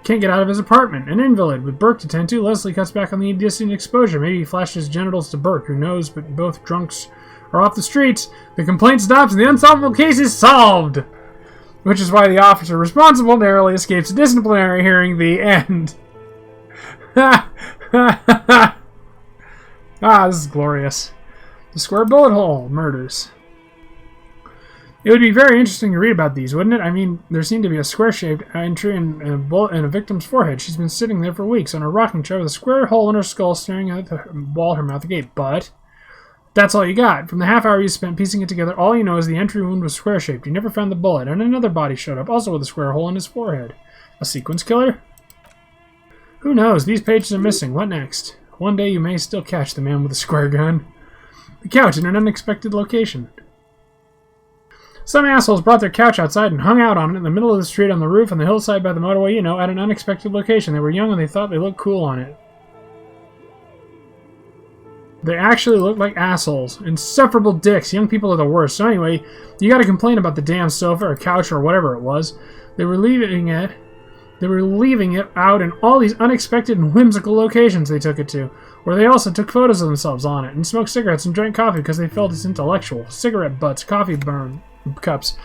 Speaker 1: Can't get out of his apartment. An invalid. With Burke to tend to, Leslie cuts back on the indecent exposure. Maybe he flashes genitals to Burke. Who knows? But both drunks are off the streets. The complaint stops and the unsolvable case is solved! Which is why the officer responsible narrowly escapes a disciplinary hearing. The end. Ah, this is glorious. The square bullet hole murders. It would be very interesting to read about these, wouldn't it? I mean, there seemed to be a square-shaped entry in a bullet in a victim's forehead. She's been sitting there for weeks on a rocking chair with a square hole in her skull staring at the wall, her mouth agape. But that's all you got. From the half hour you spent piecing it together, all you know is the entry wound was square-shaped. You never found the bullet, and another body showed up, also with a square hole in his forehead. A sequence killer? Who knows? These pages are missing. What next? One day you may still catch the man with the square gun. The couch in an unexpected location. Some assholes brought their couch outside and hung out on it in the middle of the street on the roof on the hillside by the motorway, you know, at an unexpected location. They were young and they thought they looked cool on it. They actually look like assholes. Insufferable dicks. Young people are the worst. So anyway, you gotta complain about the damn sofa or couch or whatever it was. They were leaving it out in all these unexpected and whimsical locations they took it to, where they also took photos of themselves on it and smoked cigarettes and drank coffee because they felt it's intellectual. Cigarette butts, coffee burn cups,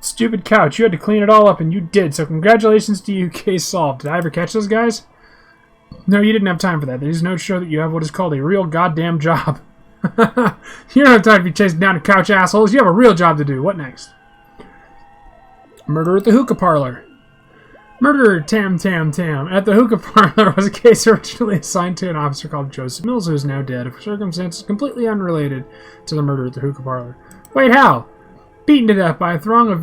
Speaker 1: stupid couch. You had to clean it all up, and you did. So congratulations to you. Case solved. Did I ever catch those guys? No, you didn't have time for that. These notes show that you have what is called a real goddamn job. You don't have time to be chasing down to couch assholes. You have a real job to do. What next? Murder at the hookah parlor. Murderer Tam at the hookah parlor was a case originally assigned to an officer called Joseph Mills, who is now dead for circumstances completely unrelated to the murder at the hookah parlor. Wait, how? Beaten to death by a throng of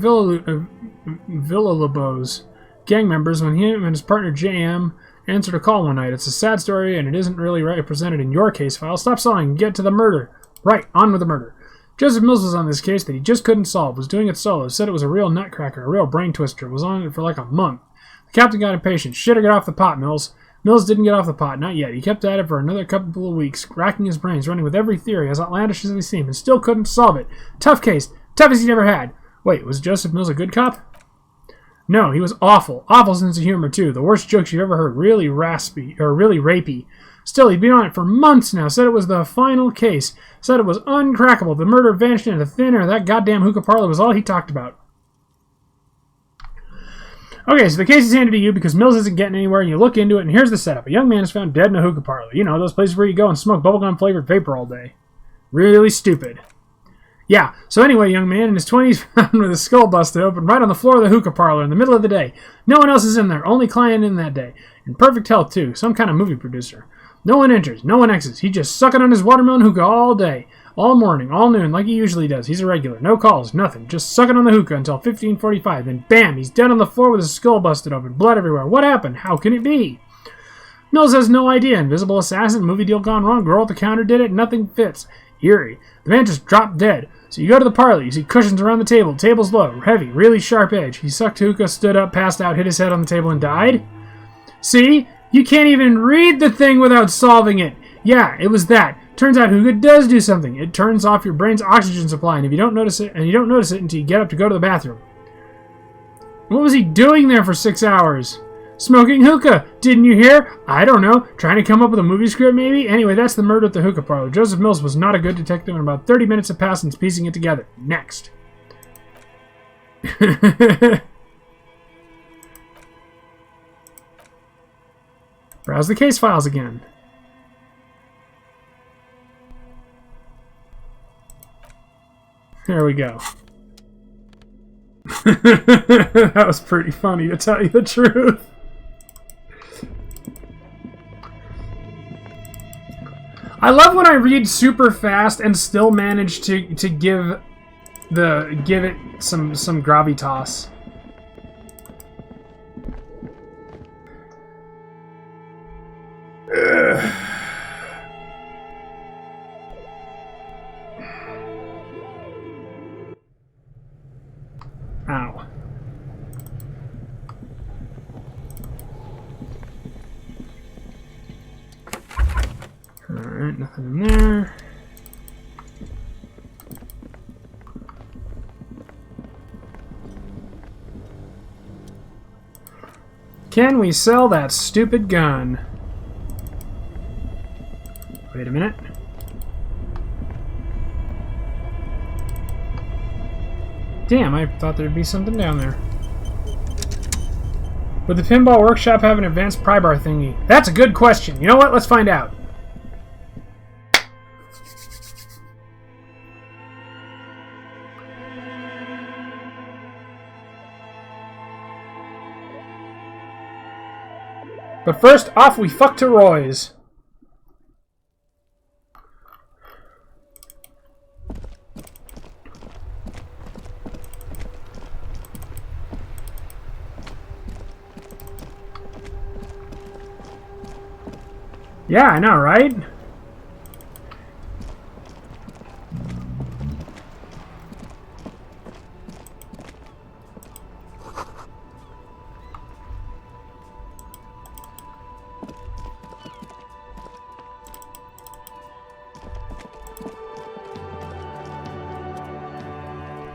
Speaker 1: Villalobos gang members when him and his partner J.M. answered a call one night. It's a sad story, and it isn't really represented in your case file. Stop stalling and get to the murder. Right, on with the murder. Joseph Mills was on this case that he just couldn't solve, was doing it solo, said it was a real nutcracker, a real brain twister, was on it for like a month. The captain got impatient. Shit, get off the pot, Mills. Mills didn't get off the pot, not yet. He kept at it for another couple of weeks, racking his brains, running with every theory, as outlandish as they seemed, and still couldn't solve it. Tough case. Toughest he ever had. Wait, was Joseph Mills a good cop? No, he was awful. Awful sense of humor, too. The worst jokes you've ever heard. Really raspy, or really rapey. Still, he'd been on it for months now. Said it was the final case. Said it was uncrackable. The murder vanished into thin air. That goddamn hookah parlor was all he talked about. Okay, so the case is handed to you because Mills isn't getting anywhere, and you look into it, and here's the setup. A young man is found dead in a hookah parlor. You know, those places where you go and smoke bubblegum-flavored vapor all day. Really stupid. Yeah, so anyway, young man in his 20s found with his skull busted open right on the floor of the hookah parlor in the middle of the day. No one else is in there, only client in that day. In perfect health, too, some kind of movie producer. No one enters, no one exits. He's just sucking on his watermelon hookah all day. All morning, all noon, like he usually does. He's a regular. No calls, nothing. Just sucking on the hookah until 15:45. Then bam, he's dead on the floor with his skull busted open. Blood everywhere. What happened? How can it be? Mills has no idea. Invisible assassin, movie deal gone wrong, girl at the counter did it, nothing fits. Eerie. The man just dropped dead. So you go to the parlor, you see cushions around the table. Table's low, heavy, really sharp edge. He sucked hookah, stood up, passed out, hit his head on the table, and died? See? You can't even read the thing without solving it. Yeah, it was that. Turns out hookah does do something. It turns off your brain's oxygen supply, and if you don't notice it, and you don't notice it until you get up to go to the bathroom. What was he doing there for 6 hours? Smoking hookah. Didn't you hear? I don't know. Trying to come up with a movie script, maybe? Anyway, that's the murder at the hookah parlor. Joseph Mills was not a good detective, and about 30 minutes have passed since piecing it together. Next. Browse the case files again. There we go. That was pretty funny, to tell you the truth. I love when I read super fast and still manage to give it some gravitas. Ow. Alright, nothing in there. Can we sell that stupid gun? Wait a minute. Damn, I thought there'd be something down there. Would the Pinball Workshop have an advanced pry bar thingy? That's a good question. You know what? Let's find out. But first, off we fuck to Roy's. Yeah, I know, right?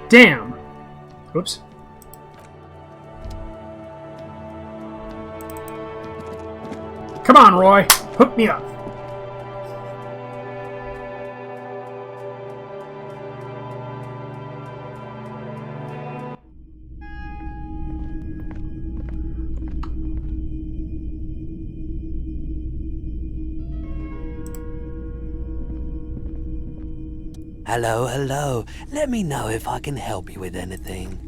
Speaker 1: Damn. Oops. Come on, Roy. Hook me up.
Speaker 11: Hello, hello. Let me know if I can help you with anything.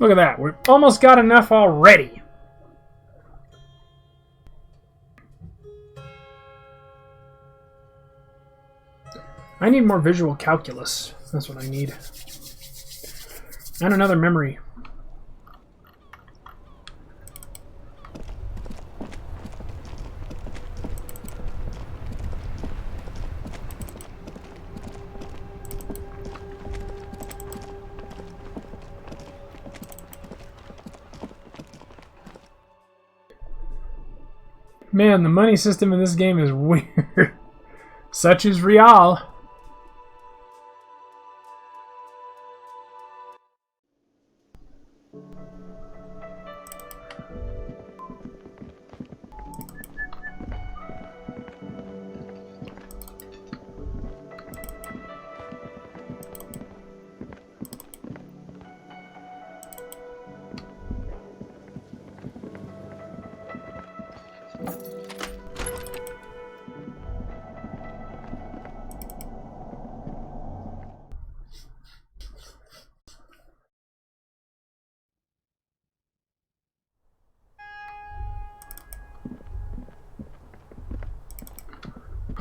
Speaker 1: Look at that. We've almost got enough already. I need more visual calculus. That's what I need. And another memory. Man, the money system in this game is weird. Such is real.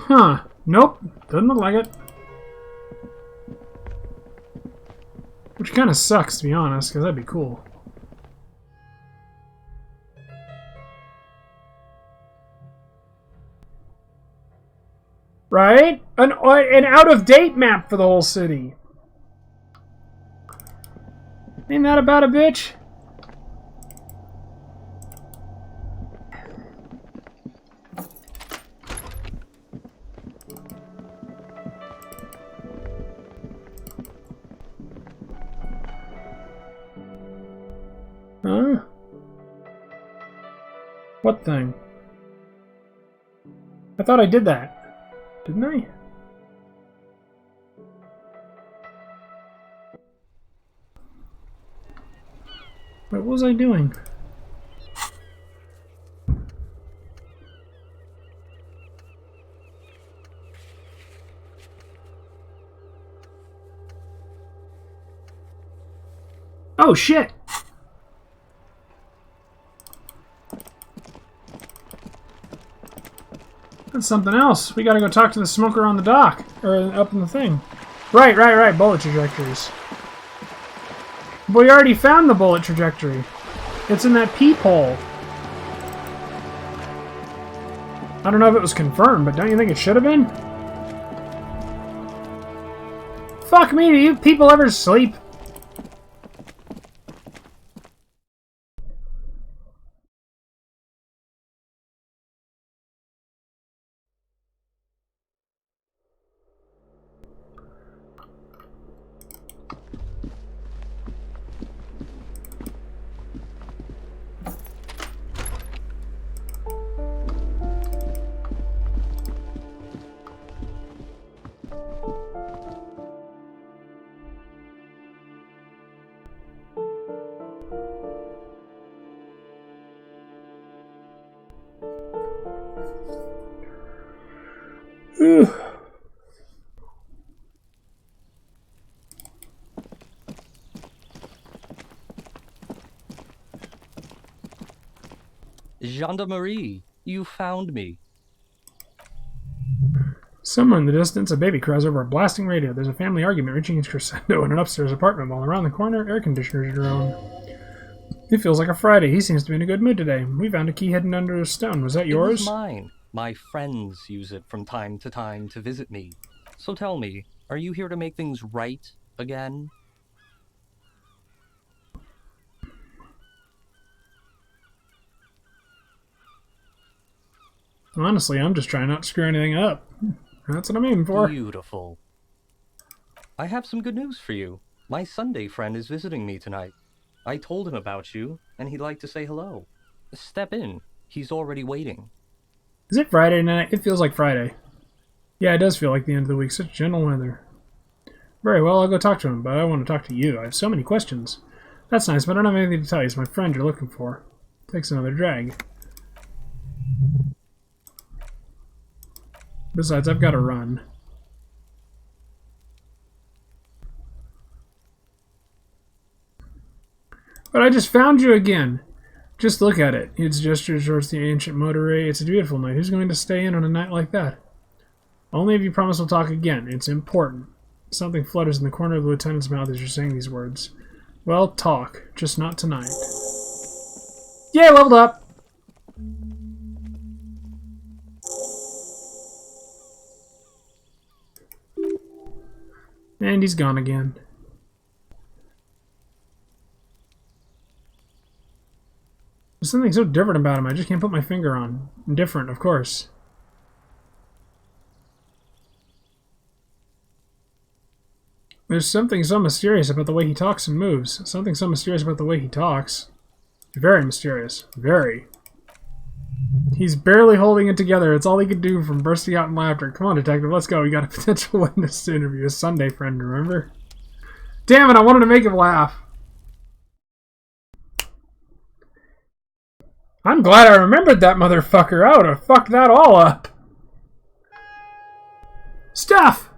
Speaker 1: Huh. Nope. Doesn't look like it. Which kind of sucks, to be honest, because that'd be cool. Right? An out-of-date map for the whole city. Ain't that about a bitch? Huh? What thing? I thought I did that. Didn't I? What was I doing? Oh shit! That's something else. We gotta go talk to the smoker on the dock. Or up in the thing. Right. Bullet trajectories. We already found the bullet trajectory. It's in that peephole. I don't know if it was confirmed, but don't you think it should have been? Fuck me, do you people ever sleep?
Speaker 12: Gendarmerie, you found me.
Speaker 1: Somewhere in the distance, a baby cries over a blasting radio. There's a family argument reaching its crescendo in an upstairs apartment, while around the corner, air conditioners drone. It feels like a Friday. He seems to be in a good mood today. We found a key hidden under a stone. Was that yours?
Speaker 12: It was mine. My friends use it from time to visit me. So tell me, are you here to make things right again?
Speaker 1: Honestly, I'm just trying not to screw anything up. That's what I'm aiming for.
Speaker 12: Beautiful. I have some good news for you. My Sunday friend is visiting me tonight. I told him about you, and he'd like to say hello. Step in. He's already waiting.
Speaker 1: Is it Friday night? It feels like Friday. Yeah, it does feel like the end of the week. Such gentle weather. Very well, I'll go talk to him, but I want to talk to you. I have so many questions. That's nice, but I don't have anything to tell you. It's my friend you're looking for. Takes another drag. Besides, I've got to run. But I just found you again. Just look at it. Its gestures towards the ancient motorway. It's a beautiful night. Who's going to stay in on a night like that? Only if you promise we'll talk again. It's important. Something flutters in the corner of the lieutenant's mouth as you're saying these words. Well, talk. Just not tonight. Yay, leveled up! And he's gone again. There's something so different about him, I just can't put my finger on. Different, of course. There's something so mysterious about the way he talks and moves. Something so mysterious about the way he talks. Very mysterious. Very. He's barely holding it together. It's all he could do from bursting out in laughter. Come on, detective, let's go. We got a potential witness to interview. A Sunday friend, remember? Damn it, I wanted to make him laugh. I'm glad I remembered that motherfucker. I would have fucked that all up. Stuff!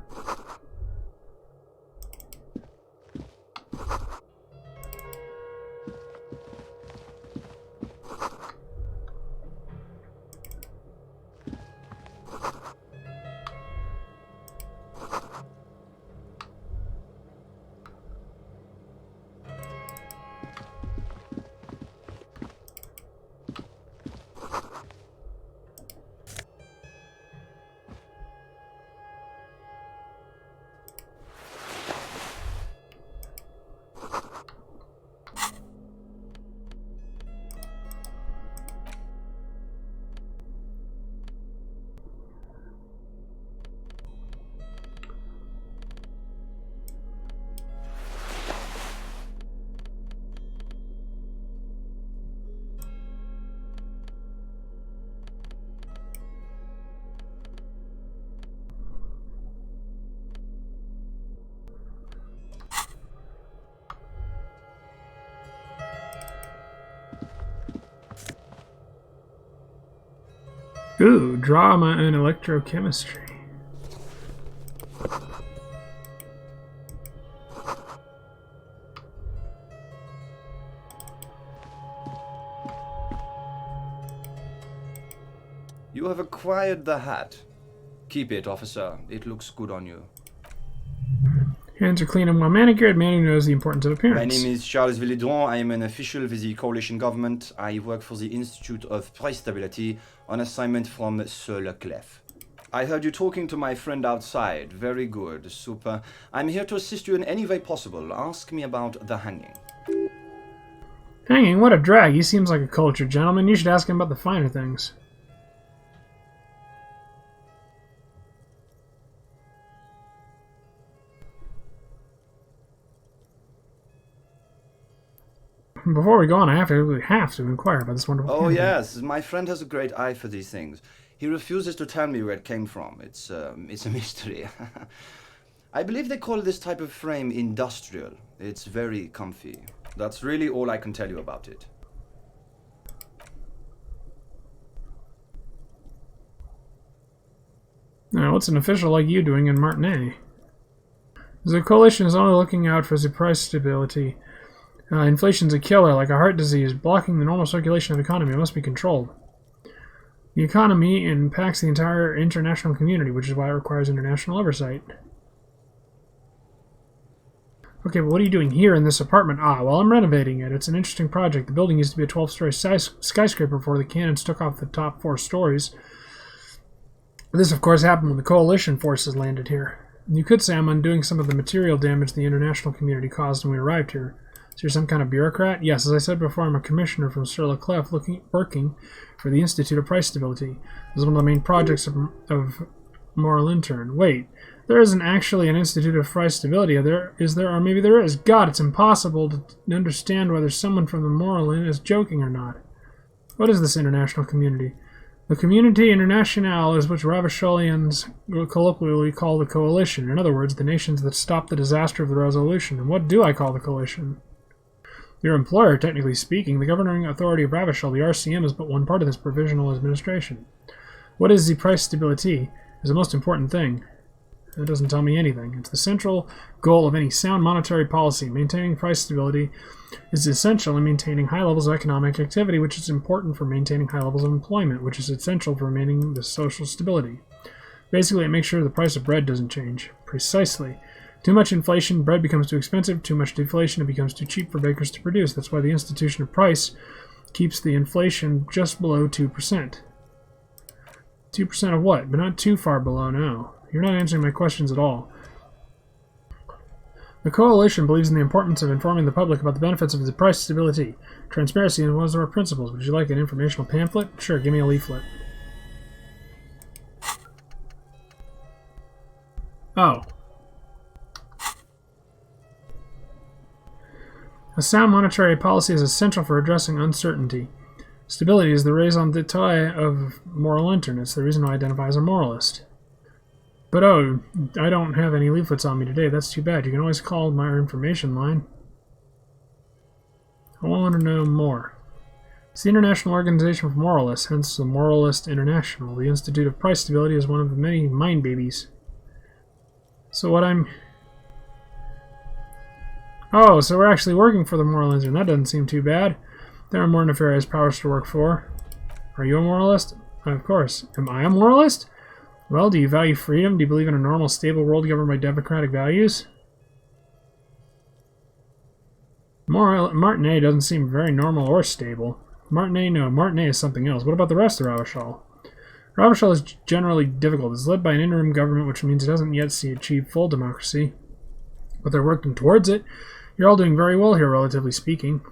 Speaker 1: Ooh, drama and electrochemistry.
Speaker 13: You have acquired the hat. Keep it, officer. It looks good on you.
Speaker 1: Hands are clean and well manicured. Man who knows the importance of appearance.
Speaker 13: My name is Charles Villedron. I am an official with the coalition government. I work for the Institute of Price Stability on assignment from Sir Leclerc. I heard you talking to my friend outside. Very good. Super. I'm here to assist you in any way possible. Ask me about the hanging.
Speaker 1: Hanging? What a drag. He seems like a cultured gentleman. You should ask him about the finer things. Before we go on, I have to inquire about this wonderful
Speaker 13: Oh,
Speaker 1: candle.
Speaker 13: yes. My friend has a great eye for these things. He refuses to tell me where it came from. It's a mystery. I believe they call this type of frame industrial. It's very comfy. That's really all I can tell you about it.
Speaker 1: Now, what's an official like you doing in Martinet? The coalition is only looking out for the price stability. Inflation's a killer, like a heart disease, blocking the normal circulation of the economy. It must be controlled. the economy impacts the entire international community, which is why it requires international oversight. Okay, but what are you doing here in this apartment? Ah, well, I'm renovating it. It's an interesting project. The building used to be a 12-story skyscraper before the cannons took off the top 4 stories. This, of course, happened when the coalition forces landed here. You could say I'm undoing some of the material damage the international community caused when we arrived here. So you're some kind of bureaucrat? Yes, as I said before, I'm a commissioner from Sur La Clef working for the Institute of Price Stability. This is one of the main projects of Moral Intern. Wait, there isn't actually an Institute of Price Stability. Is there? Or maybe there is. God, it's impossible to understand whether someone from the Moral Inn is joking or not. What is this international community? The Community Internationale is what Ravisholians colloquially call the Coalition. In other words, the nations that stop the disaster of the Resolution. And what do I call the Coalition? Your employer, technically speaking, the governing authority of Ravishol, the RCM, is but one part of this provisional administration. What is the price stability is the most important thing. It doesn't tell me anything. It's the central goal of any sound monetary policy. Maintaining price stability is essential in maintaining high levels of economic activity, which is important for maintaining high levels of employment, which is essential for maintaining the social stability. Basically, it makes sure the price of bread doesn't change. Precisely. Too much inflation, bread becomes too expensive. Too much deflation, it becomes too cheap for bakers to produce. That's why the institution of price keeps the inflation just below 2%. 2% of what? But not too far below now. You're not answering my questions at all. The Coalition believes in the importance of informing the public about the benefits of the price stability. Transparency is one of our principles. Would you like an informational pamphlet? Sure, give me a leaflet. Oh. A sound monetary policy is essential for addressing uncertainty. Stability is the raison d'etre of Moral Intern. It's the reason I identify as a moralist. But oh, I don't have any leaflets on me today. That's too bad. You can always call my information line. I want to know more. It's the International Organization for Moralists, hence the Moralist International. The Institute of Price Stability is one of the many mind babies. So what I'm... Oh, so we're actually working for the Moral Intern. That doesn't seem too bad. There are more nefarious powers to work for. Are you a moralist? Of course. Am I a moralist? Well, do you value freedom? Do you believe in a normal, stable world governed by democratic values? Martinet doesn't seem very normal or stable. Martinet, no. Martinet is something else. What about the rest of Ravishol? Ravishol is generally difficult. It's led by an interim government, which means it doesn't yet achieve full democracy. But they're working towards it. You're all doing very well here, relatively speaking.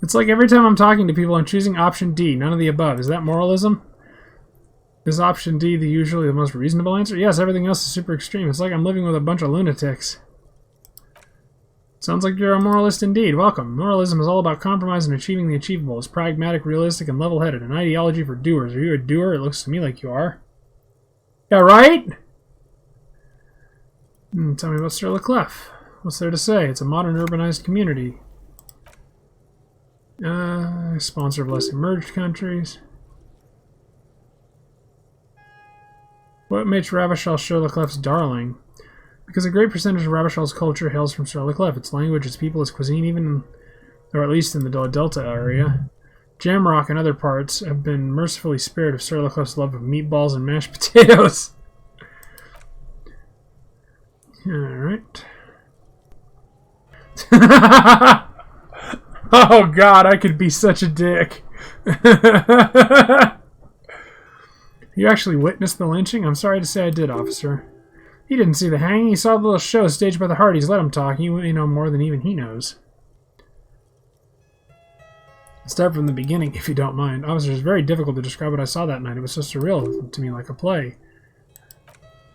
Speaker 1: It's like every time I'm talking to people, I'm choosing option D, none of the above. Is that moralism? Is option D usually the most reasonable answer? Yes, everything else is super extreme. It's like I'm living with a bunch of lunatics. Sounds like you're a moralist indeed. Welcome. Moralism is all about compromise and achieving the achievable. It's pragmatic, realistic, and level-headed. An ideology for doers. Are you a doer? It looks to me like you are. Yeah, right? Tell me about Sur La Clef. What's there to say? It's a modern urbanized community. Sponsor of less emerged countries. What makes Ravishol Sur La Clef's darling? Because a great percentage of Ravishol's culture hails from Sur La Clef. Its language, its people, its cuisine, even, or at least in the Delta area. Jamrock and other parts have been mercifully spared of Sur La Clef's love of meatballs and mashed potatoes. Alright. Oh god, I could be such a dick. You actually witnessed the lynching? I'm sorry to say I did, officer. He didn't see the hanging. He saw the little show staged by the Hardys. Let him talk. You may know more than even he knows. Let's start from the beginning, if you don't mind. Officer, it's very difficult to describe what I saw that night. It was so surreal to me, like a play.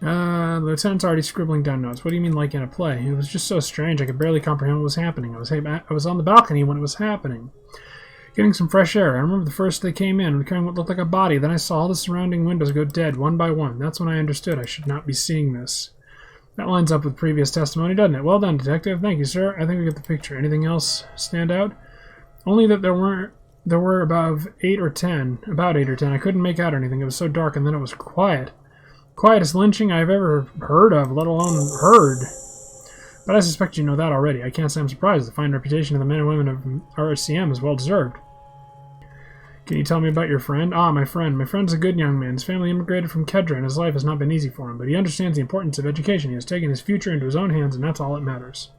Speaker 1: The lieutenant's already scribbling down notes. What do you mean, like in a play? It was just so strange. I could barely comprehend what was happening. I was on the balcony when it was happening, getting some fresh air. I remember the first they came in, carrying what looked like a body. Then I saw all the surrounding windows go dead, one by one. That's when I understood I should not be seeing this. That lines up with previous testimony, doesn't it? Well done, detective. Thank you, sir. I think we get the picture. Anything else stand out? Only that there were about 8 or 10. I couldn't make out anything. It was so dark, and then it was quiet. Quietest lynching I've ever heard of, let alone heard. But I suspect you know that already. I can't say I'm surprised. The fine reputation of the men and women of RCM is well deserved. Can you tell me about your friend? Ah, my friend. My friend's a good young man. His family immigrated from Kedra, and his life has not been easy for him. But he understands the importance of education. He has taken his future into his own hands, and that's all that matters.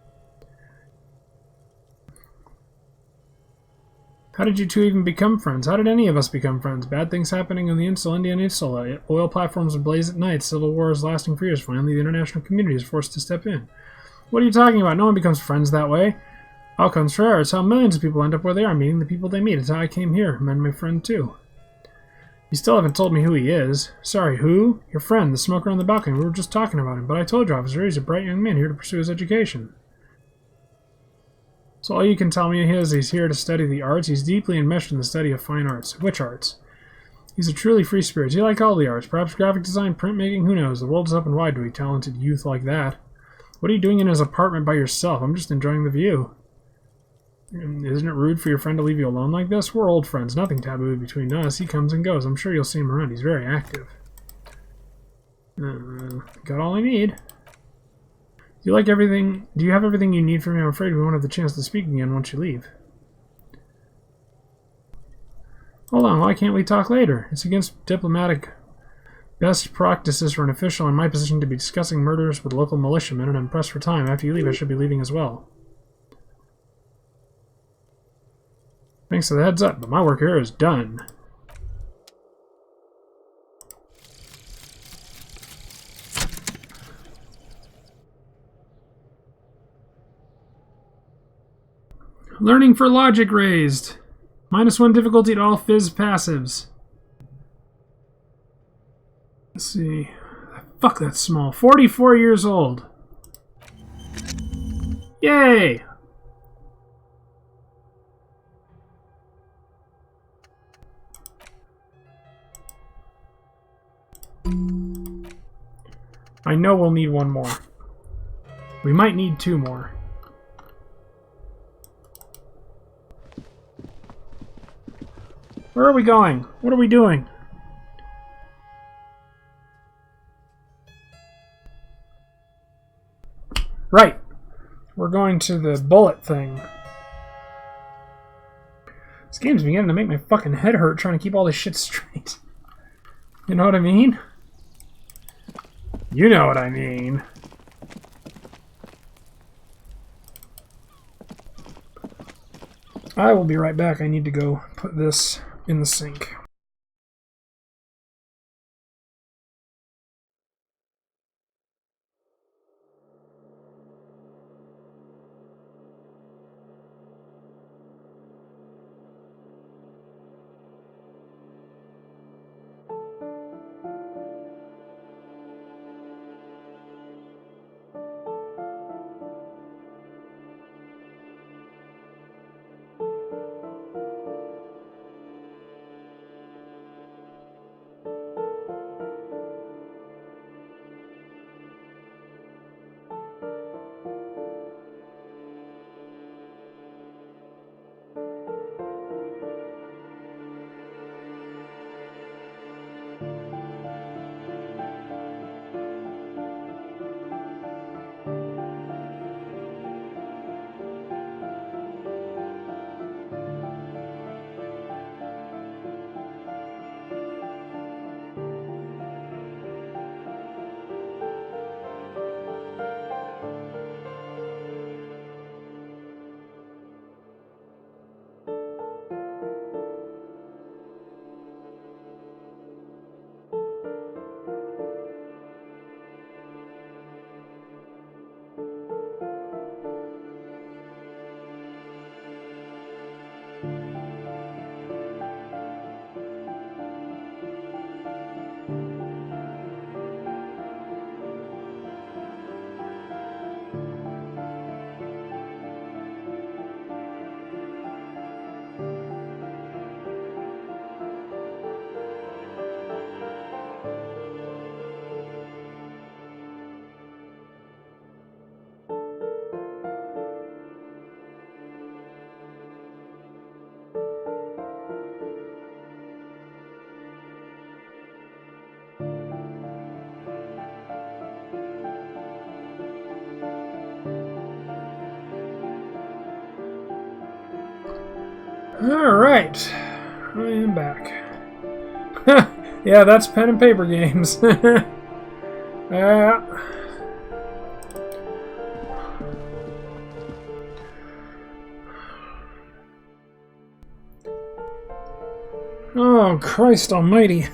Speaker 1: How did you two even become friends? How did any of us become friends? Bad things happening on the Indian Insula. Oil platforms ablaze at night. Civil wars lasting for years. Finally, the international community is forced to step in. What are you talking about? No one becomes friends that way. Au contraire, it's how millions of people end up where they are, meeting the people they meet. It's how I came here. Met my friend, too. You still haven't told me who he is. Sorry, who? Your friend, the smoker on the balcony. We were just talking about him. But I told you, officer, he's a bright young man here to pursue his education. So all you can tell me is he's here to study the arts. He's deeply enmeshed in the study of fine arts. Which arts? He's a truly free spirit. He likes all the arts. Perhaps graphic design, printmaking, who knows? The world is open wide to a talented youth like that. What are you doing in his apartment by yourself? I'm just enjoying the view. Isn't it rude for your friend to leave you alone like this? We're old friends. Nothing taboo between us. He comes and goes. I'm sure you'll see him around. He's very active. Got all I need. Do you like everything? Do you have everything you need from me? I'm afraid we won't have the chance to speak again once you leave. Hold on. Why can't we talk later? It's against diplomatic best practices for an official in my position to be discussing murders with local militiamen, and I'm pressed for time. After you leave, I should be leaving as well. Thanks for the heads up, but my work here is done. Learning for logic raised. -1 difficulty to all phys passives. Let's see. Fuck, that's small. 44 years old. Yay! I know we'll need one more. We might need 2 more. Where are we going? What are we doing? Right. We're going to the bullet thing. This game's beginning to make my fucking head hurt trying to keep all this shit straight. You know what I mean? You know what I mean. I will be right back. I need to go put this in the sink. Alright. I am back. Yeah, that's pen and paper games. Oh, Christ almighty.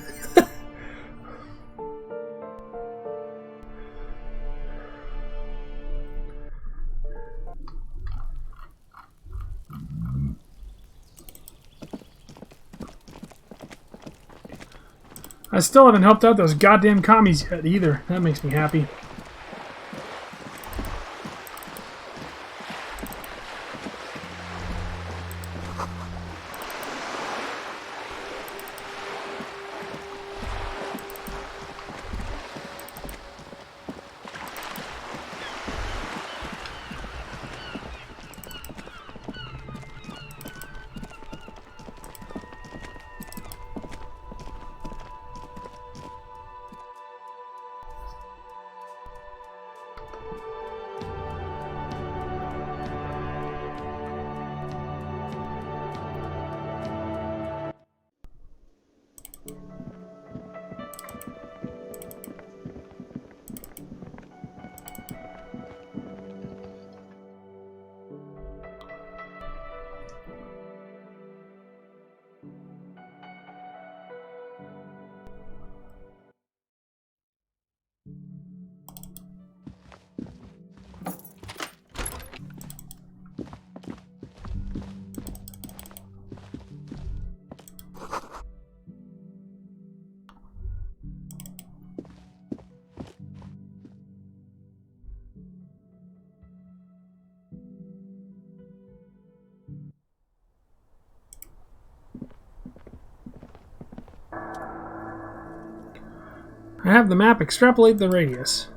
Speaker 1: I still haven't helped out those goddamn commies yet either. That makes me happy. I have the map extrapolate the radius.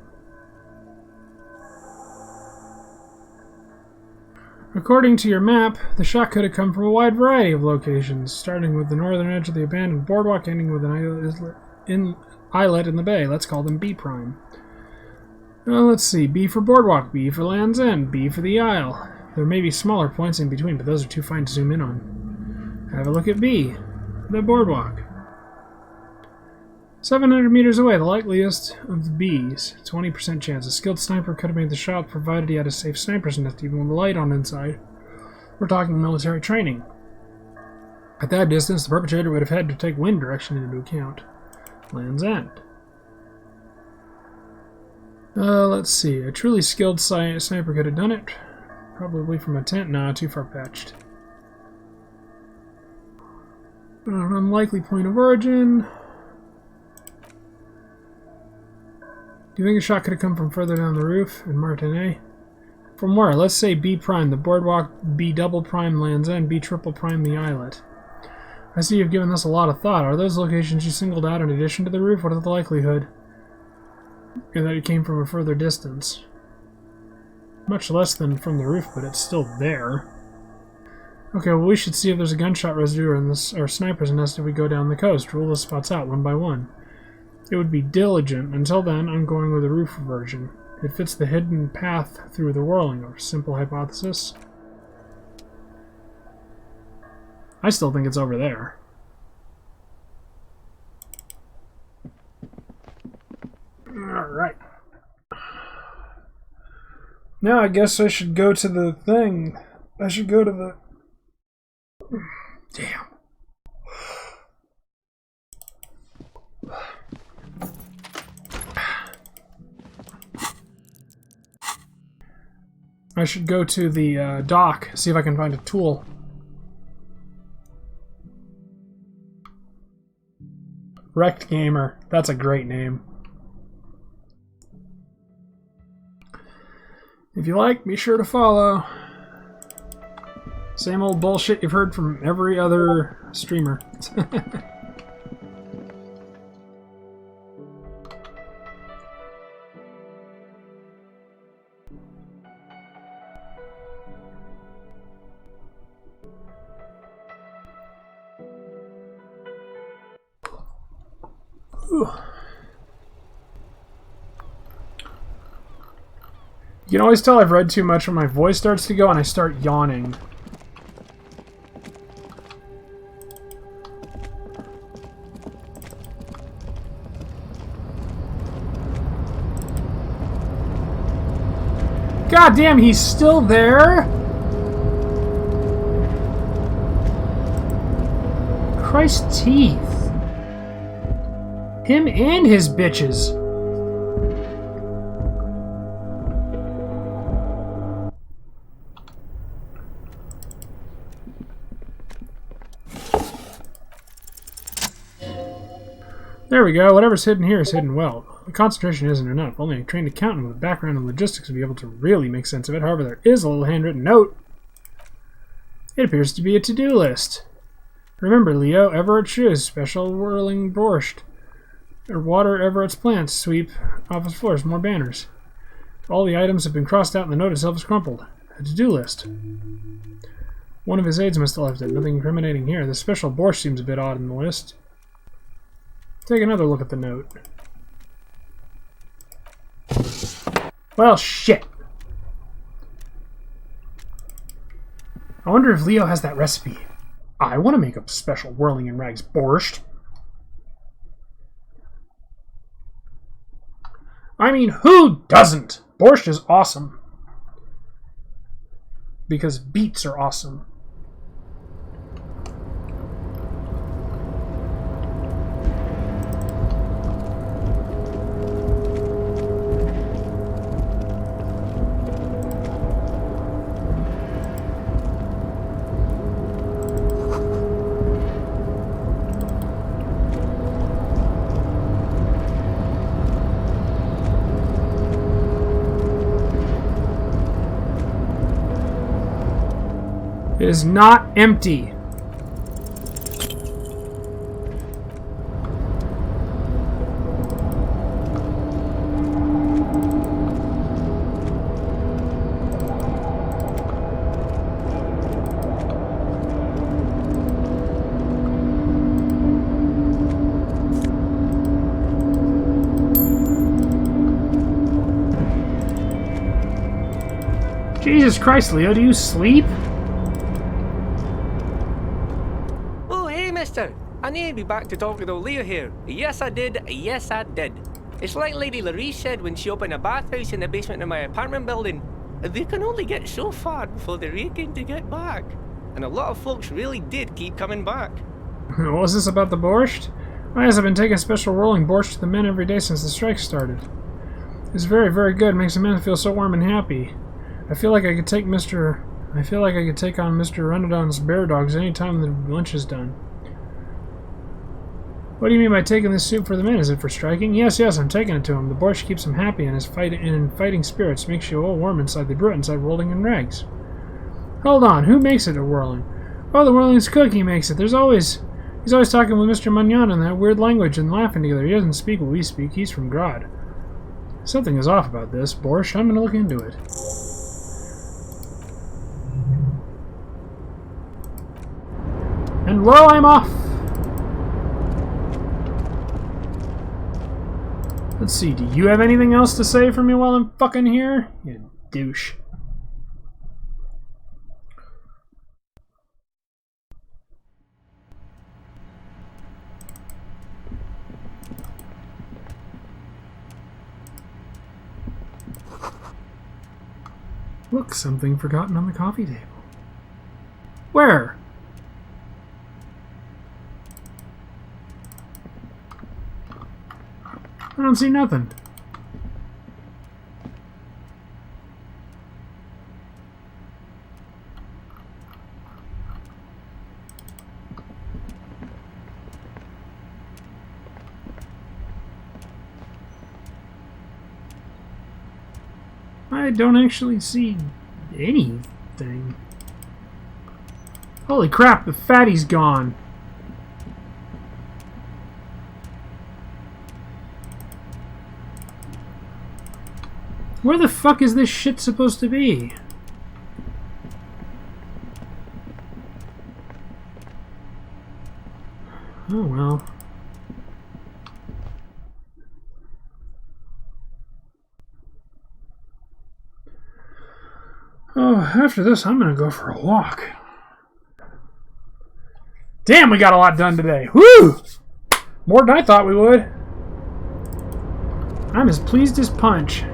Speaker 1: According to your map, the shot could have come from a wide variety of locations, starting with the northern edge of the abandoned boardwalk, ending with an islet in the bay. Let's call them B prime. Let's see. B for boardwalk, B for Land's End, B for the Isle. There may be smaller points in between, but those are too fine to zoom in on. Have a look at B, the boardwalk. 700 meters away, the likeliest of the B's. 20% chance. A skilled sniper could have made the shot, provided he had a safe sniper's nest, even with the light on inside. We're talking military training. At that distance, the perpetrator would have had to take wind direction into account. Land's End. Let's see. A truly skilled sniper could have done it. Probably from a tent. Nah, too far-fetched. An unlikely point of origin. Do you think a shot could have come from further down the roof in Martinet? From where? Let's say B prime, the boardwalk, B double prime, Land's End, B triple prime, the islet. I see you've given this a lot of thought. Are those locations you singled out in addition to the roof? What is the likelihood that it came from a further distance? Much less than from the roof, but it's still there. Okay, well we should see if there's a gunshot residue or sniper's nest if we go down the coast. Rule the spots out one by one. It would be diligent. Until then, I'm going with the roof version. It fits the hidden path through the whirling, or simple hypothesis. I still think it's over there. Alright. Now I guess I should go to the thing. I should go to the... Damn. I should go to the dock, see if I can find a tool. Wrecked Gamer. That's a great name. If you like, be sure to follow. Same old bullshit you've heard from every other streamer. You can always tell I've read too much when my voice starts to go and I start yawning. God damn, he's still there? Christ's teeth. Him and his bitches. There we go. Whatever's hidden here is hidden well. The concentration isn't enough. Only a trained accountant with a background in logistics will be able to really make sense of it. However, there is a little handwritten note. It appears to be a to-do list. Remember, Leo, Everett shoes, special whirling borscht. Or water Everett's plants, sweep office floors, more banners. All the items have been crossed out and the note itself is crumpled. A to-do list. One of his aides must have left it. Nothing incriminating here. The special borscht seems a bit odd in the list. Take another look at the note. Well, shit. I wonder if Leo has that recipe. I want to make a special whirling in rags borscht. I mean, who doesn't? Borscht is awesome. Because beets are awesome. It is not empty. Jesus Christ, Leo, do you sleep?
Speaker 14: I need to be back to talk with old Leo here. Yes, I did. Yes, I did. It's like Lady Larisse said when she opened a bathhouse in the basement of my apartment building. They can only get so far before they're aching to get back. And a lot of folks really did keep coming back.
Speaker 1: What was this about the borscht? Oh, yes, I've been taking special whirling borscht to the men every day since the strike started. It's very, very good. It makes the men feel so warm and happy. I feel like I could take on Mr. Renadon's bear dogs any time the lunch is done. What do you mean by taking this soup for the men? Is it for striking? Yes, I'm taking it to him. The borscht keeps him happy and his fighting spirits makes you all warm inside. They brew it inside whirling in rags. Hold on, who makes it a whirling? Oh, the whirling's cookie makes it. He's always talking with Mr. Magnon in that weird language and laughing together. He doesn't speak what we speak. He's from Grod. Something is off about this, borscht. I'm going to look into it. And lo, I'm off! Let's see, do you have anything else to say for me while I'm fucking here? You douche. Look, something forgotten on the coffee table. Where? I don't see nothing. I don't actually see anything. Holy crap, the fatty's gone. Where the fuck is this shit supposed to be? Oh well. Oh, after this, I'm gonna go for a walk. Damn, we got a lot done today. Woo! More than I thought we would. I'm as pleased as punch.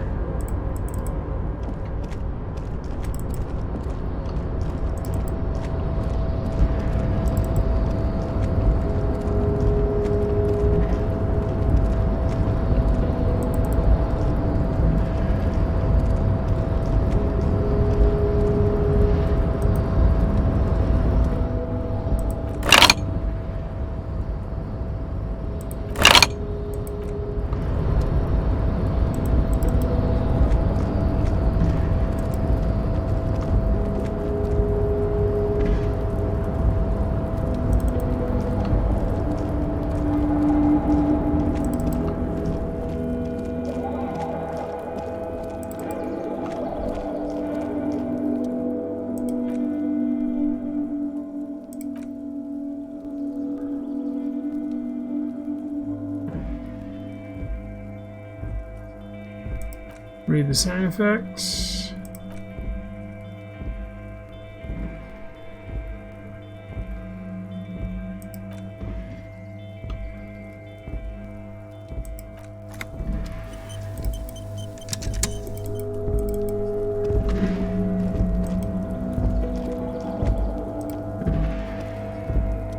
Speaker 1: Read the sound effects.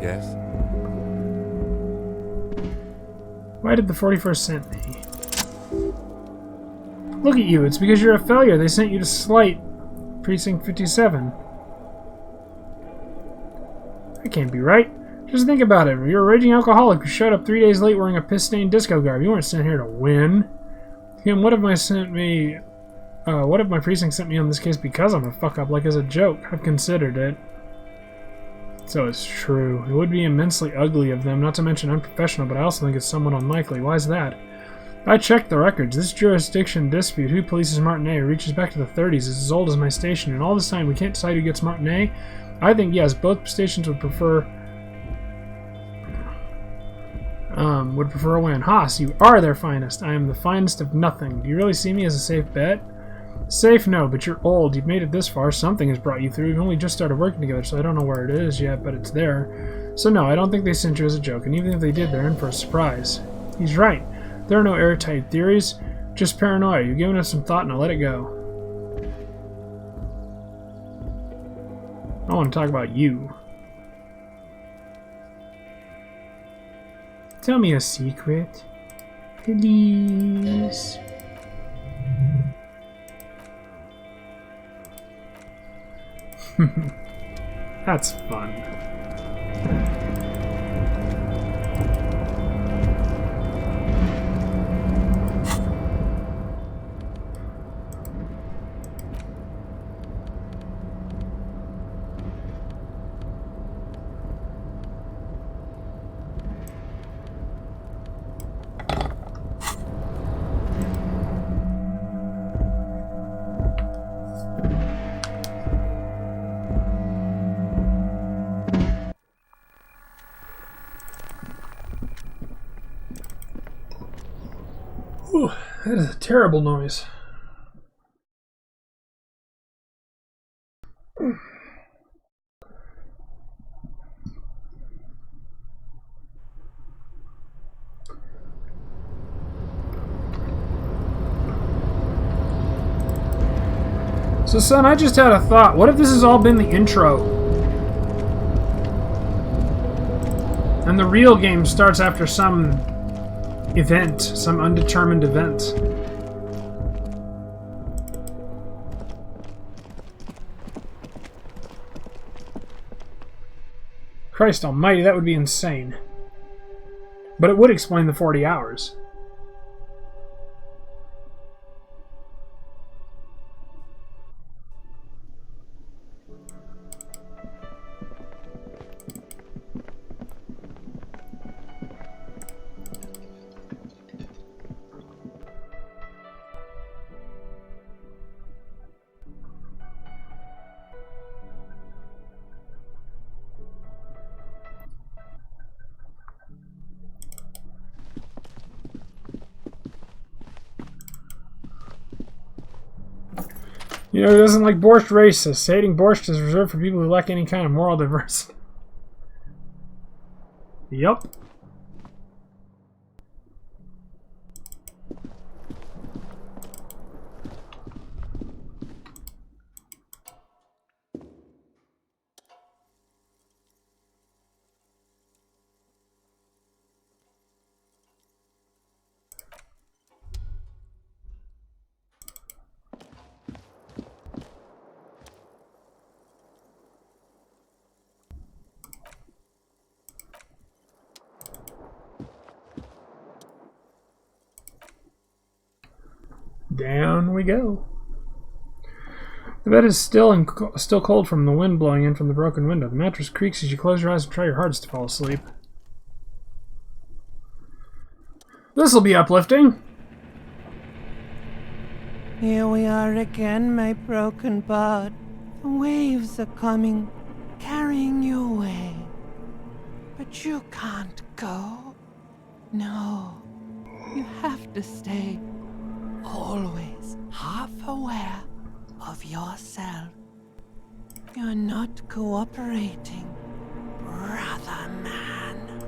Speaker 5: Yes?
Speaker 1: Why did the 41st send me? Look at you, it's because you're a failure. They sent you to slight Precinct 57. That can't be right. Just think about it. You're a raging alcoholic who showed up 3 days late wearing a piss-stained disco garb. You weren't sent here to win. Kim, what if my precinct sent me on this case because I'm a fuck-up, like as a joke? I've considered it. So it's true. It would be immensely ugly of them, not to mention unprofessional, but I also think it's somewhat unlikely. Why is that? I checked the records. This jurisdiction dispute, who polices Martinet, reaches back to the 30s. It's as old as my station, and all this time we can't decide who gets Martinet. I think, yes, both stations would prefer a win. Haas, you are their finest. I am the finest of nothing. Do you really see me as a safe bet? Safe, no, but you're old. You've made it this far. Something has brought you through. We've only just started working together, so I don't know where it is yet, but it's there. So no, I don't think they sent you as a joke, and even if they did, they're in for a surprise. He's right. There are no airtight theories, just paranoia. You've given us some thought, and I'll let it go. I want to talk about you. Tell me a secret, please. That's fun. Ooh, that is a terrible noise. So, son, I just had a thought. What if this has all been the intro? And the real game starts after some event, some undetermined event. Christ almighty, that would be insane. But it would explain the 40 hours. You know, he doesn't like borscht racists. Hating borscht is reserved for people who lack any kind of moral diversity. Yup. Down we go. The bed is still cold from the wind blowing in from the broken window. The mattress creaks as you close your eyes and try your hardest to fall asleep. This'll be uplifting.
Speaker 15: Here we are again, my broken bud. The waves are coming, carrying you away. But you can't go. No, you have to stay. always half aware of yourself. You're not cooperating, brother man.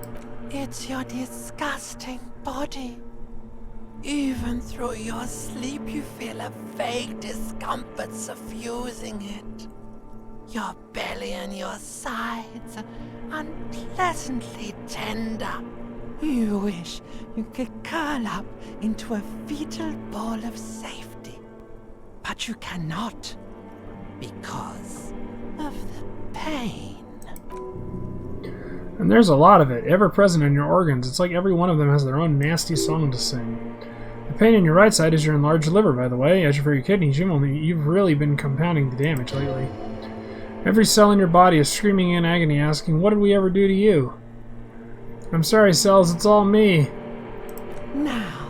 Speaker 15: It's your disgusting body. Even through your sleep, you feel a vague discomfort suffusing it. Your belly and your sides are unpleasantly tender. You wish you could curl up into a fetal ball of safety. But you cannot, because of the pain.
Speaker 1: And there's a lot of it, ever present in your organs. It's like every one of them has their own nasty song to sing. The pain in your right side is your enlarged liver, by the way. As for your kidneys, you've really been compounding the damage lately. Every cell in your body is screaming in agony, asking, what did we ever do to you? I'm sorry, cells, it's all me.
Speaker 15: Now,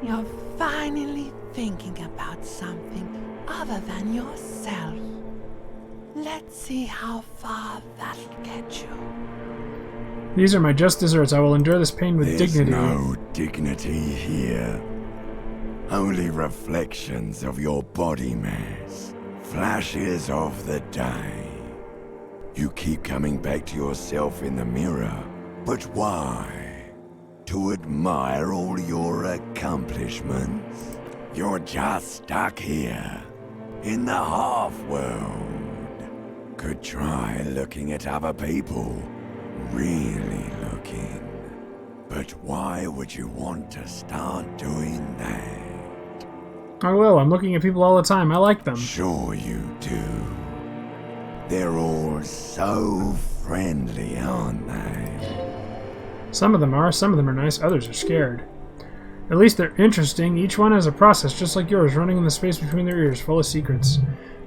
Speaker 15: you're finally thinking about something other than yourself. Let's see how far that'll get you.
Speaker 1: These are my just desserts. I will endure this pain with dignity.
Speaker 16: There's no dignity here. Only reflections of your body mass. Flashes of the day. You keep coming back to yourself in the mirror. But why? To admire all your accomplishments? You're just stuck here. In the half-world. Could try looking at other people. Really looking. But why would you want to start doing that?
Speaker 1: I will. I'm looking at people all the time. I like them.
Speaker 16: Sure you do. They're all so friendly, aren't they?
Speaker 1: Some of them are nice, others are scared. At least they're interesting. Each one has a process just like yours, running in the space between their ears, full of secrets.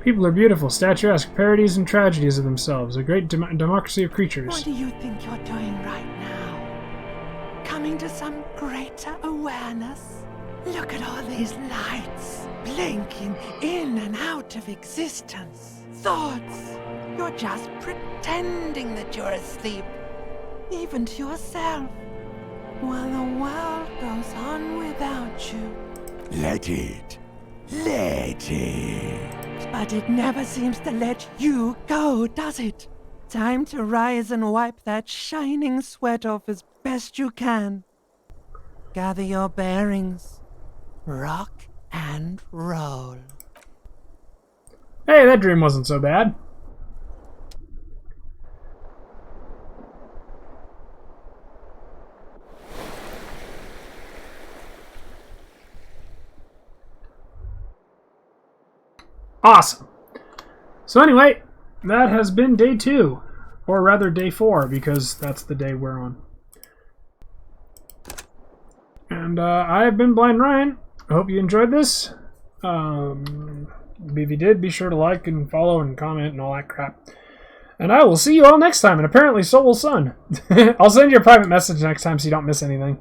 Speaker 1: People are beautiful, statuesque, parodies and tragedies of themselves, a great democracy of creatures.
Speaker 15: What do you think you're doing right now? Coming to some greater awareness? Look at all these lights, blinking in and out of existence. Thoughts! You're just pretending that you're asleep, even to yourself, while the world goes on without you.
Speaker 16: Let it. Let it.
Speaker 15: But it never seems to let you go, does it? Time to rise and wipe that shining sweat off as best you can. Gather your bearings. Rock and roll.
Speaker 1: Hey, that dream wasn't so bad. Awesome. So anyway, that has been day 2. Or rather day 4, because that's the day we're on. And I have been Blind Ryan. I hope you enjoyed this. If you did, be sure to like and follow and comment and all that crap. And I will see you all next time, and apparently so will Sun. I'll send you a private message next time so you don't miss anything.